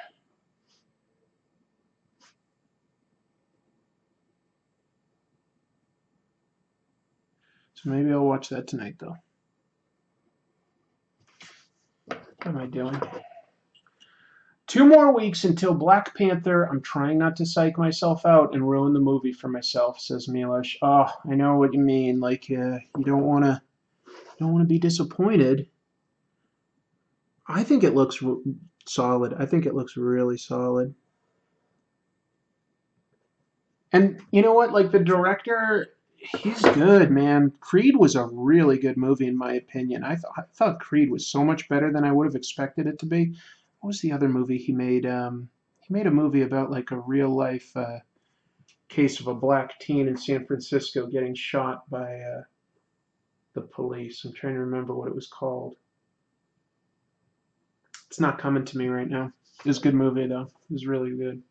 So maybe I'll watch that tonight, though. What am I doing? 2 more weeks until Black Panther. I'm trying not to psych myself out and ruin the movie for myself, says Milosh. Oh, I know what you mean. Like, you don't want to be disappointed. I think it looks solid. I think it looks really solid. And you know what? Like the director, he's good, man. Creed was a really good movie in my opinion. I thought Creed was so much better than I would have expected it to be. What was the other movie he made? He made a movie about like a real life case of a black teen in San Francisco getting shot by the police. I'm trying to remember what it was called. It's not coming to me right now. It was a good movie though. It was really good.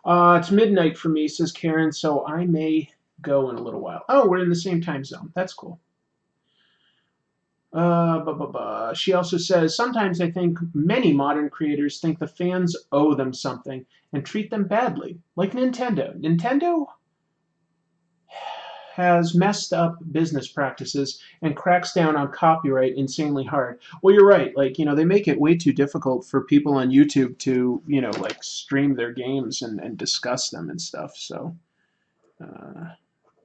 It's midnight for me, says Karen, so I may go in a little while. Oh, we're in the same time zone. That's cool. She also says, sometimes I think many modern creators think the fans owe them something and treat them badly, like Nintendo. Nintendo has messed up business practices and cracks down on copyright insanely hard. Well, you're right. Like, they make it way too difficult for people on YouTube to, like stream their games and discuss them and stuff. So,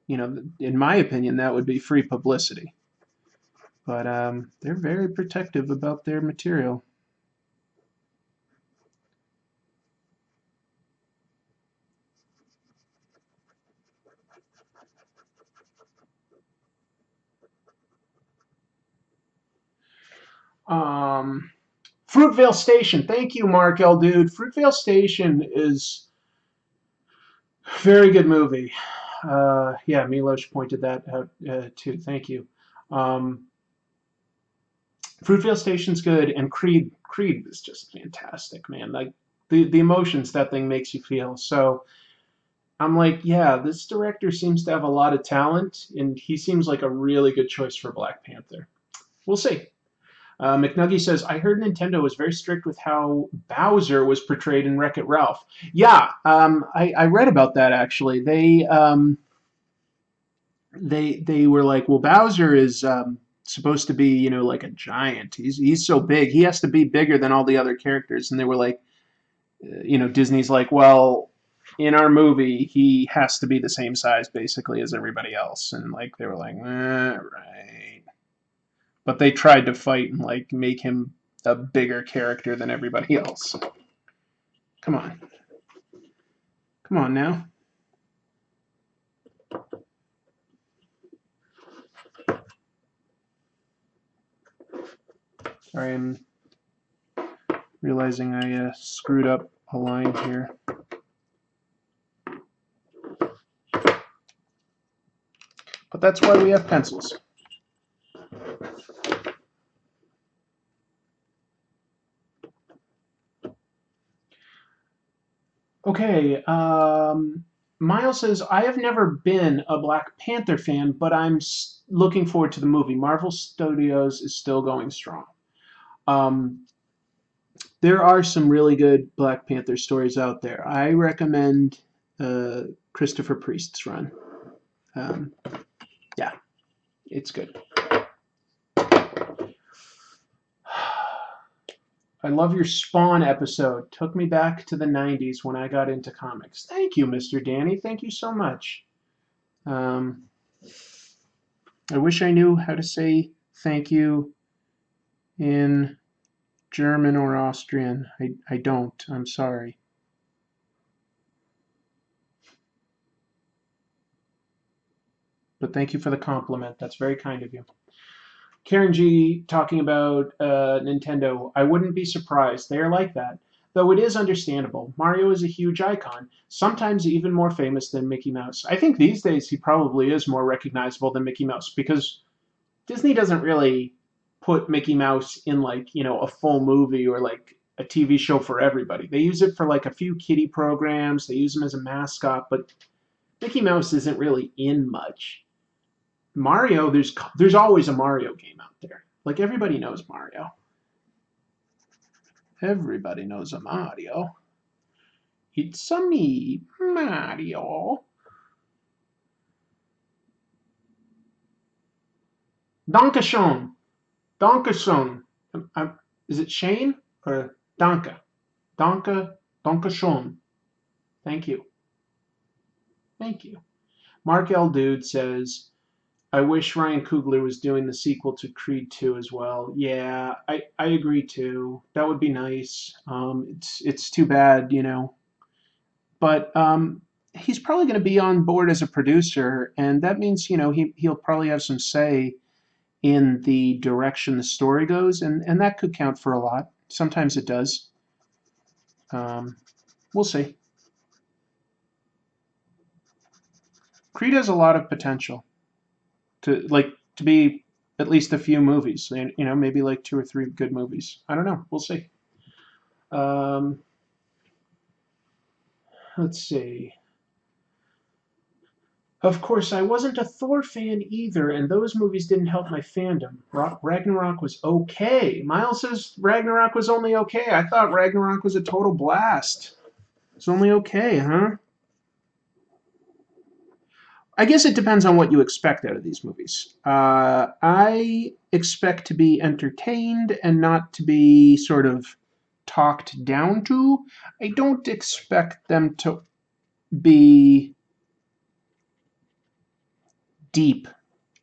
in my opinion, that would be free publicity. But they're very protective about their material. Um, Fruitvale Station. Thank you, Mark L. Dude. Fruitvale Station is a very good movie. Yeah, Milosh pointed that out too. Thank you. Fruitvale Station's good, and Creed is just fantastic, man. Like the emotions that thing makes you feel. So I'm like, yeah, this director seems to have a lot of talent, and he seems like a really good choice for Black Panther. We'll see. McNuggy says, I heard Nintendo was very strict with how Bowser was portrayed in Wreck-It Ralph. Yeah, I read about that actually. They were like, well, Bowser is supposed to be, like a giant. He's so big. He has to be bigger than all the other characters. And they were like, Disney's like, well, in our movie, he has to be the same size basically as everybody else. And like they were like, right. But they tried to fight and like make him a bigger character than everybody else. Come on. Come on now. Sorry, I'm realizing I screwed up a line here. But that's why we have pencils. Okay, Miles says, I have never been a Black Panther fan, but I'm looking forward to the movie. Marvel Studios is still going strong. There are some really good Black Panther stories out there. I recommend Christopher Priest's run. Yeah, it's good. I love your Spawn episode. Took me back to the 90s when I got into comics. Thank you, Mr. Danny. Thank you so much. I wish I knew how to say thank you in German or Austrian. I don't. I'm sorry. But thank you for the compliment. That's very kind of you. Karen G talking about Nintendo. I wouldn't be surprised. They are like that. Though it is understandable. Mario is a huge icon, sometimes even more famous than Mickey Mouse. I think these days he probably is more recognizable than Mickey Mouse because Disney doesn't really put Mickey Mouse in like, a full movie or like a TV show for everybody. They use it for like a few kiddie programs. They use him as a mascot, but Mickey Mouse isn't really in much. Mario, there's always a Mario game out there. Like everybody knows Mario. Everybody knows a Mario. It's a me, Mario. Dankeschön. Dankeschön. Is it Shane or Danke? Dankeschön. Thank you. Thank you. Mark L. Dude says, I wish Ryan Coogler was doing the sequel to Creed 2 as well. Yeah, I agree too. That would be nice. It's too bad, But he's probably going to be on board as a producer, and that means, he'll probably have some say in the direction the story goes, and that could count for a lot. Sometimes it does. We'll see. Creed has a lot of potential to be at least a few movies. Maybe like 2 or 3 good movies. I don't know. We'll see. Let's see. Of course, I wasn't a Thor fan either, and those movies didn't help my fandom. Ragnarok was okay. Miles says Ragnarok was only okay. I thought Ragnarok was a total blast. It's only okay, huh? I guess it depends on what you expect out of these movies. I expect to be entertained and not to be sort of talked down to. I don't expect them to be deep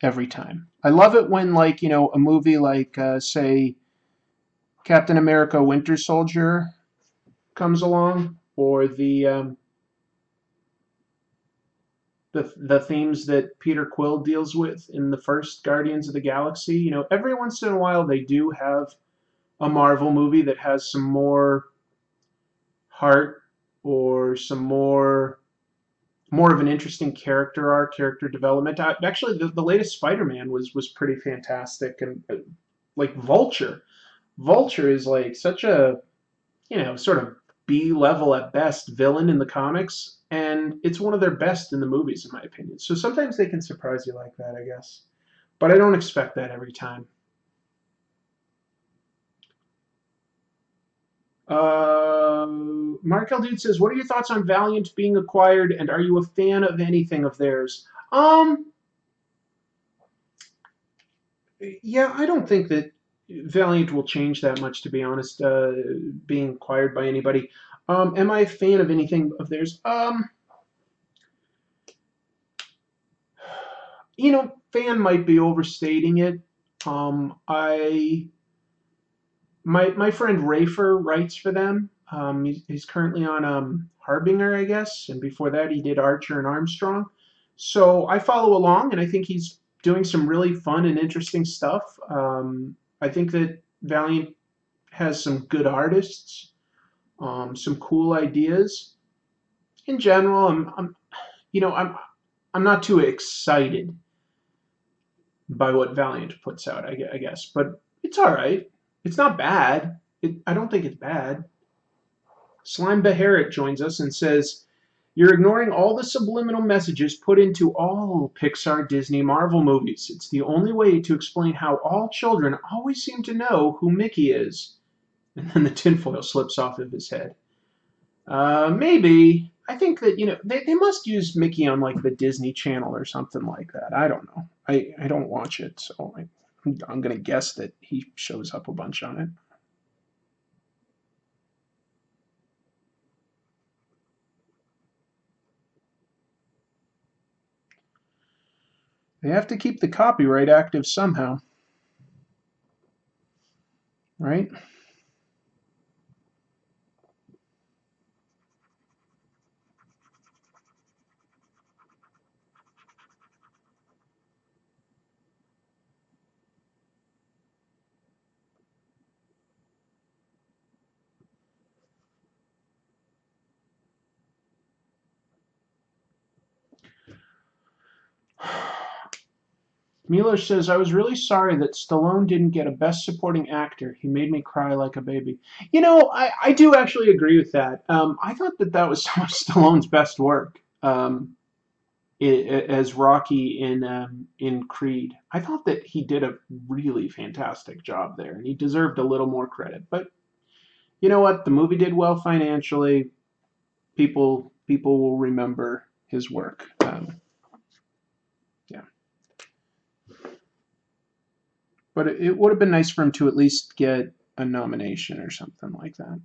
every time. I love it when, like, a movie like, say, Captain America Winter Soldier comes along, or the themes that Peter Quill deals with in the first Guardians of the Galaxy. Every once in a while they do have a Marvel movie that has some more heart or some more of an interesting character arc, character development. Actually, the latest Spider-Man was pretty fantastic, and like Vulture. Vulture is like such a sort of B level at best villain in the comics, and it's one of their best in the movies, in my opinion. So sometimes they can surprise you like that, I guess. But I don't expect that every time. Mark L. Dude says, "What are your thoughts on Valiant being acquired, and are you a fan of anything of theirs?" Yeah, I don't think that Valiant will change that much, to be honest. Being acquired by anybody. Am I a fan of anything of theirs? Fan might be overstating it. I my friend Rafer writes for them. He's currently on Harbinger, I guess, and before that he did Archer and Armstrong. So I follow along, and I think he's doing some really fun and interesting stuff. I think that Valiant has some good artists, some cool ideas. In general, you know, I'm, I'm not too excited by what Valiant puts out, I guess, but it's all right. It's not bad. I don't think it's bad. Slime Beharit joins us and says, "You're ignoring all the subliminal messages put into all Pixar, Disney, Marvel movies. It's the only way to explain how all children always seem to know who Mickey is." And then the tinfoil slips off of his head. Maybe. I think that, they must use Mickey on like the Disney Channel or something like that. I don't know. I don't watch it, so I'm going to guess that he shows up a bunch on it. They have to keep the copyright active somehow, right? Milo says, I was really sorry that Stallone didn't get a Best Supporting Actor. He made me cry like a baby. You know, I do actually agree with that. I thought that that was some of Stallone's best work as Rocky in Creed. I thought that he did a really fantastic job there, and he deserved a little more credit. But you know what? The movie did well financially. People will remember his work. Yeah. But it would have been nice for him to at least get a nomination or something like that.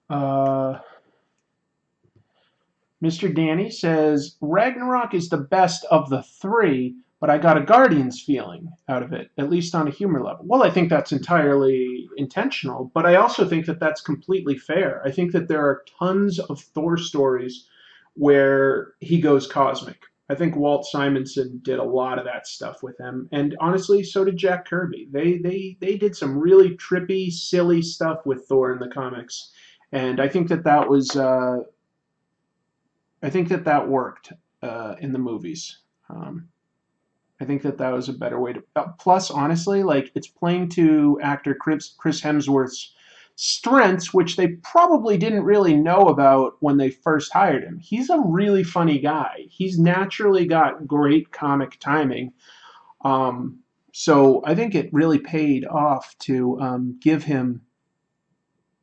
Uh, Mr. Danny says Ragnarok is the best of the three, but I got a Guardians feeling out of it, at least on a humor level. Well, I think that's entirely intentional, but I also think that that's completely fair. I think that there are tons of Thor stories where he goes cosmic. I think Walt Simonson did a lot of that stuff with him, and honestly, so did Jack Kirby. They did some really trippy, silly stuff with Thor in the comics, and I think that that worked in the movies. Um, I think that that was a better way to. Plus, honestly, like it's playing to actor Chris Hemsworth's strengths, which they probably didn't really know about when they first hired him. He's a really funny guy. He's naturally got great comic timing. Um, so I think it really paid off to give him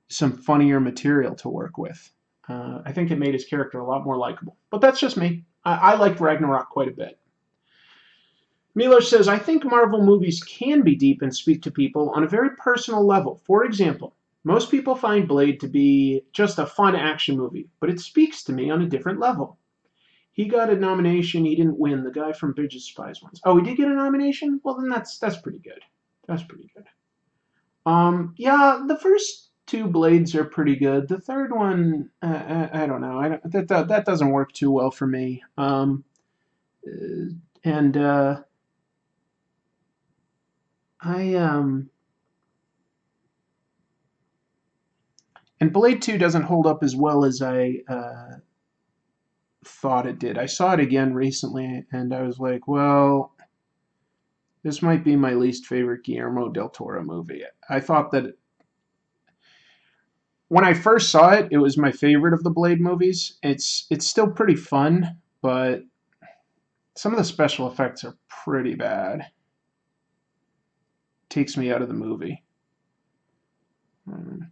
some funnier material to work with. I think it made his character a lot more likable. But that's just me. I liked Ragnarok quite a bit. Milo says, I think Marvel movies can be deep and speak to people on a very personal level. For example, most people find Blade to be just a fun action movie, but it speaks to me on a different level. He got a nomination. He didn't win. The guy from Bridge of Spies wins. Oh, he did get a nomination? Well, then that's pretty good. That's pretty good. Yeah, the first two Blades are pretty good. The third one, I don't know. That doesn't work too well for me. And I and Blade 2 doesn't hold up as well as I thought it did. I saw it again recently, and I was like, well, this might be my least favorite Guillermo del Toro movie. I thought that when I first saw it, it was my favorite of the Blade movies. It's still pretty fun, but some of the special effects are pretty bad. Takes me out of the movie. Um,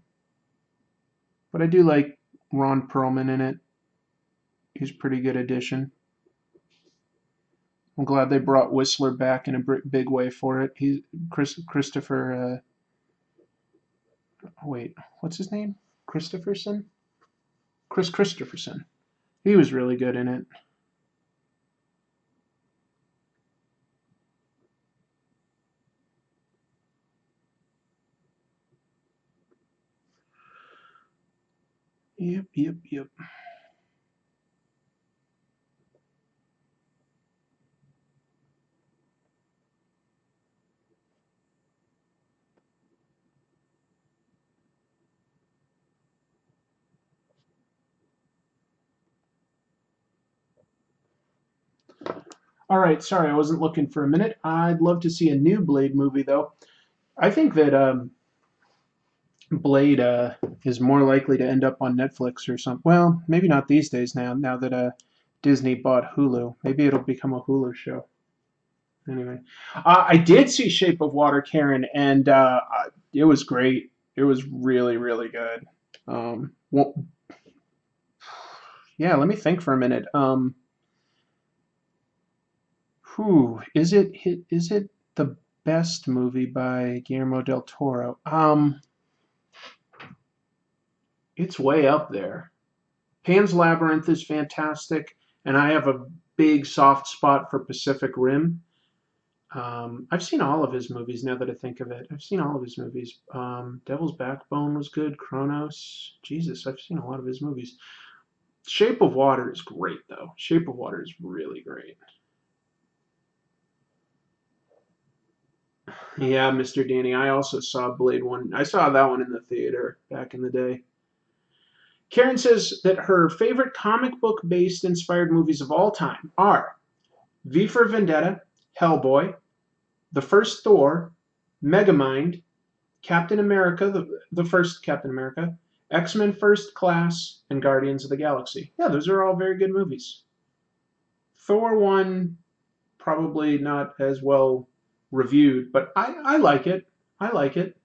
but I do like Ron Perlman in it. He's a pretty good addition. I'm glad they brought Whistler back in a big way for it. Christopher. Wait, what's his name? Christopherson. Chris Christopherson. He was really good in it. Yep, yep, yep. All right, sorry, I wasn't looking for a minute. I'd love to see a new Blade movie, though. I think that Blade is more likely to end up on Netflix or something. Well, maybe not these days now. Now that Disney bought Hulu, maybe it'll become a Hulu show. Anyway, I did see Shape of Water, Karen, and it was great. It was really, really good. Well, yeah. Let me think for a minute. Is it the best movie by Guillermo del Toro? It's way up there. Pan's Labyrinth is fantastic, and I have a big soft spot for Pacific Rim. I've seen all of his movies now that I think of it. I've seen all of his movies. Devil's Backbone was good. Kronos. Jesus, I've seen a lot of his movies. Shape of Water is great, though. Shape of Water is really great. Yeah, Mr. Danny. I also saw Blade 1. I saw that one in the theater back in the day. Karen says that her favorite comic book based inspired movies of all time are V for Vendetta, Hellboy, the first Thor, Megamind, Captain America, the first Captain America, X-Men First Class, and Guardians of the Galaxy. Yeah, those are all very good movies. Thor 1, probably not as well reviewed, but I like it. I like it.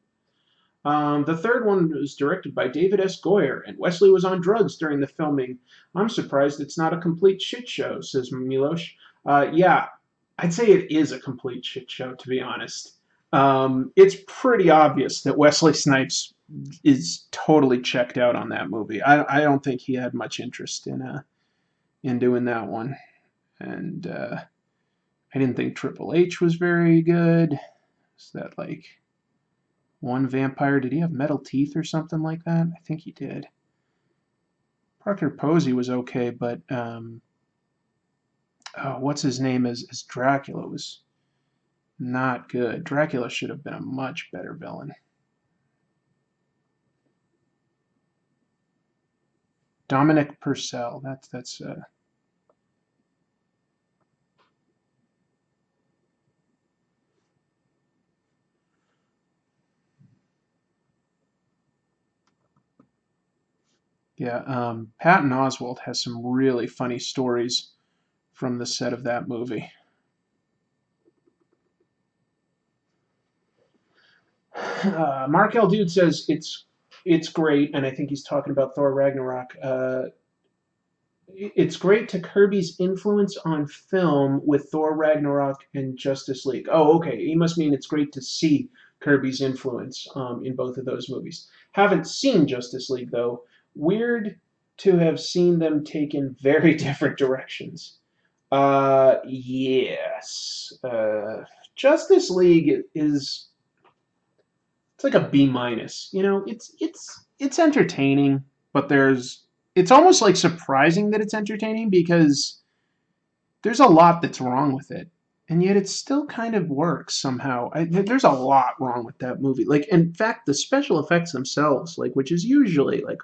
The third one was directed by David S. Goyer, and Wesley was on drugs during the filming. I'm surprised it's not a complete shit show, says Milos. Yeah, I'd say it is a complete shit show, to be honest. It's pretty obvious that Wesley Snipes is totally checked out on that movie. I don't think he had much interest in doing that one, and I didn't think Triple H was very good. Is that like one vampire? Did he have metal teeth or something like that? I think he did. Parker Posey was okay, but what's his name as Dracula was not good. Dracula should have been a much better villain. Dominic Purcell. That's yeah. Patton Oswalt has some really funny stories from the set of that movie. Mark L. Dude says it's great, and I think he's talking about Thor Ragnarok. It's great to Kirby's influence on film with Thor Ragnarok and Justice League. Oh, okay. He must mean it's great to see Kirby's influence in both of those movies. Haven't seen Justice League though. Weird to have seen them take in very different directions. Yes. Justice League is it's like a B minus. You know, it's entertaining, but it's almost like surprising that it's entertaining because there's a lot that's wrong with it, and yet it still kind of works somehow. There's a lot wrong with that movie. Like, in fact, the special effects themselves, like, which is usually like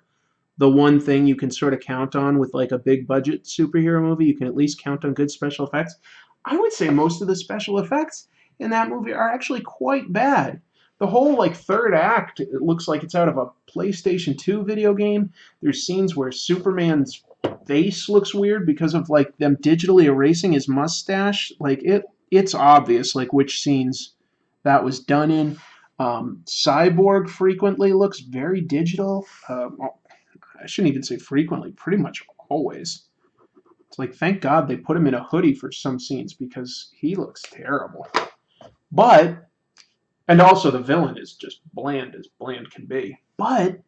the one thing you can sort of count on with like a big budget superhero movie, you can at least count on good special effects. I would say most of the special effects in that movie are actually quite bad. The whole like third act, it looks like it's out of a PlayStation 2 video game. There's scenes where Superman's face looks weird because of like them digitally erasing his mustache. Like it's obvious like which scenes that was done in. Cyborg frequently looks very digital. I shouldn't even say frequently, pretty much always. It's like, thank God they put him in a hoodie for some scenes because he looks terrible. But, and also the villain is just bland as bland can be. But,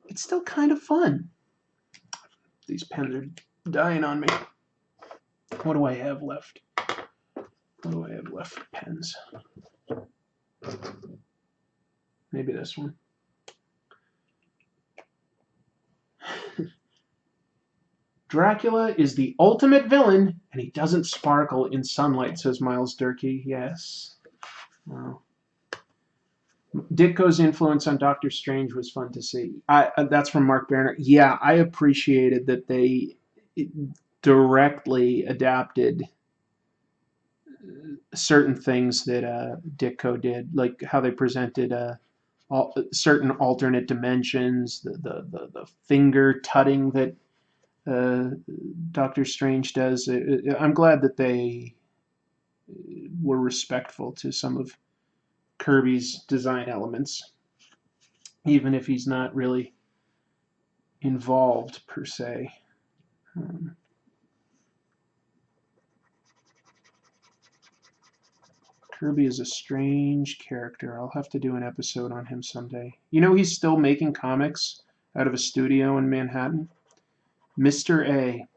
it's still kind of fun. These pens are dying on me. What do I have left? What do I have left for pens? Maybe this one. Dracula is the ultimate villain, and he doesn't sparkle in sunlight, says Miles Durkee. Yes. Well, Ditko's influence on Doctor Strange was fun to see. That's from Mark Berner. Yeah, I appreciated that they directly adapted certain things that Ditko did, like how they presented certain alternate dimensions, the finger tutting that Doctor Strange does. I'm glad that they were respectful to some of Kirby's design elements, even if he's not really involved per se. Um, Kirby is a strange character. I'll have to do an episode on him someday. You know, he's still making comics out of a studio in Manhattan. Mr. A.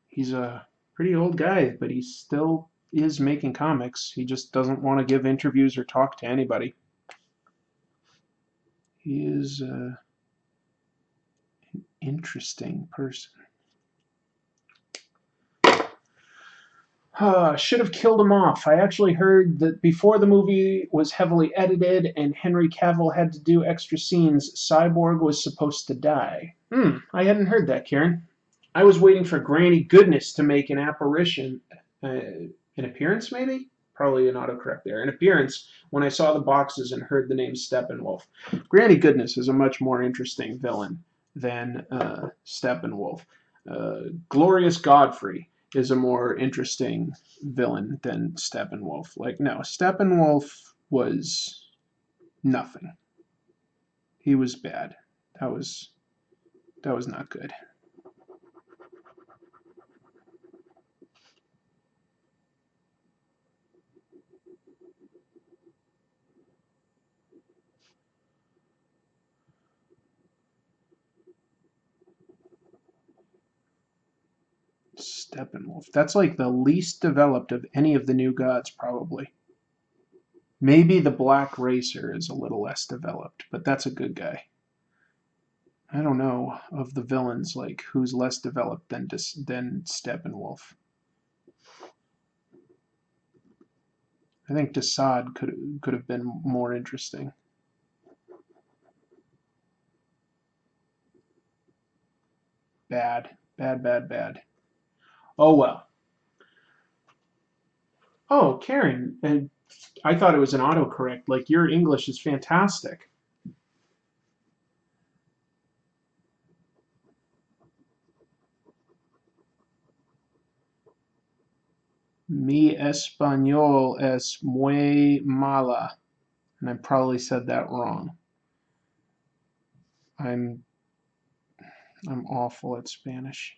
He's a pretty old guy, but he still is making comics. He just doesn't want to give interviews or talk to anybody. He is an interesting person. Should have killed him off. I actually heard that before the movie was heavily edited and Henry Cavill had to do extra scenes, Cyborg was supposed to die. I hadn't heard that, Karen. I was waiting for Granny Goodness to make an apparition, an appearance maybe? Probably an autocorrect there. An appearance when I saw the boxes and heard the name Steppenwolf. Granny Goodness is a much more interesting villain than Steppenwolf. Glorious Godfrey is a more interesting villain than Steppenwolf. Like, no, Steppenwolf was nothing. He was bad. That was not good. Steppenwolf. That's like the least developed of any of the new gods, probably. Maybe the Black Racer is a little less developed, but that's a good guy. I don't know of the villains like who's less developed than Steppenwolf. I think Desaad could have been more interesting. Bad, bad, bad, bad. Oh well. Oh, Karen, I thought it was an autocorrect. Like your English is fantastic. Mi español es muy mala, and I probably said that wrong. I'm awful at Spanish.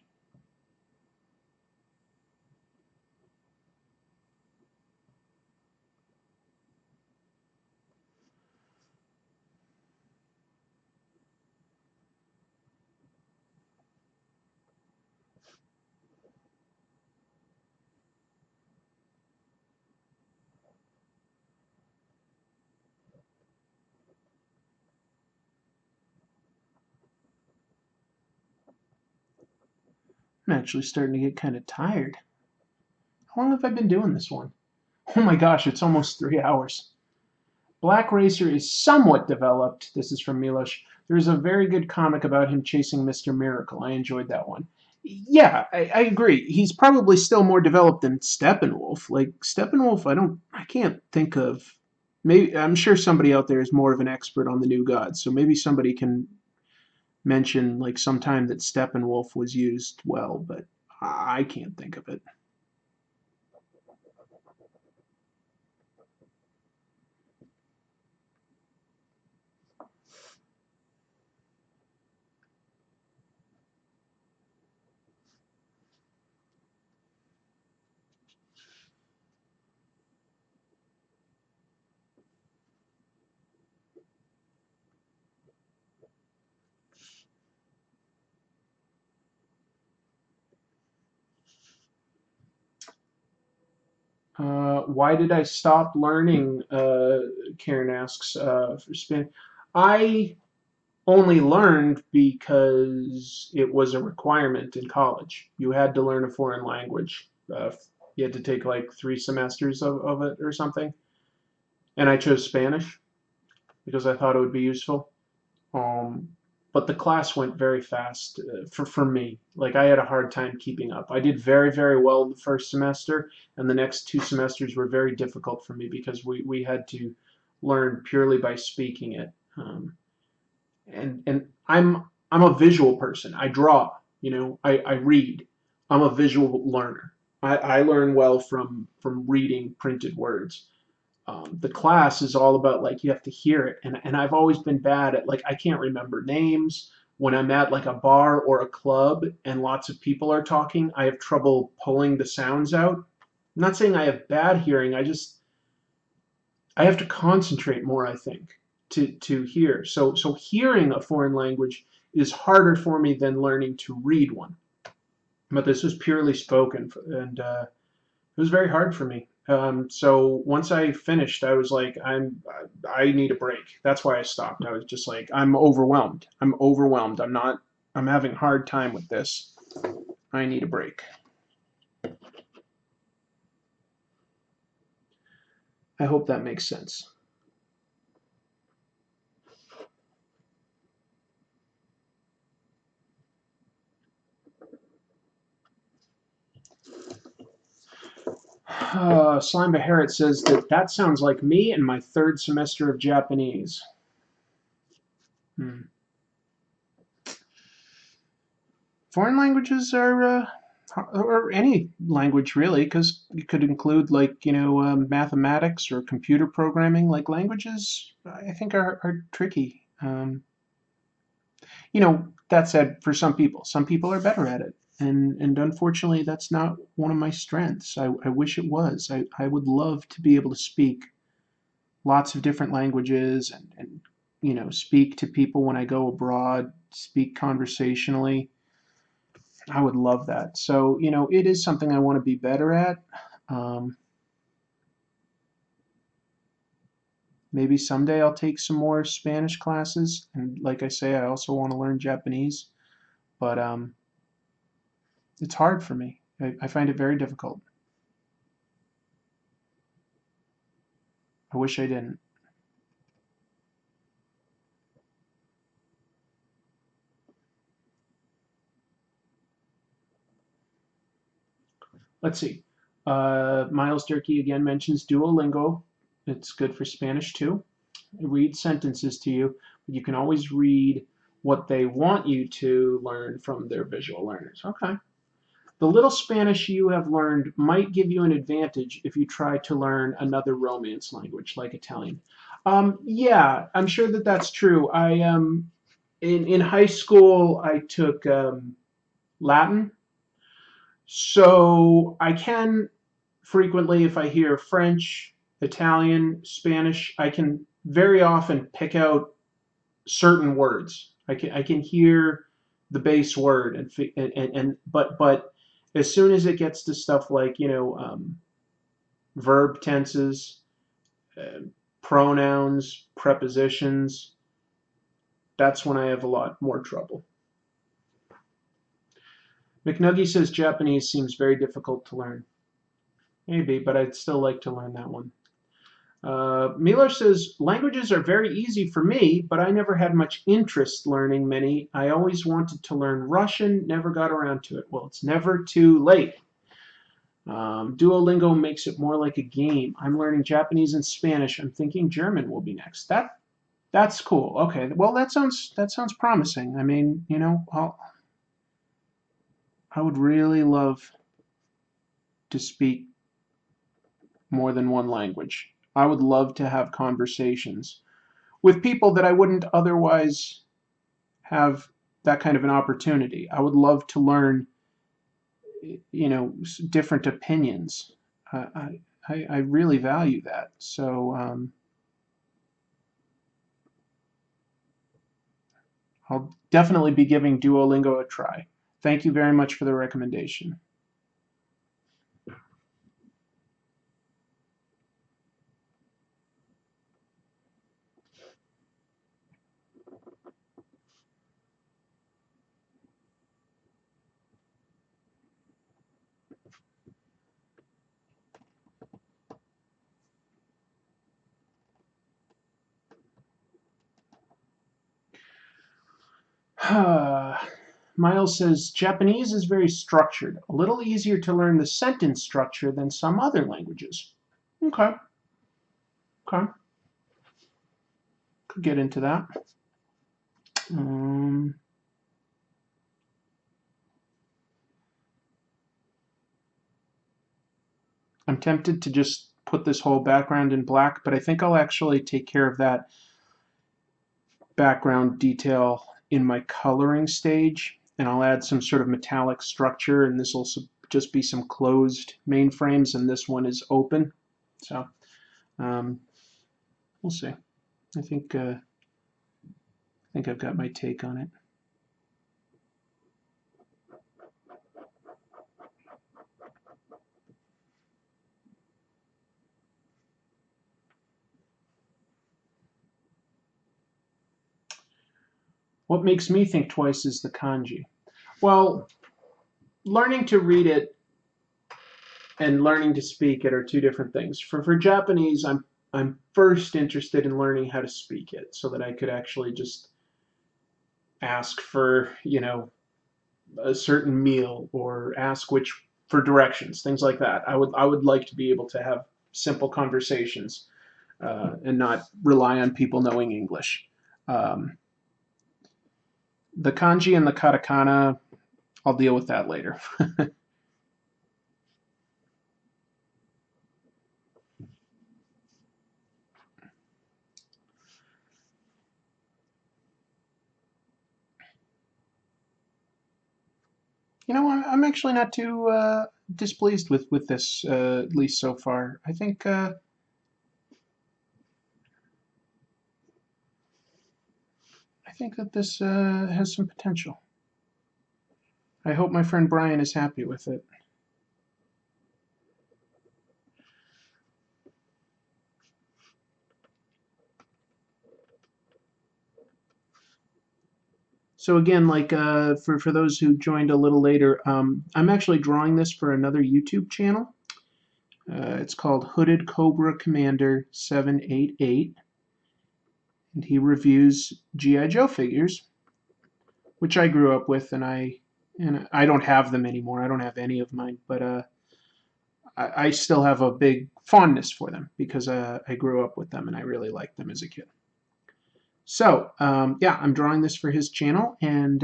I'm actually starting to get kind of tired. How long have I been doing this one? Oh my gosh, it's almost 3 hours. Black Racer is somewhat developed. This is from Milos. There's a very good comic about him chasing Mr. Miracle. I enjoyed that one. Yeah, I agree. He's probably still more developed than Steppenwolf. Like Steppenwolf, I can't think of. Maybe I'm sure somebody out there is more of an expert on the new gods, so maybe somebody can mention like some time that Steppenwolf was used well, but I can't think of it. Why did I stop learning? Karen asks for spin. I only learned because it was a requirement in college. You had to learn a foreign language. You had to take like 3 semesters of it or something. And I chose Spanish because I thought it would be useful. Um, but the class went very fast for me. Like I had a hard time keeping up. I did very, very well in the first semester, and the next 2 semesters were very difficult for me because we had to learn purely by speaking it. And I'm a visual person. I draw, I read. I'm a visual learner. I learn well from reading printed words. The class is all about like you have to hear it, and I've always been bad at like I can't remember names when I'm at like a bar or a club and lots of people are talking. I have trouble pulling the sounds out. I'm not saying I have bad hearing. I have to concentrate more, I think, to hear. So hearing a foreign language is harder for me than learning to read one. But this was purely spoken, and it was very hard for me. So once I finished, I was like, I need a break. That's why I stopped. I was just like, I'm overwhelmed. I'm overwhelmed. I'm having a hard time with this. I need a break. I hope that makes sense. Slime Beharit says that sounds like me in my third semester of Japanese. Hmm. Foreign languages are, or any language really, because you could include like mathematics or computer programming. Like languages, I think are tricky. That said, for some people are better at it, and unfortunately, that's not one of my strengths. I wish it was. I would love to be able to speak lots of different languages and speak to people when I go abroad, speak conversationally. I would love that. So, it is something I want to be better at. Um, Maybe someday I'll take some more Spanish classes. And like I say, I also want to learn Japanese. But it's hard for me. I find it very difficult. I wish I didn't. Let's see. Miles Durkee again mentions Duolingo. It's good for Spanish too. It reads sentences to you, but you can always read what they want you to learn from their visual learners. Okay. The little Spanish you have learned might give you an advantage if you try to learn another Romance language like Italian. Yeah, I'm sure that that's true. In high school I took Latin, so I can frequently, if I hear French, Italian, Spanish, I can very often pick out certain words. I can hear the base word and but as soon as it gets to stuff like verb tenses, uh, pronouns, prepositions, that's when I have a lot more trouble. McNuggy says Japanese seems very difficult to learn. Maybe, but I'd still like to learn that one. Miller says, languages are very easy for me, but I never had much interest learning many. I always wanted to learn Russian, never got around to it. Well, it's never too late. Duolingo makes it more like a game. I'm learning Japanese and Spanish. I'm thinking German will be next. That's cool. Okay, well that sounds promising. I mean, I would really love to speak more than one language. I would love to have conversations with people that I wouldn't otherwise have that kind of an opportunity. I would love to learn, different opinions. I really value that. So I'll definitely be giving Duolingo a try. Thank you very much for the recommendation. Miles says Japanese is very structured, a little easier to learn the sentence structure than some other languages. Okay, okay, could get into that. Um, I'm tempted to just put this whole background in black, but I think I'll actually take care of that background detail in my coloring stage, and I'll add some sort of metallic structure, and this will just be some closed mainframes, and this one is open. So um, we'll see. I think I've got my take on it. What makes me think twice is the kanji. Well, learning to read it and learning to speak it are two different things. For Japanese, I'm first interested in learning how to speak it so that I could actually just ask for, you know, a certain meal or ask which for directions, things like that. I would like to be able to have simple conversations and not rely on people knowing English. Um, the kanji and the katakana, I'll deal with that later. You know, I'm actually not too displeased with this, at least so far. I think that this has some potential. I hope my friend Brian is happy with it. So again, like for those who joined a little later, I'm actually drawing this for another YouTube channel. It's called Hooded Cobra Commander 788, and he reviews GI Joe figures, which I grew up with, and I don't have them anymore. I don't have any of mine, but I still have a big fondness for them because I grew up with them and I really liked them as a kid. So yeah, I'm drawing this for his channel, and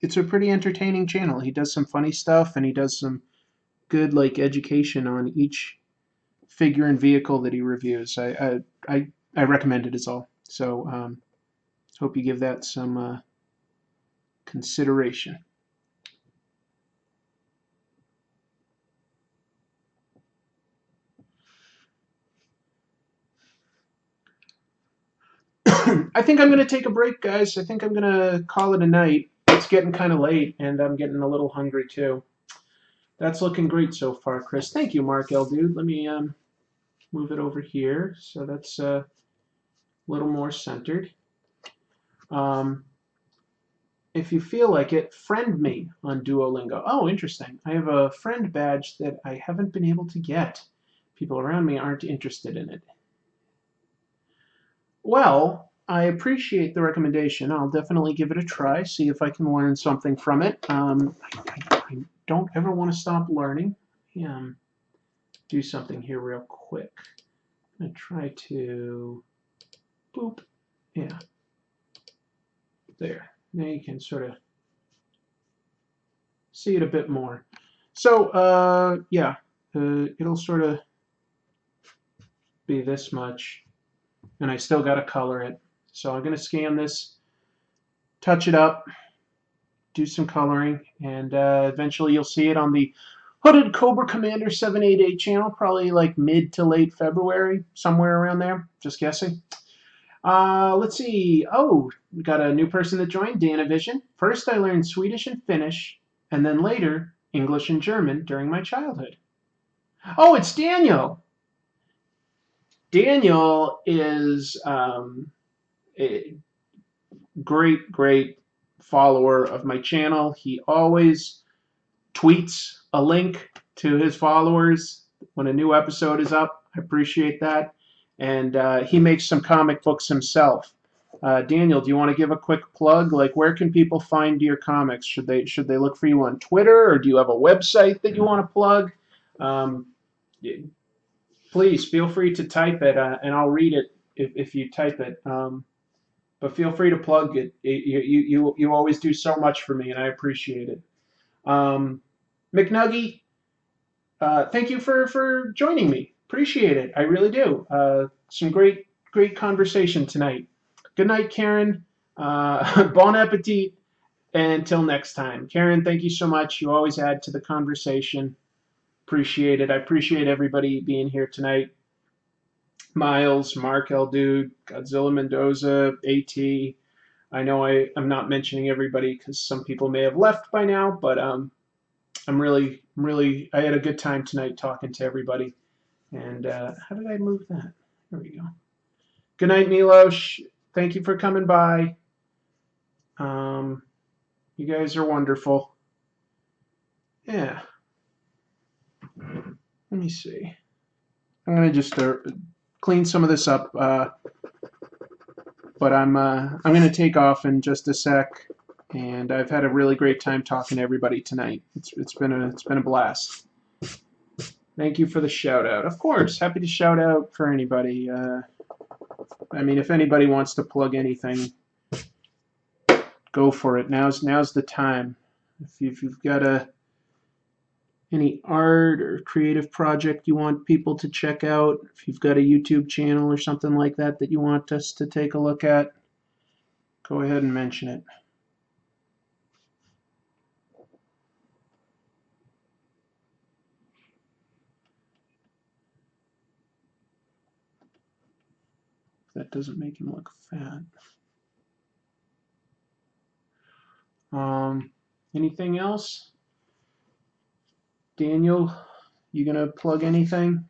it's a pretty entertaining channel. He does some funny stuff, and he does some good like education on each figure and vehicle that he reviews. I recommend it as all. So hope you give that some consideration. I think I'm going to take a break, guys. I think I'm going to call it a night. It's getting kind of late, and I'm getting a little hungry too. That's looking great so far, Chris. Thank you, Mark L. Dude. Let me move it over here so that's a little more centered. Um, if you feel like it, friend me on Duolingo. Oh, interesting. I have a friend badge that I haven't been able to get. People around me aren't interested in it. Well, I appreciate the recommendation. I'll definitely give it a try, see if I can learn something from it. I don't ever want to stop learning. Do something here real quick. I'm going to try to boop. Yeah, there. Now you can sort of see it a bit more. So, yeah, it'll sort of be this much, and I still got to color it. So I'm going to scan this, touch it up, do some coloring, and eventually you'll see it on the Hooded Cobra Commander 788 channel, probably like mid to late February, somewhere around there, just guessing. Let's see. Oh, we got a new person that joined, Danavision. First, I learned Swedish and Finnish, and then later English and German during my childhood. Oh, it's Daniel. Daniel is a great follower of my channel. He always tweets a link to his followers when a new episode is up. I appreciate that. And he makes some comic books himself. Daniel, do you want to give a quick plug? Like, where can people find your comics? Should they look for you on Twitter, or do you have a website that you want to plug? Um, please feel free to type it, and I'll read it if you type it. But feel free to plug it. You always do so much for me, and I appreciate it. McNuggy, thank you for joining me. Appreciate it. I really do. Some great conversation tonight. Good night, Karen. Bon appetit. And until next time. Karen, thank you so much. You always add to the conversation. Appreciate it. I appreciate everybody being here tonight. Miles, Mark L. Dude, Godzilla Mendoza, AT. I know I'm not mentioning everybody because some people may have left by now, but I'm really, I had a good time tonight talking to everybody. And how did I move that? There we go. Good night, Milos. Thank you for coming by. You guys are wonderful. Yeah. Let me see. I'm gonna just clean some of this up, but I'm gonna take off in just a sec. And I've had a really great time talking to everybody tonight. It's been a blast. Thank you for the shout out. Of course, happy to shout out for anybody. I mean, if anybody wants to plug anything, go for it. Now's the time. If you've got any art or creative project you want people to check out, if you've got a YouTube channel or something like that that you want us to take a look at, go ahead and mention it. That doesn't make him look fat. Anything else? Daniel, you gonna plug anything?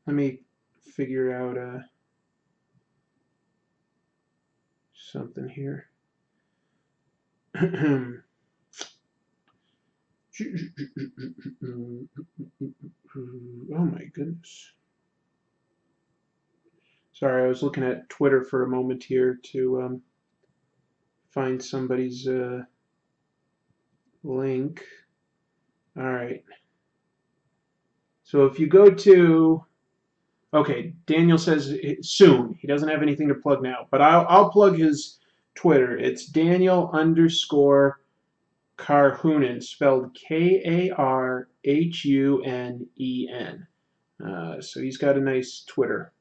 Let me figure out something here. Oh my goodness. Sorry, I was looking at Twitter for a moment here to find somebody's link. All right. So if you go to, okay, Daniel says soon. He doesn't have anything to plug now, but I'll plug his Twitter. It's Daniel_Karhunen, spelled Karhunen. So he's got a nice Twitter,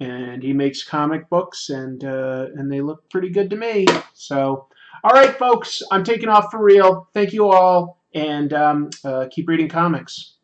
and he makes comic books, and they look pretty good to me. So, all right, folks, I'm taking off for real. Thank you all, and keep reading comics.